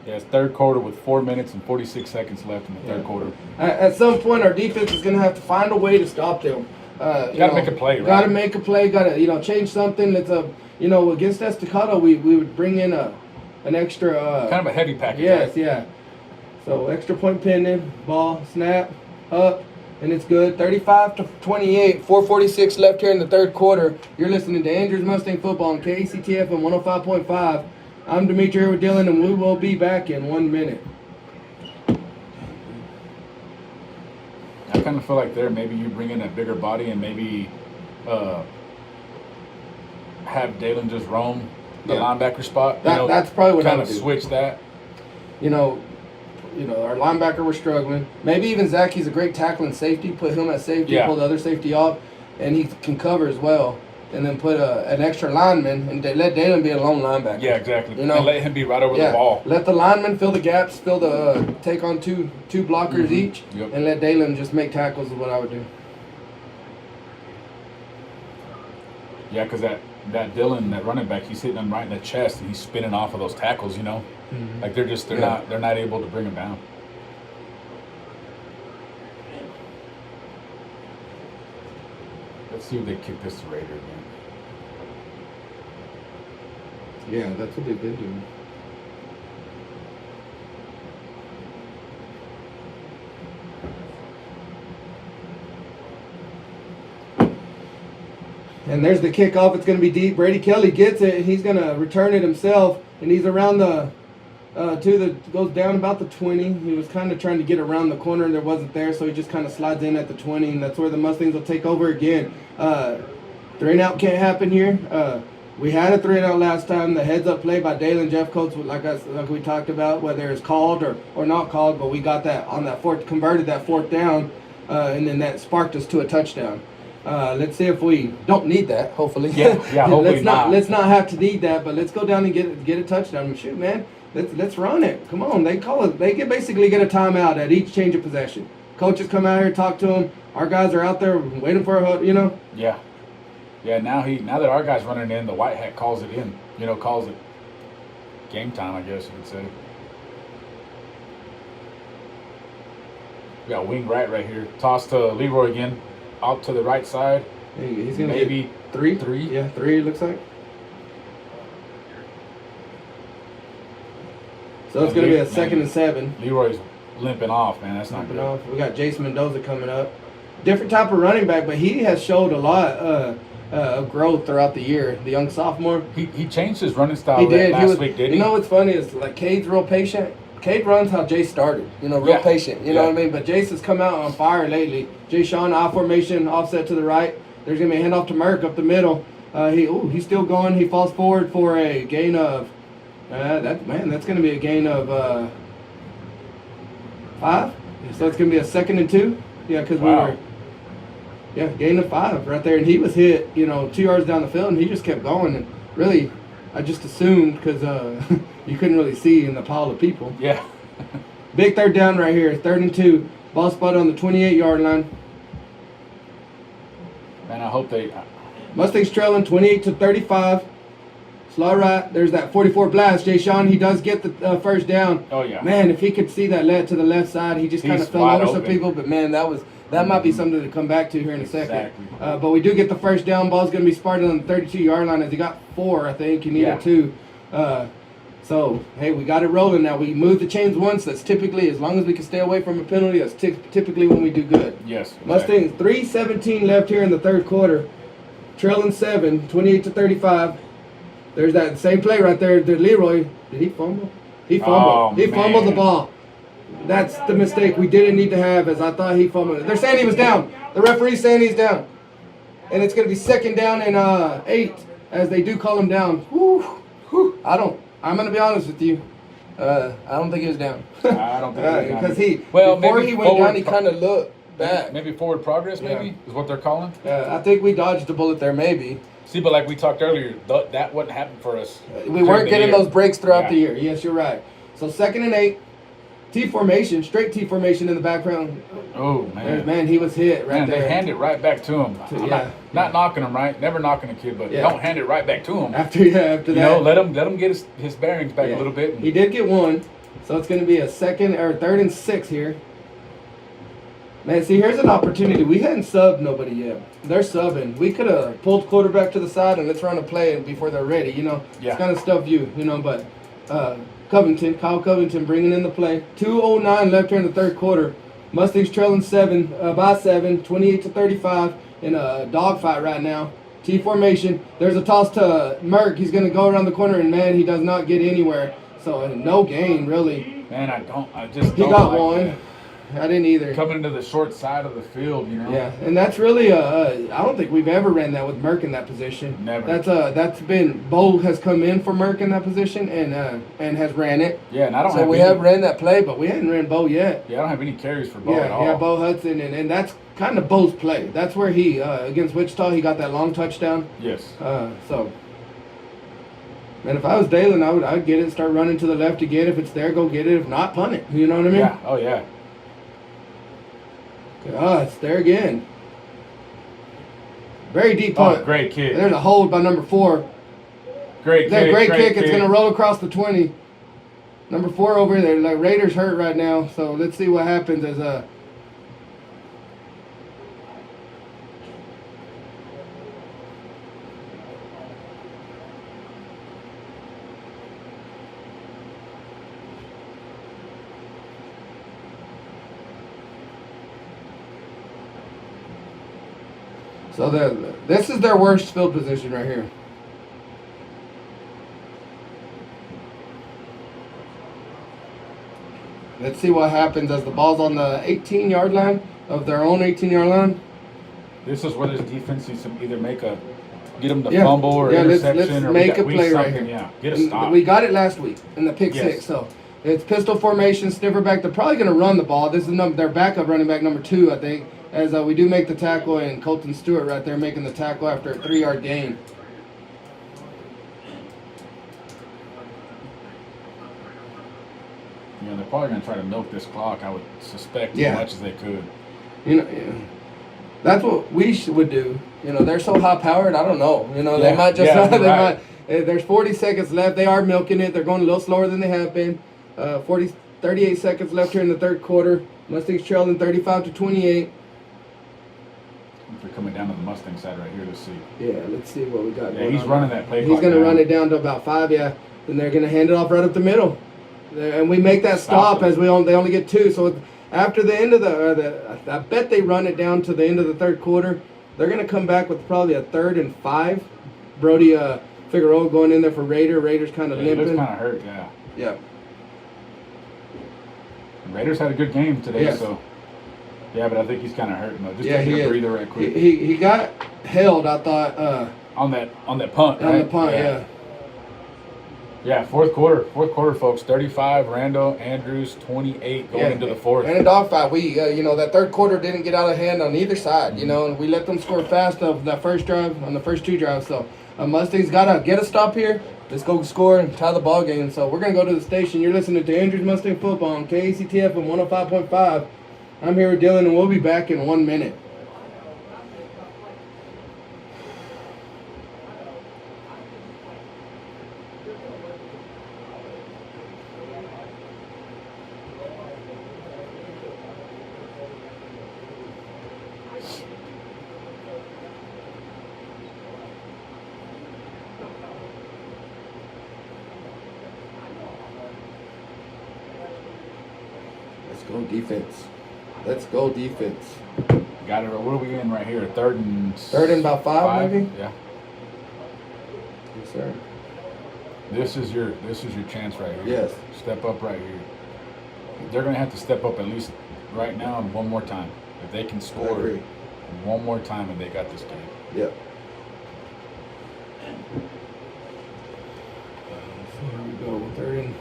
Yeah, it's 3rd quarter with 4 minutes and 46 seconds left in the 3rd quarter. At some point, our defense is going to have to find a way to stop them. Got to make a play, right? Got to make a play. Got to change something. Let's against Estacado, we would bring in an extra kind of a heavy package. Yes, right? yeah. So extra point pending, ball snap up, and it's good. 35-28. 4:46 left here in the 3rd quarter. You're listening to Andrews Mustang Football on KCTF and 105.5. I'm Dimitri here with Dylan, and we will be back in 1 minute. I kind of feel like there, maybe you bring in a bigger body and maybe have Dalen just roam the linebacker spot. That's probably what I would do. Kind of switch that. You know, our linebacker we're struggling. Maybe even Zach, he's a great tackling safety. Put him at safety, pull the other safety off, and he can cover as well. And then put an extra lineman and let Dalen be a lone linebacker. Yeah, exactly. And let him be right over the ball. Let the lineman fill the gaps, take on two blockers each, and let Dalen just make tackles is what I would do. Yeah, because that Dillon, that running back, he's hitting him right in the chest and he's spinning off of those tackles, Like they're not able to bring him down. Let's see if they kick this to Raider again. Yeah, that's what they've been doing. And there's the kickoff. It's going to be deep. Brady Kelly gets it, and he's going to return it himself. And he's around goes down about the 20. He was kind of trying to get around the corner, and there wasn't there, so he just kind of slides in at the 20, and that's where the Mustangs will take over again. 3-and-out can't happen here. We had a 3-and-out last time. The heads-up play by Dalen Jeffcoats, like we talked about, whether it's called or not called, but we got that on that converted that 4th down, and then that sparked us to a touchdown. Let's see if we don't need that. Hopefully, hopefully let's not have to need that, but let's go down and get a touchdown. Shoot, man, Let's run it. Come on. They call it. They basically get a timeout at each change of possession. Coaches come out here, talk to them. Our guys are out there waiting for a, Yeah. Yeah, now that our guy's running in, the white hat calls it in. Calls it game time, I guess you could say. We got wing right here. Toss to Leroy again. Out to the right side. He's gonna maybe three. Three. Yeah, 3 it looks like. So it's going to be a 2nd and 7. Leroy's limping off, man. That's not good. Off. We got Jason Mendoza coming up. Different type of running back, but he has showed a lot of growth throughout the year. The young sophomore. He changed his running style he did. last week, didn't he? You know what's funny is, like, Cade's real patient. Cade runs how Jace started. Real patient. You know what I mean? But Jace has come out on fire lately. Jay Sean, I formation, offset to the right. There's going to be a handoff to Merck up the middle. He's still going. He falls forward for a gain of... that's going to be a gain of 5. So it's going to be a 2nd and 2. Yeah, because gain of 5 right there. And he was hit, 2 yards down the field, and he just kept going. And really, I just assumed because you couldn't really see in the pile of people. Yeah. Big 3rd down right here, 3rd and 2. Ball spot on the 28-yard line. Man, I hope they... Mustangs trailing 28-35. Slot right. There's that 44 blast. Jay Sean, he does get the first down. Oh, yeah. Man, if he could see that led to the left side, he just kind of fell over some people. But, man, that might be something to come back to here in a second. Exactly. But we do get the first down. Ball's going to be spotted on the 32-yard line as he got 4, I think. He needed 2. So, hey, we got it rolling now. We moved the chains once. That's typically, as long as we can stay away from a penalty, that's typically when we do good. Yes. Exactly. Mustangs, 3:17 left here in the 3rd quarter. Trailing 7, 28-35. There's that same play right there. Did Leroy, did he fumble? He fumbled. He fumbled the ball. That's the mistake we didn't need to have, as I thought he fumbled. They're saying he was down. The referee's saying he's down. And it's going to be 2nd down and 8, as they do call him down. Whew. I'm going to be honest with you. I don't think he was down. I don't think he was down. Because before he went down, he kind of looked back. Maybe forward progress, maybe, is what they're calling? I think we dodged a bullet there, maybe. See, but like we talked earlier, that wouldn't happen for us. We weren't getting those breaks throughout the year. Yes, you're right. So 2nd and 8. T formation, straight T formation in the background. Oh, man. Man, he was hit right there. They hand it right back to him. Not knocking him, right? Never knocking a kid, but don't hand it right back to him. After that. Let him get his bearings back a little bit. He did get 1, so it's going to be a 3rd and 6 here. Man, see, here's an opportunity. We hadn't subbed nobody yet. They're subbing. We could have pulled quarterback to the side and let's run a play before they're ready, It's kind of stuff but Kyle Covington bringing in the play. 2:09 left here in the 3rd quarter. Mustangs trailing by 7, 28-35 in a dogfight right now. T formation. There's a toss to Merck. He's going to go around the corner, and, man, he does not get anywhere. So, no gain, really. Man, he got 1. That. I didn't either. Coming into the short side of the field, Yeah, and that's really I don't think we've ever ran that with Merck in that position. Never. That's been Bo has come in for Merck in that position and has ran it. Yeah, and I don't. So we have ran that play, but we hadn't ran Bo yet. Yeah, I don't have any carries for Bo at all. Yeah, Bo Hudson, and that's kind of Bo's play. That's where he against Wichita he got that long touchdown. Yes. So. Man, if I was Dalen, I'd get it, start running to the left again. If it's there, go get it. If not, punt it. You know what I mean? Yeah. Oh yeah. It's there again. Very deep punt. Oh, great kick. There's a hold by number 4. Great kick. It's going to roll across the 20. Number 4 over there. The Raiders hurt right now, so let's see what happens as So this is their worst field position right here. Let's see what happens as the ball's on the 18-yard line of their own 18-yard line. This is where this defense needs to either get them to fumble or interception. Let's make a play right here. Yeah, get a stop. We got it last week in the pick 6. So it's pistol formation, sniffer back. They're probably going to run the ball. This is their backup running back, number 2, I think. As we do make the tackle, and Colton Stewart right there making the tackle after a 3-yard gain. You know, they're probably going to try to milk this clock, I would suspect, as much as they could. You know, that's what we would do. You know, they're so high-powered, I don't know. You know, they might just there's 40 seconds left. They are milking it. They're going a little slower than they have been. 38 seconds left here in the third quarter. Mustangs trailing 35-28. They're coming down to the Mustang side right here. Let's see. Yeah, let's see what we got. Yeah, he's running that play. He's going to run it down to about 5. Yeah, then they're going to hand it off right up the middle, and we make that stop as they only get 2. So after the end of I bet they run it down to the end of the third quarter. They're going to come back with probably a 3rd and 5. Brody Figueroa going in there for Raider. Raiders kind of limping. He looks kind of hurt. Yeah. Yeah. Raiders had a good game today, so yeah, but I think he's kind of hurting though. Just taking a breather right quick. He got held, I thought. On that punt. On the punt, yeah. Yeah, fourth quarter, folks. 35, Randall, Andrews, 28 going into the fourth. And a dogfight. We, that third quarter didn't get out of hand on either side. You know, and we let them score fast of that first drive on the first 2 drives. So Mustangs gotta get a stop here. Let's go score and tie the ball game. So we're going to go to the station. You're listening to Andrews Mustang Football on KACTF and 105.5. I'm here with Dylan, and we'll be back in 1 minute. Defense. Let's go defense. Got it. What are we in right here? Third and about 5 maybe? Yeah. Yes, sir. This is your chance right here. Yes. Step up right here. They're going to have to step up at least right now and one more time. If they can score one more time and they got this game. Yep. So here we go.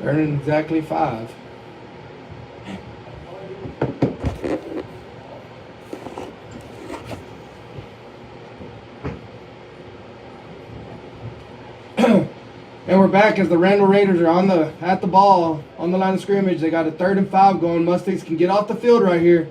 Third and exactly 5. And we're back as the Randall Raiders are at the ball on the line of scrimmage. They got a 3rd and 5 going. Mustangs can get off the field right here.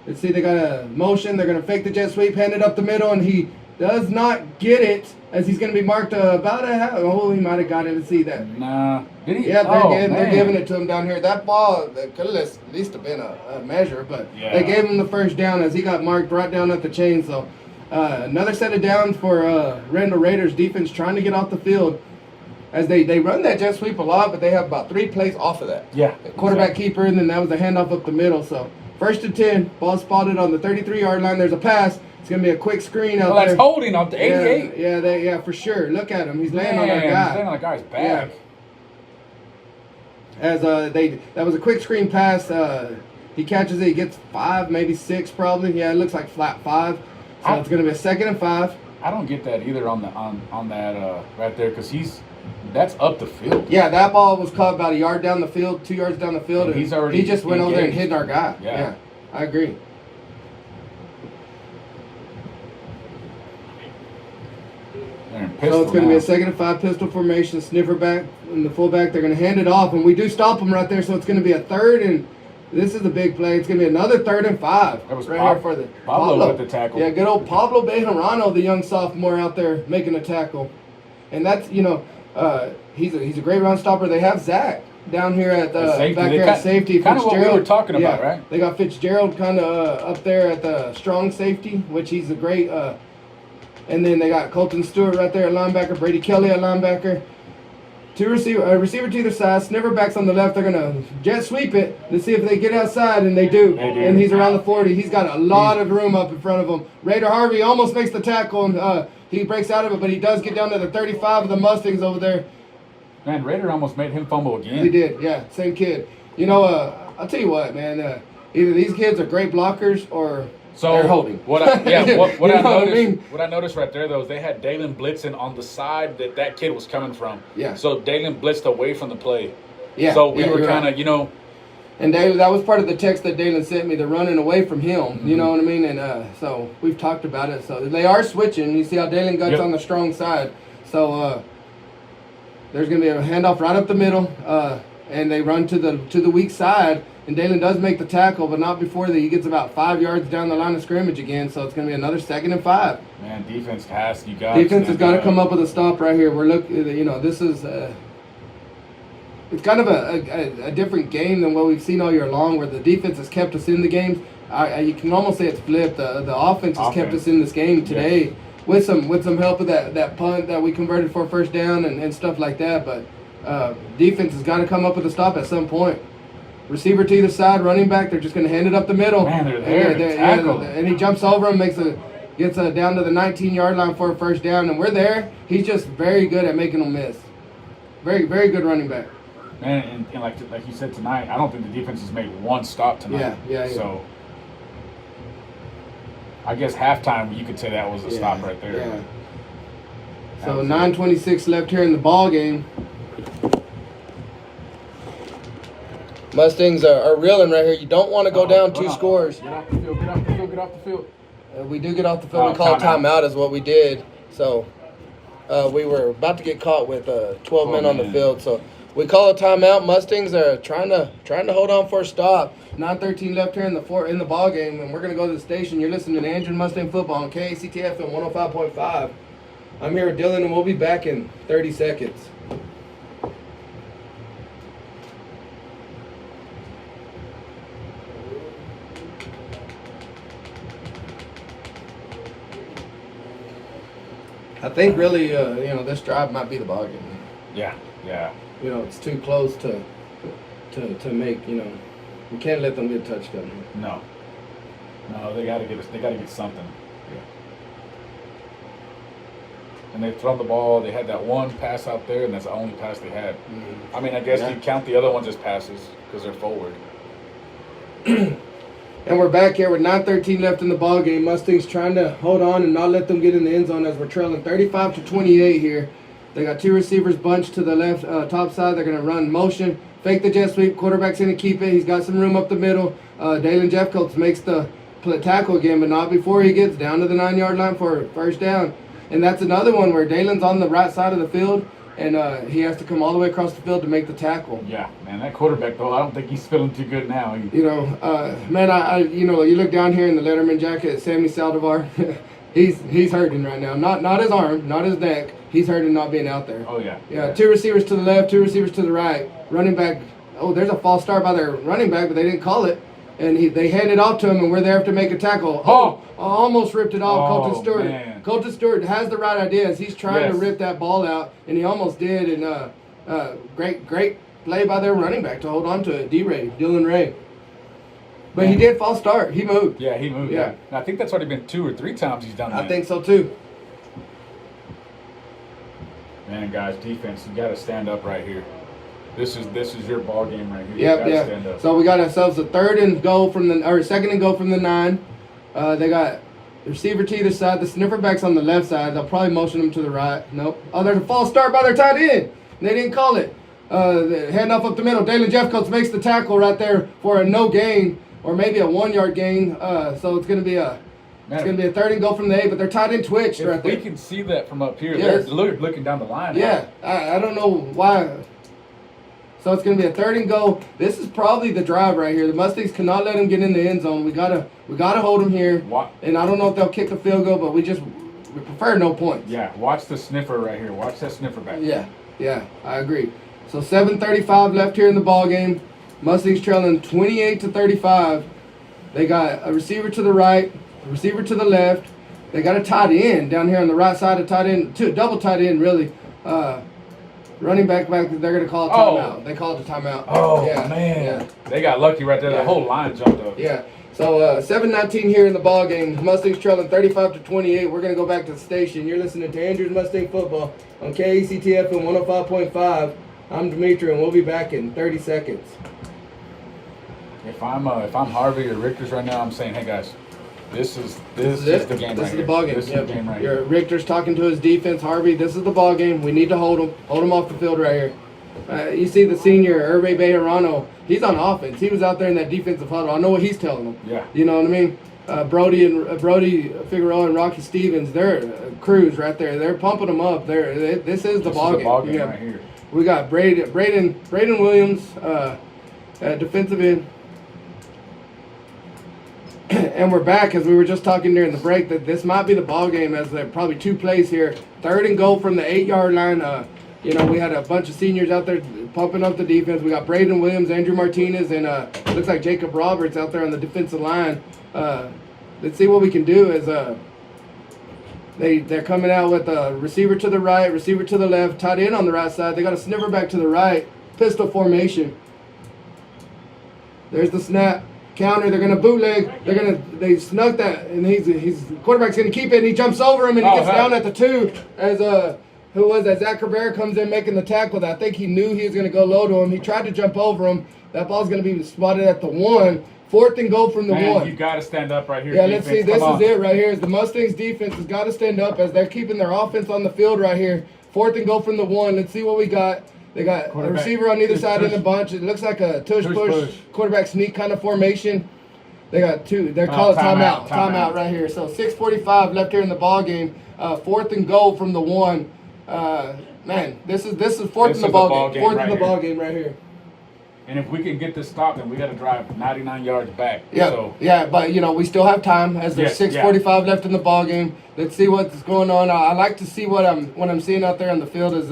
Let's see, they got a motion. They're going to fake the jet sweep, hand it up the middle, and he does not get it as he's going to be marked about a half. Oh, he might have got it. Let's see that. Nah. Did he? Yeah, they're giving it to him down here. That ball that could have at least have been a measure, but they gave him the first down as he got marked right down at the chain. So another set of downs for Randall Raiders defense trying to get off the field. As they run that jet sweep a lot, but they have about 3 plays off of that. Yeah. Quarterback keeper, and then that was the handoff up the middle. So 1st and 10, ball spotted on the 33-yard line. There's a pass. It's going to be a quick screen out there. That's holding off the 88. Yeah, for sure. Look at him. He's laying on our guy. He's laying on the guy's back. Yeah. As that was a quick screen pass. He catches it. He gets 5, maybe 6 probably. Yeah, it looks like flat 5. So it's going to be a 2nd and 5. I don't get that either on that right there because that's up the field. Yeah, that ball was caught about a yard down the field, 2 yards down the field, and he just went over there and hit our guy. Yeah, I agree. So it's going to be a 2nd and 5 pistol formation, sniffer back and the fullback. They're going to hand it off, and we do stop them right there. So it's going to be a 3rd and this is a big play. It's going to be another 3rd and 5. That was here for the Pablo with the tackle. Yeah, good old Pablo Bejarano, the young sophomore out there making a tackle, and that's he's a great run stopper. They have Zach down here at safety. Kind of what we were talking about, right? They got Fitzgerald kind of up there at the strong safety, which he's a great. And then they got Colton Stewart right there at linebacker, Brady Kelly at linebacker. Receiver to either side, snifferbacks on the left. They're gonna jet sweep it to see if they get outside, and they do. And he's around the 40. He's got a lot of room up in front of him. Raider Harvey almost makes the tackle, and he breaks out of it, but he does get down to the 35 of the Mustangs over there. Man, Raider almost made him fumble again. He did, yeah, same kid. I'll tell you what, man. Either these kids are great blockers or they're holding. What I noticed right there though is they had Dalen blitzing on the side that kid was coming from. Yeah. So Dalen blitzed away from the play. Yeah. So we were kind of, And that was part of the text that Dalen sent me. They're running away from him. Mm-hmm. You know what I mean? And so we've talked about it. So they are switching. You see how Dalen guts on the strong side. So there's going to be a handoff right up the middle. and they run to the weak side, and Dalen does make the tackle, but not before he gets about 5 yards down the line of scrimmage again. So it's going to be another 2nd and 5. Man, defense has got to come up with a stop right here. We're looking, this is. It's kind of a different game than what we've seen all year long, where the defense has kept us in the games. You can almost say it's flipped. The offense has kept us in this game today with some help of that punt that we converted for first down and stuff like that. But defense has got to come up with a stop at some point. Receiver to either side, running back, they're just going to hand it up the middle. Man, they're there to tackle. And he jumps over him, gets down to the 19-yard line for a first down, and we're there. He's just very good at making them miss. Very, very good running back. Man, and like you said tonight, I don't think the defense has made one stop tonight. Yeah. So I guess halftime you could say that was a stop right there. Yeah. So 9:26 left here in the ball game. Mustangs are reeling right here. You don't want to go down 2 scores. Get off the field. Get off the field. We do get off the field. We call timeout is what we did. So we were about to get caught with 12 men on the field. So we call a timeout. Mustangs are trying to hold on for a stop. 9:13 left here in the ball game, and we're gonna go to the station. You're listening to Andrew Mustang Football on KACTF and 105.5. I'm here with Dylan, and we'll be back in 30 seconds. I think really, this drive might be the ball game. Yeah. It's too close to make. We can't let them get a touchdown here. No, they got to get something. Yeah. And they've thrown the ball. They had that one pass out there, and that's the only pass they had. Mm-hmm. I mean, I guess you count the other ones as passes because they're forward. And we're back here with 9:13 left in the ball game. Mustangs trying to hold on and not let them get in the end zone as we're trailing 35-28 here. They got 2 receivers bunched to the left top side. They're going to run motion, fake the jet sweep. Quarterback's going to keep it. He's got some room up the middle. Dalen Jeffcoats makes the tackle again, but not before he gets down to the 9-yard line for first down. And that's another one where Dalen's on the right side of the field, and he has to come all the way across the field to make the tackle. Yeah, man, that quarterback, though, I don't think he's feeling too good now. You look down here in the Letterman jacket, Sammy Saldivar, he's hurting right now. Not his arm, not his neck. He's hurting not being out there. Oh, yeah. Yeah, 2 receivers to the left, 2 receivers to the right. Running back, there's a false start by their running back, but they didn't call it. And they handed off to him, and we're there to make a tackle. Almost ripped it off, Colton Stewart. Man. Colton Stewart has the right idea as he's trying to rip that ball out, and he almost did. And great play by their running back to hold on to it, Dylan Ray. But he did false start. He moved. Yeah, he moved. Yeah. I think that's already been 2 or 3 times he's done that. I think so, too. Man, guys, defense, you got to stand up right here. This is your ball game right here. Yep. Stand up. So we got ourselves a 2nd and go from the 9. They got the receiver to either side. The sniffer back's on the left side. They'll probably motion them to the right. Nope. There's a false start by their tight end. They didn't call it. Handoff up the middle. Dalen Jeffcoats makes the tackle right there for a no gain or maybe a 1-yard gain. So it's going to be a 3rd and go from the 8, but their tight end twitched right there. We can see that from up here. Yes. They're looking down the line. Yeah, I don't know why. So it's going to be a 3rd and go. This is probably the drive right here. The Mustangs cannot let them get in the end zone. We gotta hold them here. And I don't know if they'll kick the field goal, but we prefer no points. Yeah, watch the sniffer right here. Watch that sniffer back. Yeah, I agree. So 7:35 left here in the ball game. Mustangs trailing 28-35. They got a receiver to the right, a receiver to the left. They got a tight end down here on the right side of tight end, double tight end really. Running back, they're going to call a timeout. They called a timeout. Oh, man. Yeah. They got lucky right there. The whole line jumped up. Yeah. So 7:19 here in the ball game. Mustangs trailing 35-28. We're going to go back to the station. You're listening to Andrew's Mustang Football on KACTF and 105.5. I'm Dimitri, and we'll be back in 30 seconds. If I'm Harvey or Richter's right now, I'm saying, hey, guys, this is the game right here. This is the ball game. This is the game right here. Richter's talking to his defense. Harvey, this is the ball game. We need to hold him off the field right here. You see the senior, Hervé Bejarano, he's on offense. He was out there in that defensive huddle. I know what he's telling them. Yeah. You know what I mean? Brody Figueroa and Rocky Stevens, they're crews right there. They're pumping them up. This is the ball game. Right here. We got Braden Williams, defensive end. And we're back, as we were just talking during the break, that this might be the ball game, as there are probably 2 plays here. 3rd and goal from the 8-yard line. We had a bunch of seniors out there pumping up the defense. We got Braden Williams, Andrew Martinez, and looks like Jacob Roberts out there on the defensive line. Let's see what we can do. As they're coming out with a receiver to the right, receiver to the left, tight end on the right side. They got a sniffer back to the right, pistol formation. There's the snap. Counter, they're gonna bootleg. They snuck that, and he's quarterback's gonna keep it, and he jumps over him, and he gets down at the 2. As who was that? Zach Cabrera comes in making the tackle. I think he knew he was gonna go low to him. He tried to jump over him. That ball's gonna be spotted at the 1. 4th and goal from the 1. You got to stand up right here. Yeah, defense. Let's see. This is it right here. The Mustangs defense has got to stand up as they're keeping their offense on the field right here. 4th and goal from the 1. Let's see what we got. They got a receiver on either side in the bunch. It looks like a tush push, quarterback sneak kind of formation. They got 2. They're calling timeout. Timeout right here. So 6:45 left here in the ball game. 4th and goal from the 1. Man, this is 4th in the ball game. 4th in the ball game right here. And if we can get this stopped, then we got to drive 99 yards back. Yeah, so. Yeah, but we still have time, as there's 6:45 left in the ball game. Let's see what's going on. I like to see what I'm seeing out there on the field is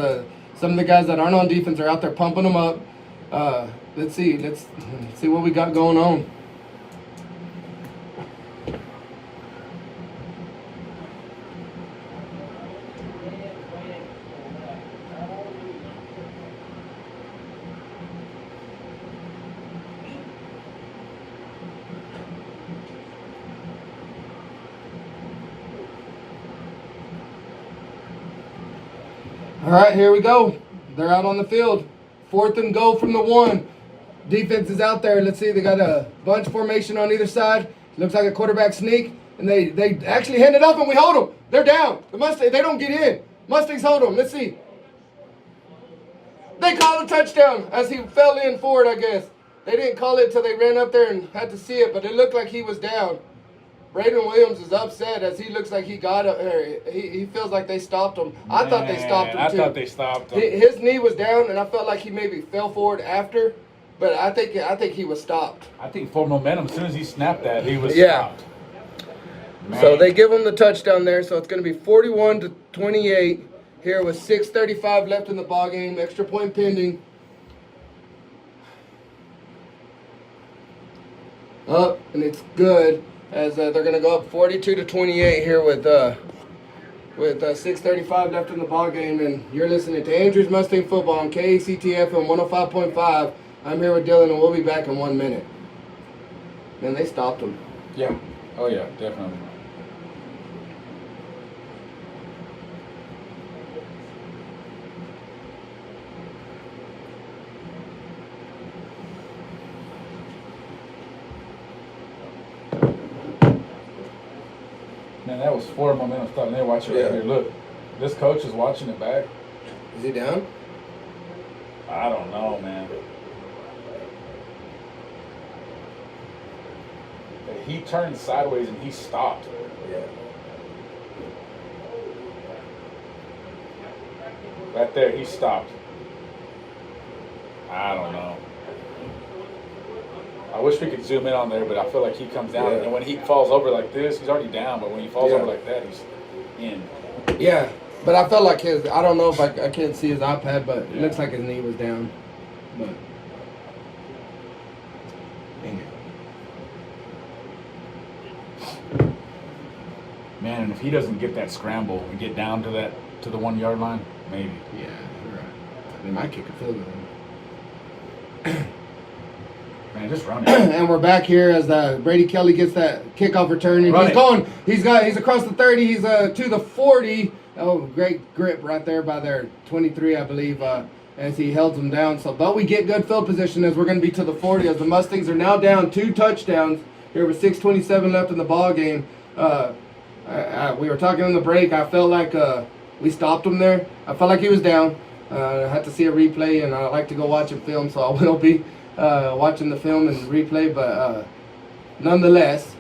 some of the guys that aren't on defense are out there pumping them up. Let's see what we got going on. All right, here we go. They're out on the field. 4th and goal from the 1. Defense is out there. Let's see. They got a bunch formation on either side. Looks like a quarterback sneak. And they actually hand it up, and we hold them. They're down. The Mustangs, they don't get in. Mustangs hold them. Let's see. They call a touchdown as he fell in for it, I guess. They didn't call it until they ran up there and had to see it, but it looked like he was down. Braden Williams is upset as he looks like he got it. He feels like they stopped him. I thought they stopped him too. I thought they stopped him. His knee was down, and I felt like he maybe fell forward after, but I think he was stopped. I think for momentum, as soon as he snapped that, he was stopped. Man. So they give him the touchdown there. So it's going to be 41-28 here with 6:35 left in the ball game. Extra point pending. Up, and it's good. As they're going to go up 42-28 here with 6:35 left in the ball game, and you're listening to Andrews Mustang Football on KACTF on 105.5. I'm here with Dylan, and we'll be back in 1 minute. Man, they stopped them. Yeah. Oh yeah, definitely. Man, that was 4 momentum stuff. And they're watching right here. Look, this coach is watching it back. Is he down? I don't know, man. He turned sideways and he stopped. Yeah. Right there, he stopped. I don't know. I wish we could zoom in on there, but I feel like he comes down, and when he falls over like this, he's already down, but when he falls over like that, he's in. Yeah, but I felt like I don't know if I can't see his iPad, but it looks like his knee was down. But man, and if he doesn't get that scramble and get down to the 1 yard line, maybe. Yeah, you're right. They might kick a field goal. Man, just run it. And we're back here as Brady Kelly gets that kickoff return, and he's across the 30. He's to the 40. Oh, great grip right there by their 23, I believe, as he held them down. So, but we get good field position as we're going to be to the 40 as the Mustangs are now down 2 touchdowns here with 6:27 left in the ball game. We were talking on the break. I felt like we stopped him there. I felt like he was down. I had to see a replay, and I like to go watch and film, so I will be watching the film and replay. But nonetheless,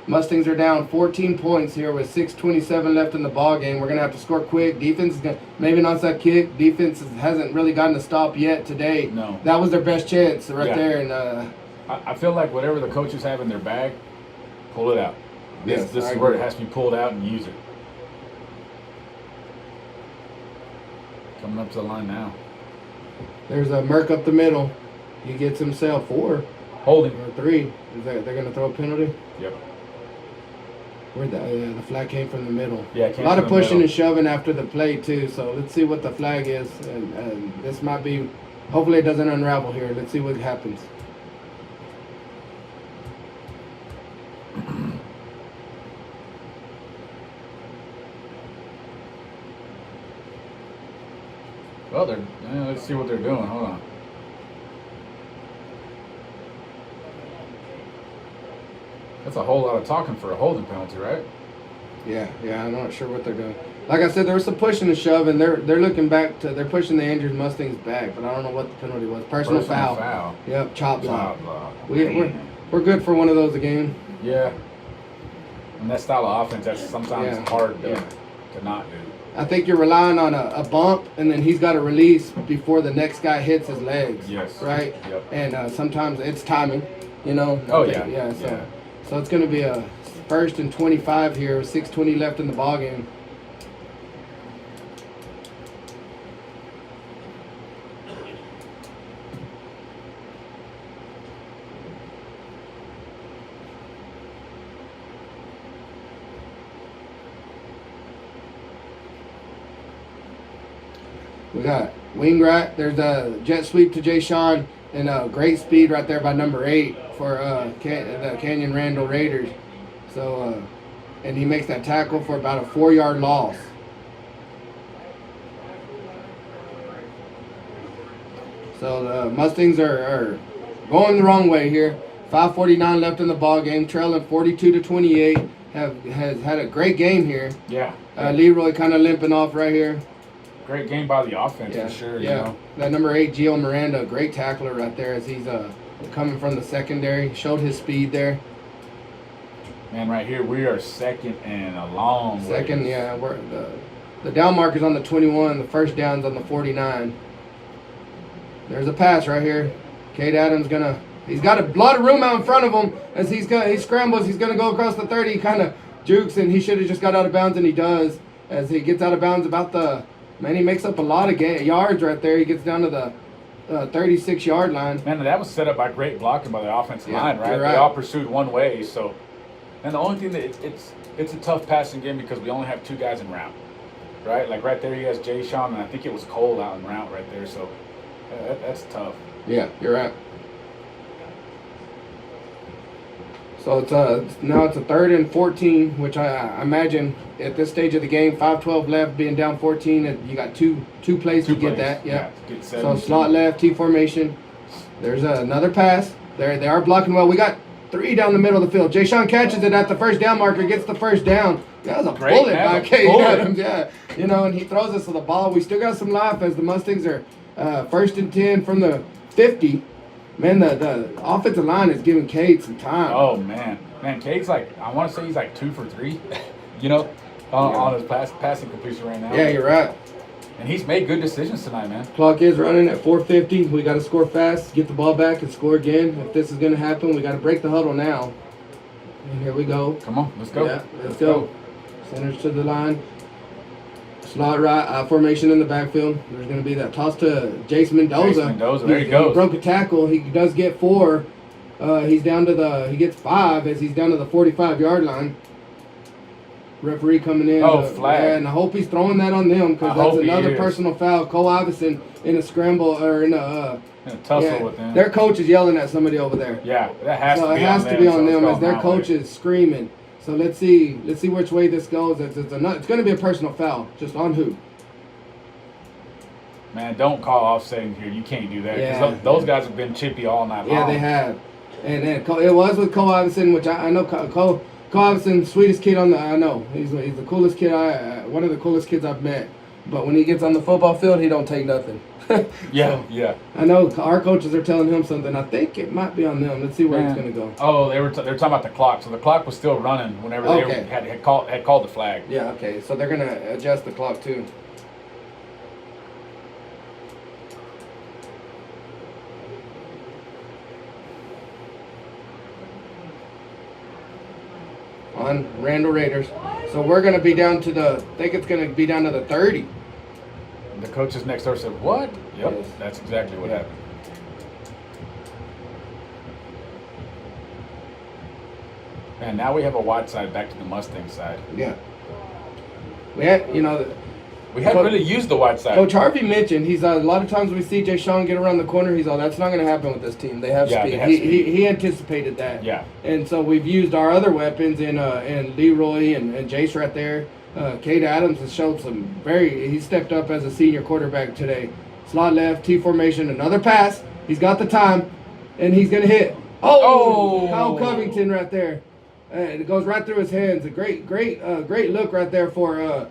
Mustangs are down 14 points here with 6:27 left in the ball game. We're gonna have to score quick. Defense is gonna maybe an onside kick. Defense hasn't really gotten a stop yet today. No, that was their best chance right there. And I feel like whatever the coaches have in their bag, pull it out. This is where it has to be pulled out and use it. Coming up to the line now. There's a Merc up the middle. He gets himself 4. Holding. Or 3. They're going to throw a penalty? Yep. Where'd the flag came from the middle. Yeah, a lot of pushing and shoving after the play, too. So let's see what the flag is. And this might be, hopefully it doesn't unravel here. Let's see what happens. Well, let's see what they're doing. Hold on. That's a whole lot of talking for a holding penalty, right? Yeah, I'm not sure what they're doing. Like I said, there was some pushing and shoving. They're looking back they're pushing the injured Mustangs back, but I don't know what the penalty was. Personal foul. Yep, chop block. We're good for one of those again. Yeah. And that style of offense, that's sometimes hard to not do. I think you're relying on a bump, and then he's got to release before the next guy hits his legs. Yes. Right? Yep. And sometimes it's timing, you know? Oh, yeah. So it's going to be a 1st and 25 here, 6:20 left in the ballgame. We got wing right. There's a jet sweep to Jay Sean and a great speed right there by number 8 for the Canyon Randall Raiders. So, and he makes that tackle for about a 4-yard loss. So the Mustangs are going the wrong way here. 5:49 left in the ball game, trailing 42-28. Has had a great game here. Yeah. Leroy kind of limping off right here. Great game by the offense for sure. Yeah. You know? That number 8, Gio Miranda, great tackler right there as he's coming from the secondary. Showed his speed there. Man, right here we are second and a long way. Second, yeah. We're the down marker's on the 21. The first down's on the 49. There's a pass right here. Cade Adams he's got a lot of room out in front of him as he scrambles. He's gonna go across the 30. He kind of jukes, and he should have just got out of bounds, and he does. As he gets out of bounds he makes up a lot of yards right there. He gets down to the 36-yard line. Man, that was set up by great blocking by the offensive line, right? Right? They all pursued one way, so. And the only thing that it's a tough passing game because we only have 2 guys in route, right? Like right there, he has Jay Sean, and I think it was Cole out in route right there. So that's tough. Yeah, you're right. So now it's a 3rd and 14, which I imagine at this stage of the game, 5:12 left, being down 14, and you got two plays to get that. Yeah. So slot left, T formation. There's another pass. They are blocking well. We got 3 down the middle of the field. Jay Sean catches it at the first down marker, gets the first down. That was a bullet by Cade Adams. Yeah, and he throws us to the ball. We still got some life as the Mustangs are 1st and 10 from the 50. Man, the offensive line is giving Cade some time. Oh, man. Cade's I want to say he's 2 for 3, on his passing completion right now. Yeah, you're right. And he's made good decisions tonight, man. Clock is running at 4:50. We got to score fast, get the ball back, and score again. If this is going to happen, we got to break the huddle now. And here we go. Come on, let's go. Yeah, let's go. Centers to the line. Slot right, formation in the backfield. There's going to be that toss to Jace Mendoza. There he goes. He broke a tackle. He does get 4. He gets 5 as he's down to the 45-yard line. Referee coming in. Flag. Yeah, and I hope he's throwing that on them because that's another personal foul. Cole Iverson in a scramble or in a tussle with them. Their coach is yelling at somebody over there. Yeah, that has to be on them. So it has to be on them as their coach is screaming. So let's see which way this goes. It's going to be a personal foul. Just on who? Man, don't call offsetting here. You can't do that. Yeah. Those guys have been chippy all night long. Yeah, they have. And then it was with Cole Iverson, which I know Cole Iverson, sweetest kid I know. He's the coolest kid one of the coolest kids I've met. but when he gets on the football field, he don't take nothing. Yeah, So, yeah. I know our coaches are telling him something. I think it might be on them. Let's see where Man. it's going to go. Oh, they were talking about the clock. So the clock was still running whenever they had called the flag. Yeah, okay. So they're going to adjust the clock too. On Randall Raiders. So we're going to be down to I think it's going to be down to the 30. The coaches next door said, "What?" Yep, Yes. That's exactly what happened. And now we have a wide side back to the Mustang side. Yeah. We had, We haven't really used the wide side. Coach Harvey mentioned a lot of times we see Jay Sean get around the corner. He's all, that's not going to happen with this team. They have speed. He anticipated that. Yeah. And so we've used our other weapons in Leroy and Jace right there. Cade Adams has showed he stepped up as a senior quarterback today. Slot left, T formation, another pass. He's got the time, and he's going to hit. Oh! Kyle Covington right there. It goes right through his hands. A great look right there for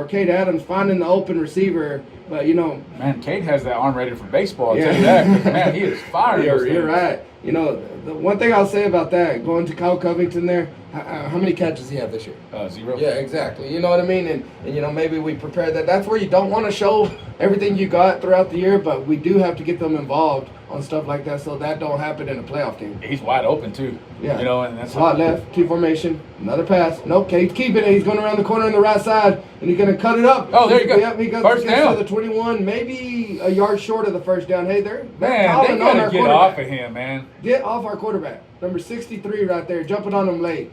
Cade Adams finding the open receiver. But man, Cade has that arm ready for baseball. I'll tell you that. 'Cause, man, he is firing. You're right. The one thing I'll say about that, going to Kyle Covington there, how many catches does he have this year? 0. Yeah, exactly. You know what I mean? And maybe we prepare that. That's where you don't want to show everything you got throughout the year, but we do have to get them involved on stuff like that so that don't happen in a playoff game. He's wide open too. Yeah. And that's slot left, T formation, another pass. Nope, Cade's keeping it. He's going around the corner on the right side, and he's going to cut it up. Oh, there you go. Yep, he goes first down. To the 21, maybe a yard short of the first down. Hey, they're they gotta get off of him, man. Get off our quarterback. Number 63 right there, jumping on him late.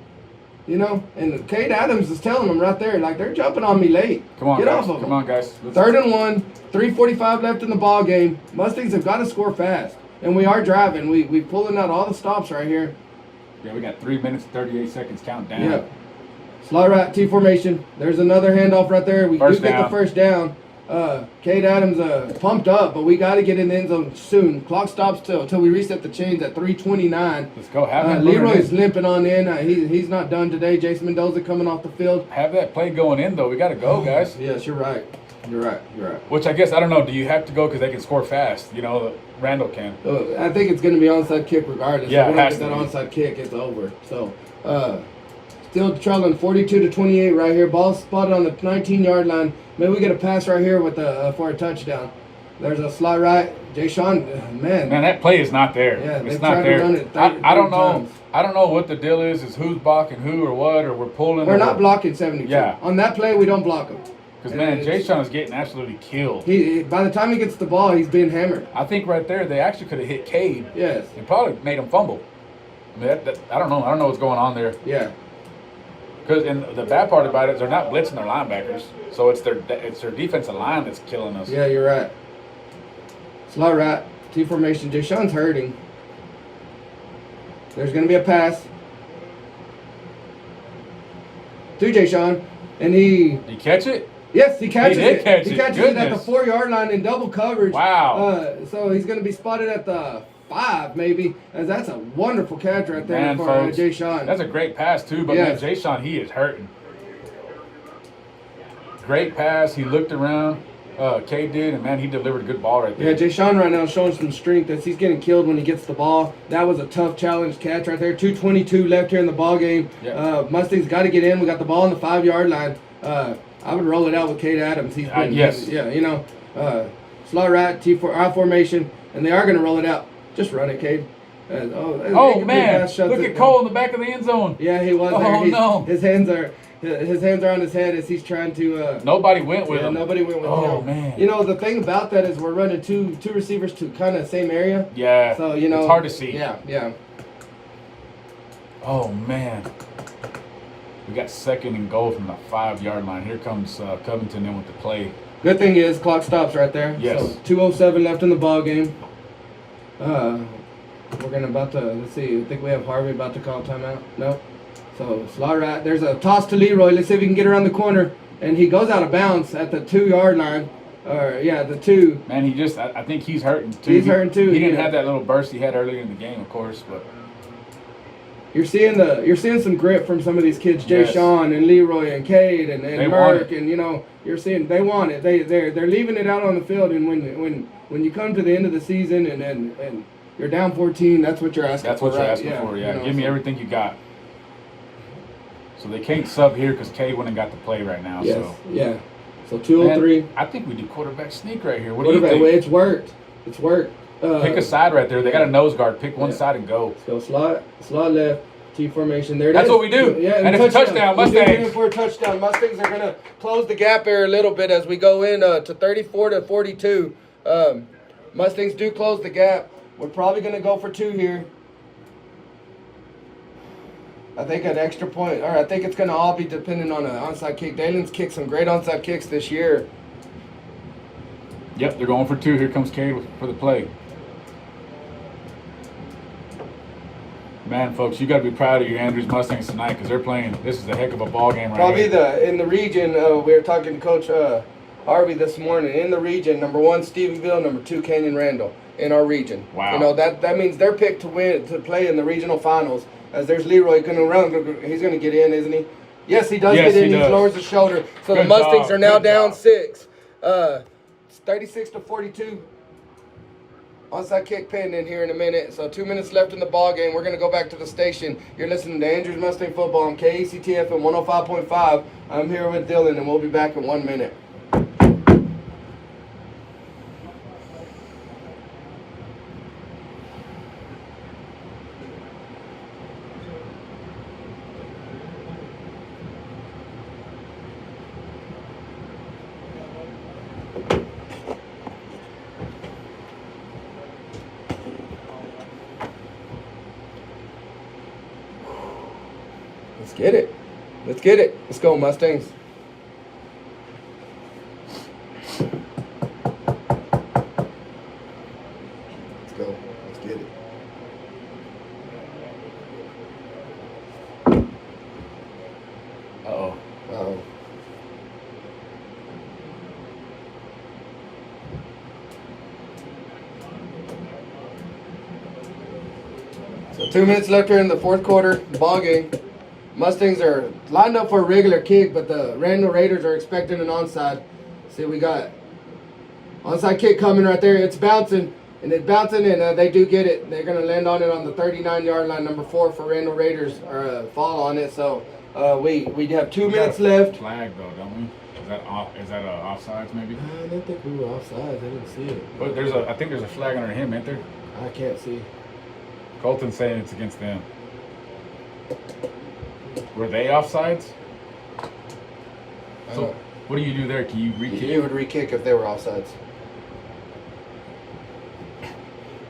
And Cade Adams is telling them right there, like, they're jumping on me late. Come on, Get guys. off of them. Come on, guys. 3rd and 1, 3:45 left in the ball game. Mustangs have got to score fast. And we are driving. We pulling out all the stops right here. Yeah, we got 3 minutes, 38 seconds countdown. Yeah. Slot right, T formation. There's another handoff right there. We do get the first down. Cade Adams pumped up, but we got to get in the end zone soon. Clock stops till we reset the chains at 3:29. Let's go. Leroy's limping on in. He's not done today. Jason Mendoza coming off the fild. Have that play going in, though. We got to go, guys. Yes, you're right. You're right. Which I guess, I don't know, do you have to go because they can score fast? Randall can. I think it's going to be onside kick regardless. Yeah, if we don't get that onside kick, it's over. So, still trailing 42-28 right here. Ball spotted on the 19-yard line. Maybe we get a pass right here for a touchdown. There's a slot right. Jay Sean, man, that play is not there. Yeah, it's not there. To run it I don't know. times. I don't know what the deal is who's blocking who or what, or we're pulling. We're not blocking 72. Yeah. On that play, we don't block him. Because, man, Jay Sean is getting absolutely killed. By the time he gets the ball, he's being hammered. I think right there they actually could have hit Cade. Yes. And probably made him fumble. I mean, I don't know. I don't know what's going on there. Yeah. Because the bad part about it is they're not blitzing their linebackers, so it's their defensive line that's killing us. Yeah, you're right. Slot right, T formation. Deshaun's hurting. There's going to be a pass to Deshaun, and Did he catch it? Yes, he catches it. He catches it at the 4-yard line in double coverage. Wow. So he's going to be spotted at the 5, maybe. As that's a wonderful catch right there, man, for folks, Jay Sean. That's a great pass too, but yes. Man, Jay Sean, he is hurting. Great pass. He looked around. Cade did, and man, he delivered a good ball right there. Yeah, Jay Sean right now is showing some strength as he's getting killed when he gets the ball. That was a tough challenge catch right there. 2:22 left here in the ball game. Yep. Mustangs got to get in. We got the ball on the 5-yard line. I would roll it out with Cade Adams. He's been, yes. Slot right, I formation, and they are going to roll it out. Just run it, Cade. Man, look at Cole in the back of the end zone. Yeah, he was there. Oh, no. His hands are on his head as he's trying to. Nobody went with him. Nobody went with him. Oh, man. The thing about that is we're running two receivers to kind of the same area. Yeah. So it's hard to see. Yeah. Oh man. We got 2nd and goal from the 5-yard line. Here comes Covington in with the play. Good thing is clock stops right there. Yes. So 2:07 left in the ball game. We're gonna let's see. I think we have Harvey about to call timeout. No. So slot right. There's a toss to Leroy. Let's see if he can get around the corner. And he goes out of bounds at the 2-yard line. The 2. Man, I think he's hurting too. He's hurting too. He didn't have that little burst he had earlier in the game, of course, but you're seeing some grit from some of these kids, Jay Sean and Leroy and Cade and Merck, and you're seeing they want it. They're leaving it out on the field, and when you come to the end of the season and you're down 14, that's what you're asking for. That's what you're asking for. Yeah, give me everything you got. So they can't sub here because Cade wouldn't got to play right now. Yes. So yeah. So 203. I think we do quarterback sneak right here. What do you think? It's worked. It's worked. Pick a side right there. They got a nose guard. Pick one side and go. Let's go slot left, T formation. There it is. That's what we do. Yeah, and it's a touchdown. Mustangs. For a touchdown. Mustangs are going to close the gap here a little bit as we go in to 34-42. Mustangs do close the gap. We're probably going to go for 2 here. I think an extra point, or I think it's going to all be dependent on an onside kick. Dalen's kicked some great onside kicks this year. Yep, they're going for 2. Here comes Cade for the play. Man, folks, you got to be proud of your Andrews Mustangs tonight because they're playing. This is a heck of a ball game right here. Probably in the region, we were talking to Coach Harvey this morning. In the region, number 1, Stephenville, number 2, Canyon Randall in our region. Wow. That means they're picked to play in the regional finals. As there's Leroy going to run, he's going to get in, isn't he? Yes, he does get in. He lowers his shoulder. So the Mustangs are now down 6. It's 36-42. Onside kick pending here in a minute. So 2 minutes left in the ball game. We're going to go back to the station. You're listening to Andrews Mustang Football on KACTF and 105.5. I'm here with Dylan, and we'll be back in 1 minute. Let's get it. Let's get it. Let's go, Mustangs. Let's go. Let's get it. Uh-oh. Uh-oh. So 2 minutes left here in the fourth quarter, ball game. Mustangs are lined up for a regular kick, but the Randall Raiders are expecting an onside. See, we got onside kick coming right there. It's bouncing, and they do get it. They're going to land on it on the 39-yard line. Number 4 for Randall Raiders or fall on it. So we have 2 minutes left. Flag though, don't we? Is that offsides maybe? I didn't think we were offsides. I didn't see it. But I think there's a flag under him, ain't there? I can't see. Colton's saying it's against them. Were they offsides? So what do you do there? Can you re-kick? You would re-kick if they were offsides.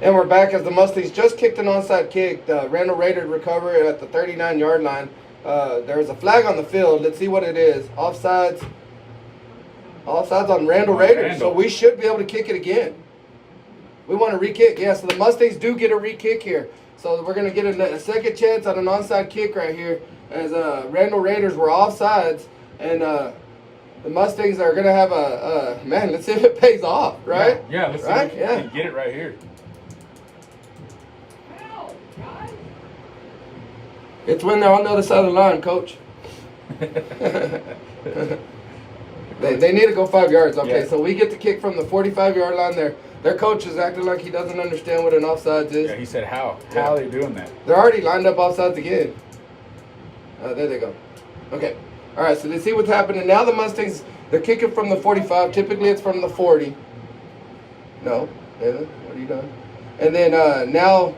And we're back as the Mustangs just kicked an onside kick. The Randall Raiders recover it at the 39-yard line. There's a flag on the field. Let's see what it is. Offsides. Offsides on Randall Raiders. So we should be able to kick it again. We want to re-kick. Yeah, so the Mustangs do get a re-kick here. So we're going to get a second chance on an onside kick right here. As Randall Raiders were offsides, and the Mustangs are going to have man, let's see if it pays off, right? Yeah, let's see if we can get it right here. It's when they're on the other side of the line, Coach. they need to go 5 yards. Okay, so we get the kick from the 45-yard line there. Their coach is acting like he doesn't understand what an offsides is. Yeah, he said how. How are they doing that? They're already lined up offsides again. There they go. Okay. All right, so let's see what's happening. Now the Mustangs, they're kicking from the 45. Typically it's from the 40. No. What are you doing? And then now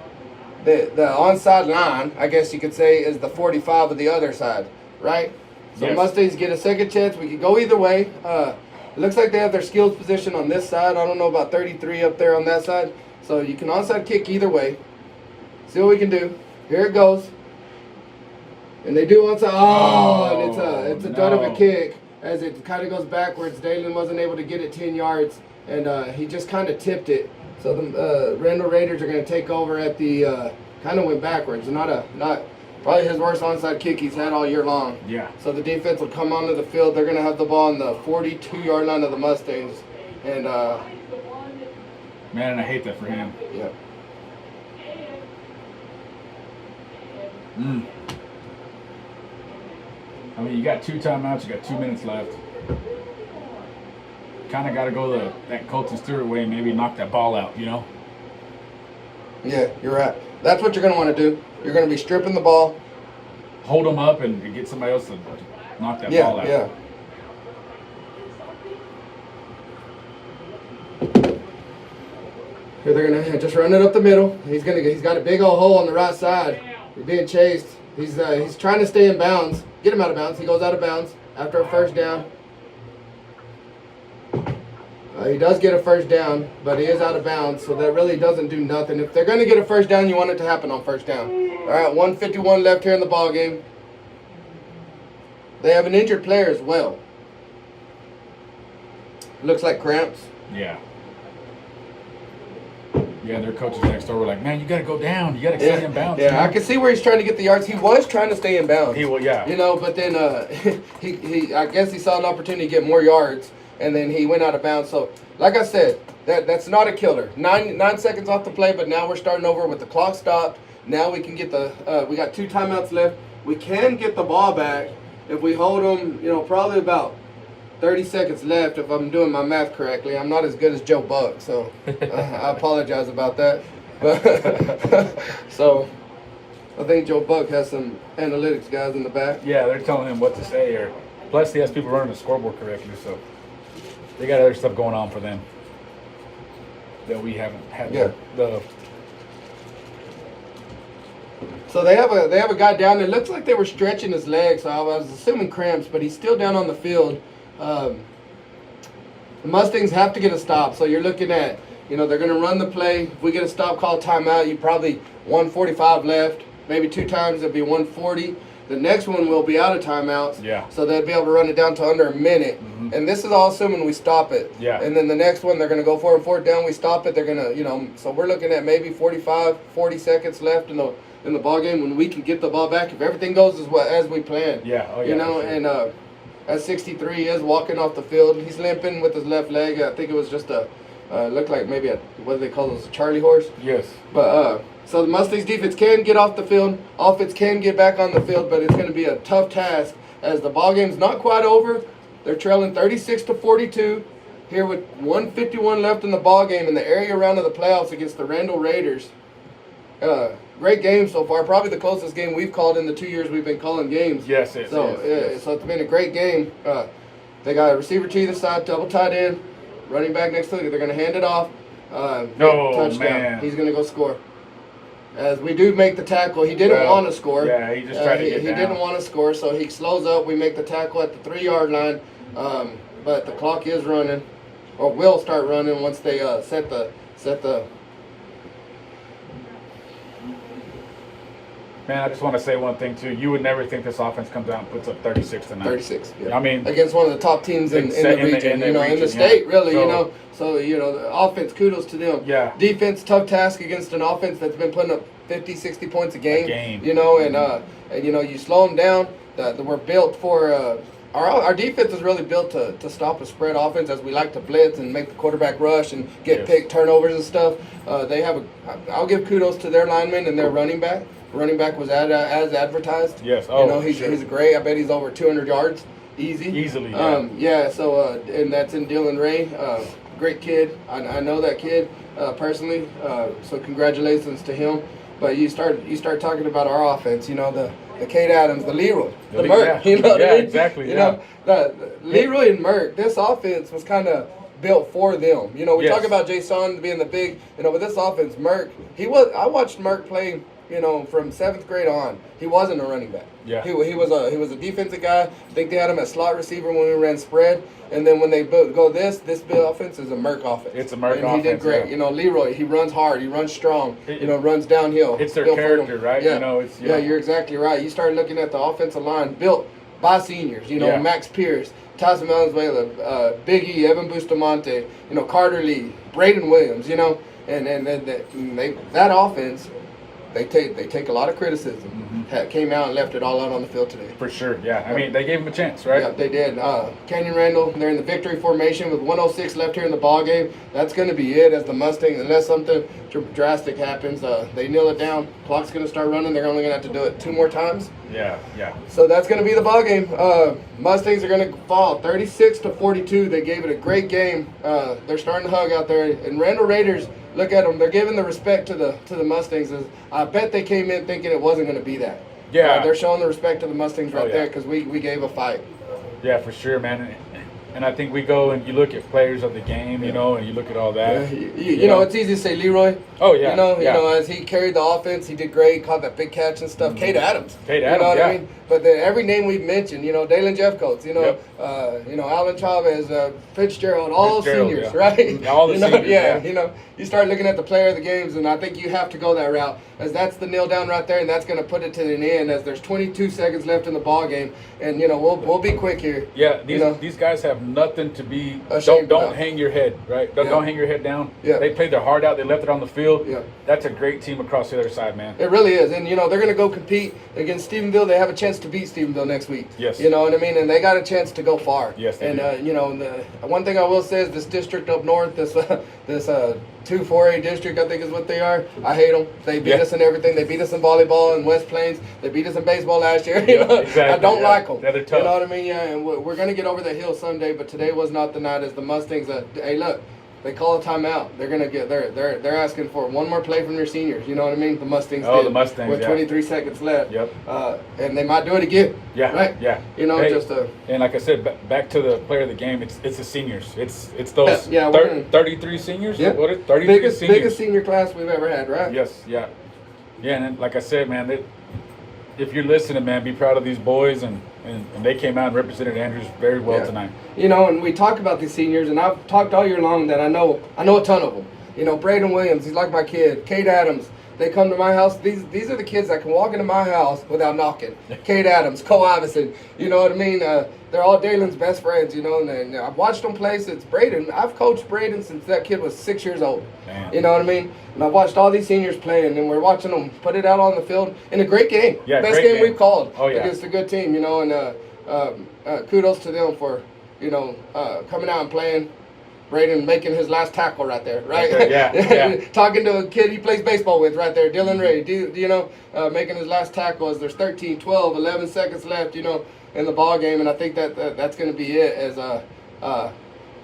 the onside line, I guess you could say, is the 45 of the other side, right? So Mustangs get a second chance. We could go either way. It looks like they have their skills position on this side. I don't know about 33 up there on that side. So you can onside kick either way. See what we can do. Here it goes. And they do onside. And it's a dud of a kick as it kind of goes backwards. Dalen wasn't able to get it 10 yards, and he just kind of tipped it. So the Randall Raiders are going to take over at the kind of went backwards. Not probably his worst onside kick he's had all year long. Yeah. So the defense will come onto the field. They're going to have the ball on the 42-yard line of the Mustangs. And man, I hate that for him. Yeah. I mean, you got 2 timeouts. You got 2 minutes left. Kind of got to go that Colton Stewart way and maybe knock that ball out, you know? Yeah, you're right. That's what you're going to want to do. You're going to be stripping the ball. Hold them up and get somebody else to knock that ball out. Yeah. Here they're gonna just run it up the middle. He's got a big old hole on the right side. He's being chased. He's trying to stay in bounds. Get him out of bounds. He goes out of bounds after a first down. He does get a first down, but he is out of bounds, so that really doesn't do nothing. If they're going to get a first down, you want it to happen on first down. All right, 1:51 left here in the ball game. They have an injured player as well. Looks like cramps. Yeah. Yeah, their coaches next door were like, "Man, you got to go down. You got to stay in bounds." Yeah, I can see where he's trying to get the yards. He was trying to stay in bounds. He will, yeah. You know, but then he I guess he saw an opportunity to get more yards, and then he went out of bounds. So, like I said, that's not a killer. 9 seconds off the play, but now we're starting over with the clock stopped. Now we can get we got 2 timeouts left. We can get the ball back if we hold them, you know, probably about 30 seconds left if I'm doing my math correctly. I'm not as good as Joe Buck, so I apologize about that. But so I think Joe Buck has some analytics guys in the back. Yeah, they're telling him what to say here. Plus, he has people running the scoreboard correctly, so they got other stuff going on for them that we haven't had. Yeah. So they have a guy down there. Looks like they were stretching his legs, so I was assuming cramps, but he's still down on the field. The Mustangs have to get a stop, so you're looking at, you know, they're going to run the play. If we get a stop, call timeout. You probably 1:45 left, maybe 2 times. It'll be 1:40. The next one will be out of timeouts. Yeah. So they'll be able to run it down to under a minute. Mm-hmm. And this is all assuming we stop it. Yeah. And then the next one, they're going to go for it, 4th down. We stop it. They're going to, you know, so we're looking at maybe 45, 40 seconds left in the ball game when we can get the ball back if everything goes as we planned. Yeah. Oh, yeah. You know, sure. and at 63, he is walking off the field. He's limping with his left leg. I think it was just looked like maybe what do they call those, a Charlie horse? Yes. But so the Mustangs defense can get off the field. Offense can get back on the field, but it's going to be a tough task as the ball game's not quite over. They're trailing 36-42 here with 1:51 left in the ball game in the area round of the playoffs against the Randall Raiders. Great game so far. Probably the closest game we've called in the 2 years we've been calling games. Yes, so yes. it's been a great game. They got a receiver to either side, double tight end, running back next to it. They're going to hand it off. Touchdown. Man. He's going to go score. As we do make the tackle, he didn't want to score. Yeah, he just tried to get down. He didn't want to score, so he slows up. We make the tackle at the 3-yard line, but the clock is running, or will start running once they set the. Man, I just want to say one thing too. You would never think this offense comes out and puts up 36-9. 36. Yeah. I mean, against one of the top teams in the region, in the state, really. So, you know, so the offense, kudos to them. Yeah. Defense, tough task against an offense that's been putting up 50, 60 points a game. You know, and you know, you slow them down. We're built for. Our defense is really built to stop a spread offense, as we like to blitz and make the quarterback rush and get pick turnovers and stuff. They have I'll give kudos to their linemen and their running back. Running back was as advertised. Yes. Oh, you know, he's great. I bet he's over 200 yards easily. Yeah. So and that's in Dylan Ray. Great kid. I know that kid personally. So congratulations to him. But you start talking about our offense. You know, the Kate Adams, the Leroy, the Merck. Yeah. You know what I mean? Exactly. You know, the Leroy and Merck. This offense was kind of built for them. You know, we talk about Jason being the big. You know, but this offense, Merck. I watched Merck play. You know, from 7th grade on, he wasn't a running back. Yeah. He was a defensive guy. I think they had him at slot receiver when we ran spread. And then when they go this offense is a Merck offense. It's a Merck offense. And he did great. Yeah. You know, Leroy, he runs hard. He runs strong. Runs downhill. It's their character, right? Yeah. You know, You're exactly right. You start looking at the offensive line built by seniors. You know, Max Pierce, Tyson Valenzuela, Big E, Evan Bustamante, you know, Carter Lee, Braden Williams, you know, and that offense, they take a lot of criticism. Came out and left it all out on the field today. For sure, yeah. I mean, they gave him a chance, right? Yeah, they did. Canyon Randall, they're in the victory formation with 1:06 left here in the ball game. That's going to be it as the Mustangs, unless something drastic happens. They kneel it down. Clock's going to start running. They're only going to have to do it 2 more times. Yeah. So that's going to be the ball game. Mustangs are going to fall 36-42. They gave it a great game. They're starting to hug out there. And Randall Raiders, look at them. They're giving the respect to the Mustangs. I bet they came in thinking it wasn't going to be that. Yeah. They're showing the respect to the Mustangs right there because we gave a fight. Yeah, for sure, man. And I think we go and you look at players of the game, you know, and you look at all that. Yeah, you know, it's easy to say Leroy. Oh, yeah. You know, as he carried the offense, he did great, caught that big catch and stuff. Cade Adams. You know what I mean? But every name we've mentioned, you know, Dalen Jeffcoats, you know, Alan Chavez, Fitzgerald, all those seniors, right? All the seniors, you know, you start looking at the player of the games, and I think you have to go that route, as that's the kneel down right there, and that's going to put it to an end, as there's 22 seconds left in the ball game, and you know we'll be quick here. Yeah, these guys have nothing to be. Don't hang your head, right? Don't hang your head down. Yeah. They played their heart out. They left it on the field. Yeah. That's a great team across the other side, man. It really is, and you know they're going to go compete against Stephenville. They have a chance to beat Stephenville next week. Yes. You know what I mean, and they got a chance to go far. Yes. And you know, the one thing I will say is this district up north, this 2-4A district, I think is what they are. I hate them. They beat us in everything. They beat us in volleyball in West Plains. They beat us in baseball last year. You know? Exactly. I don't like them. They're tough. You know what I mean? Yeah, and we're going to get over the hill someday, but today was not the night as the Mustangs. Hey, look. They call a timeout. They're gonna get. They're asking for one more play from your seniors. You know what I mean? The Mustangs. Oh, the Mustangs. With 23 seconds left. Yep. And they might do it again. Yeah. Right. Yeah. You know, And like I said, back to the player of the game. It's the seniors. It's those 33 seniors. Yeah. What is 33 seniors? Biggest senior class we've ever had. Right. Yes. Yeah. Yeah. And then, like I said, man, if you're listening, man, be proud of these boys and they came out and represented Andrews very well tonight. You know, and we talk about these seniors, and I've talked all year long that I know a ton of them. You know, Braden Williams, he's like my kid. Cade Adams, they come to my house. These are the kids that can walk into my house without knocking. Cade Adams, Cole Iverson, you know what I mean? They're all Dalen's best friends, you know, and I've watched them play since Braden. I've coached Braden since that kid was 6 years old. Man. You know what I mean? And I've watched all these seniors play, and then we're watching them put it out on the field in a great game. Yeah, best game we've called against a good team, you know, and kudos to them for, you know, coming out and playing. Braden making his last tackle right there, right? Okay, yeah. Talking to a kid he plays baseball with right there, Dylan Ray, you know, making his last tackle as there's 13, 12, 11 seconds left, you know, in the ball game. And I think that's going to be it as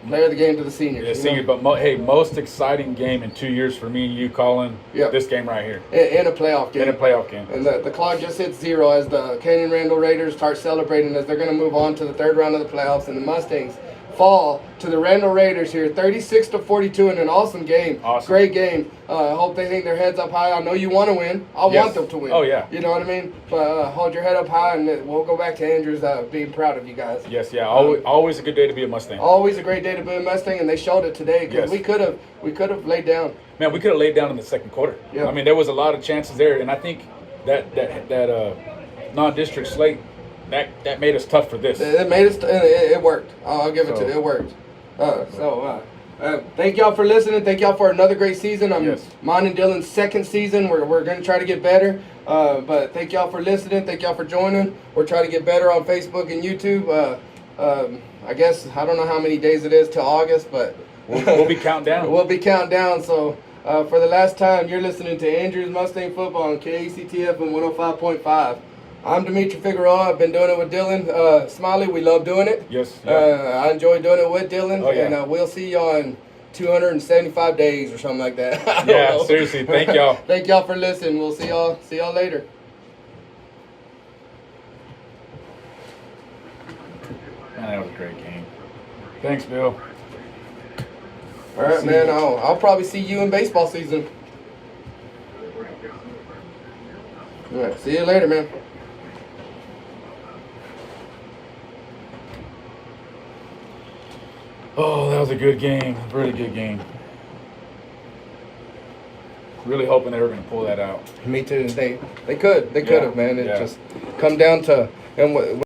player of the game to the seniors. Yeah, senior, but most exciting game in 2 years for me and you, Colin, this game right here. In a playoff game. In a playoff game. And the clock just hits 0 as the Canyon Randall Raiders start celebrating as they're going to move on to the 3rd round of the playoffs, and the Mustangs fall to the Randall Raiders here, 36-42 in an awesome game. Awesome. Great game. I hope they hang their heads up high. I know you want to win. I want them to win. Oh, yeah. You know what I mean? But hold your head up high, and we'll go back to Andrews being proud of you guys. Yes, yeah. Always a good day to be a Mustang. Always a great day to be a Mustang, and they showed it today because we could have laid down. Man, we could have laid down in the second quarter. Yeah. I mean, there was a lot of chances there, and I think that non-district slate that made us tough for this. It made us. It worked. I'll give it to you. It worked. Thank y'all for listening. Thank y'all for another great season. Mine and Dylan's 2nd season. We're going to try to get better. But thank y'all for listening. Thank y'all for joining. We're trying to get better on Facebook and YouTube. I guess I don't know how many days it is till August, but we'll be counting down. We'll be counting down. So for the last time, you're listening to Andrews Mustang Football on KACTF and 105.5. I'm Dimitri Figueroa. I've been doing it with Dylan. Smiley, we love doing it. Yes. I enjoy doing it with Dylan. Oh, yeah. And we'll see y'all in 275 days or something like that. Yeah, seriously. Thank y'all. Thank y'all for listening. We'll see y'all later. Man, that was a great game. Thanks, Bill. All right, man. I'll probably see you in baseball season. All right. See you later, man. Oh, that was a good game. Really good game. Really hoping they were going to pull that out. Me too. They could. They could have, man. It just come down to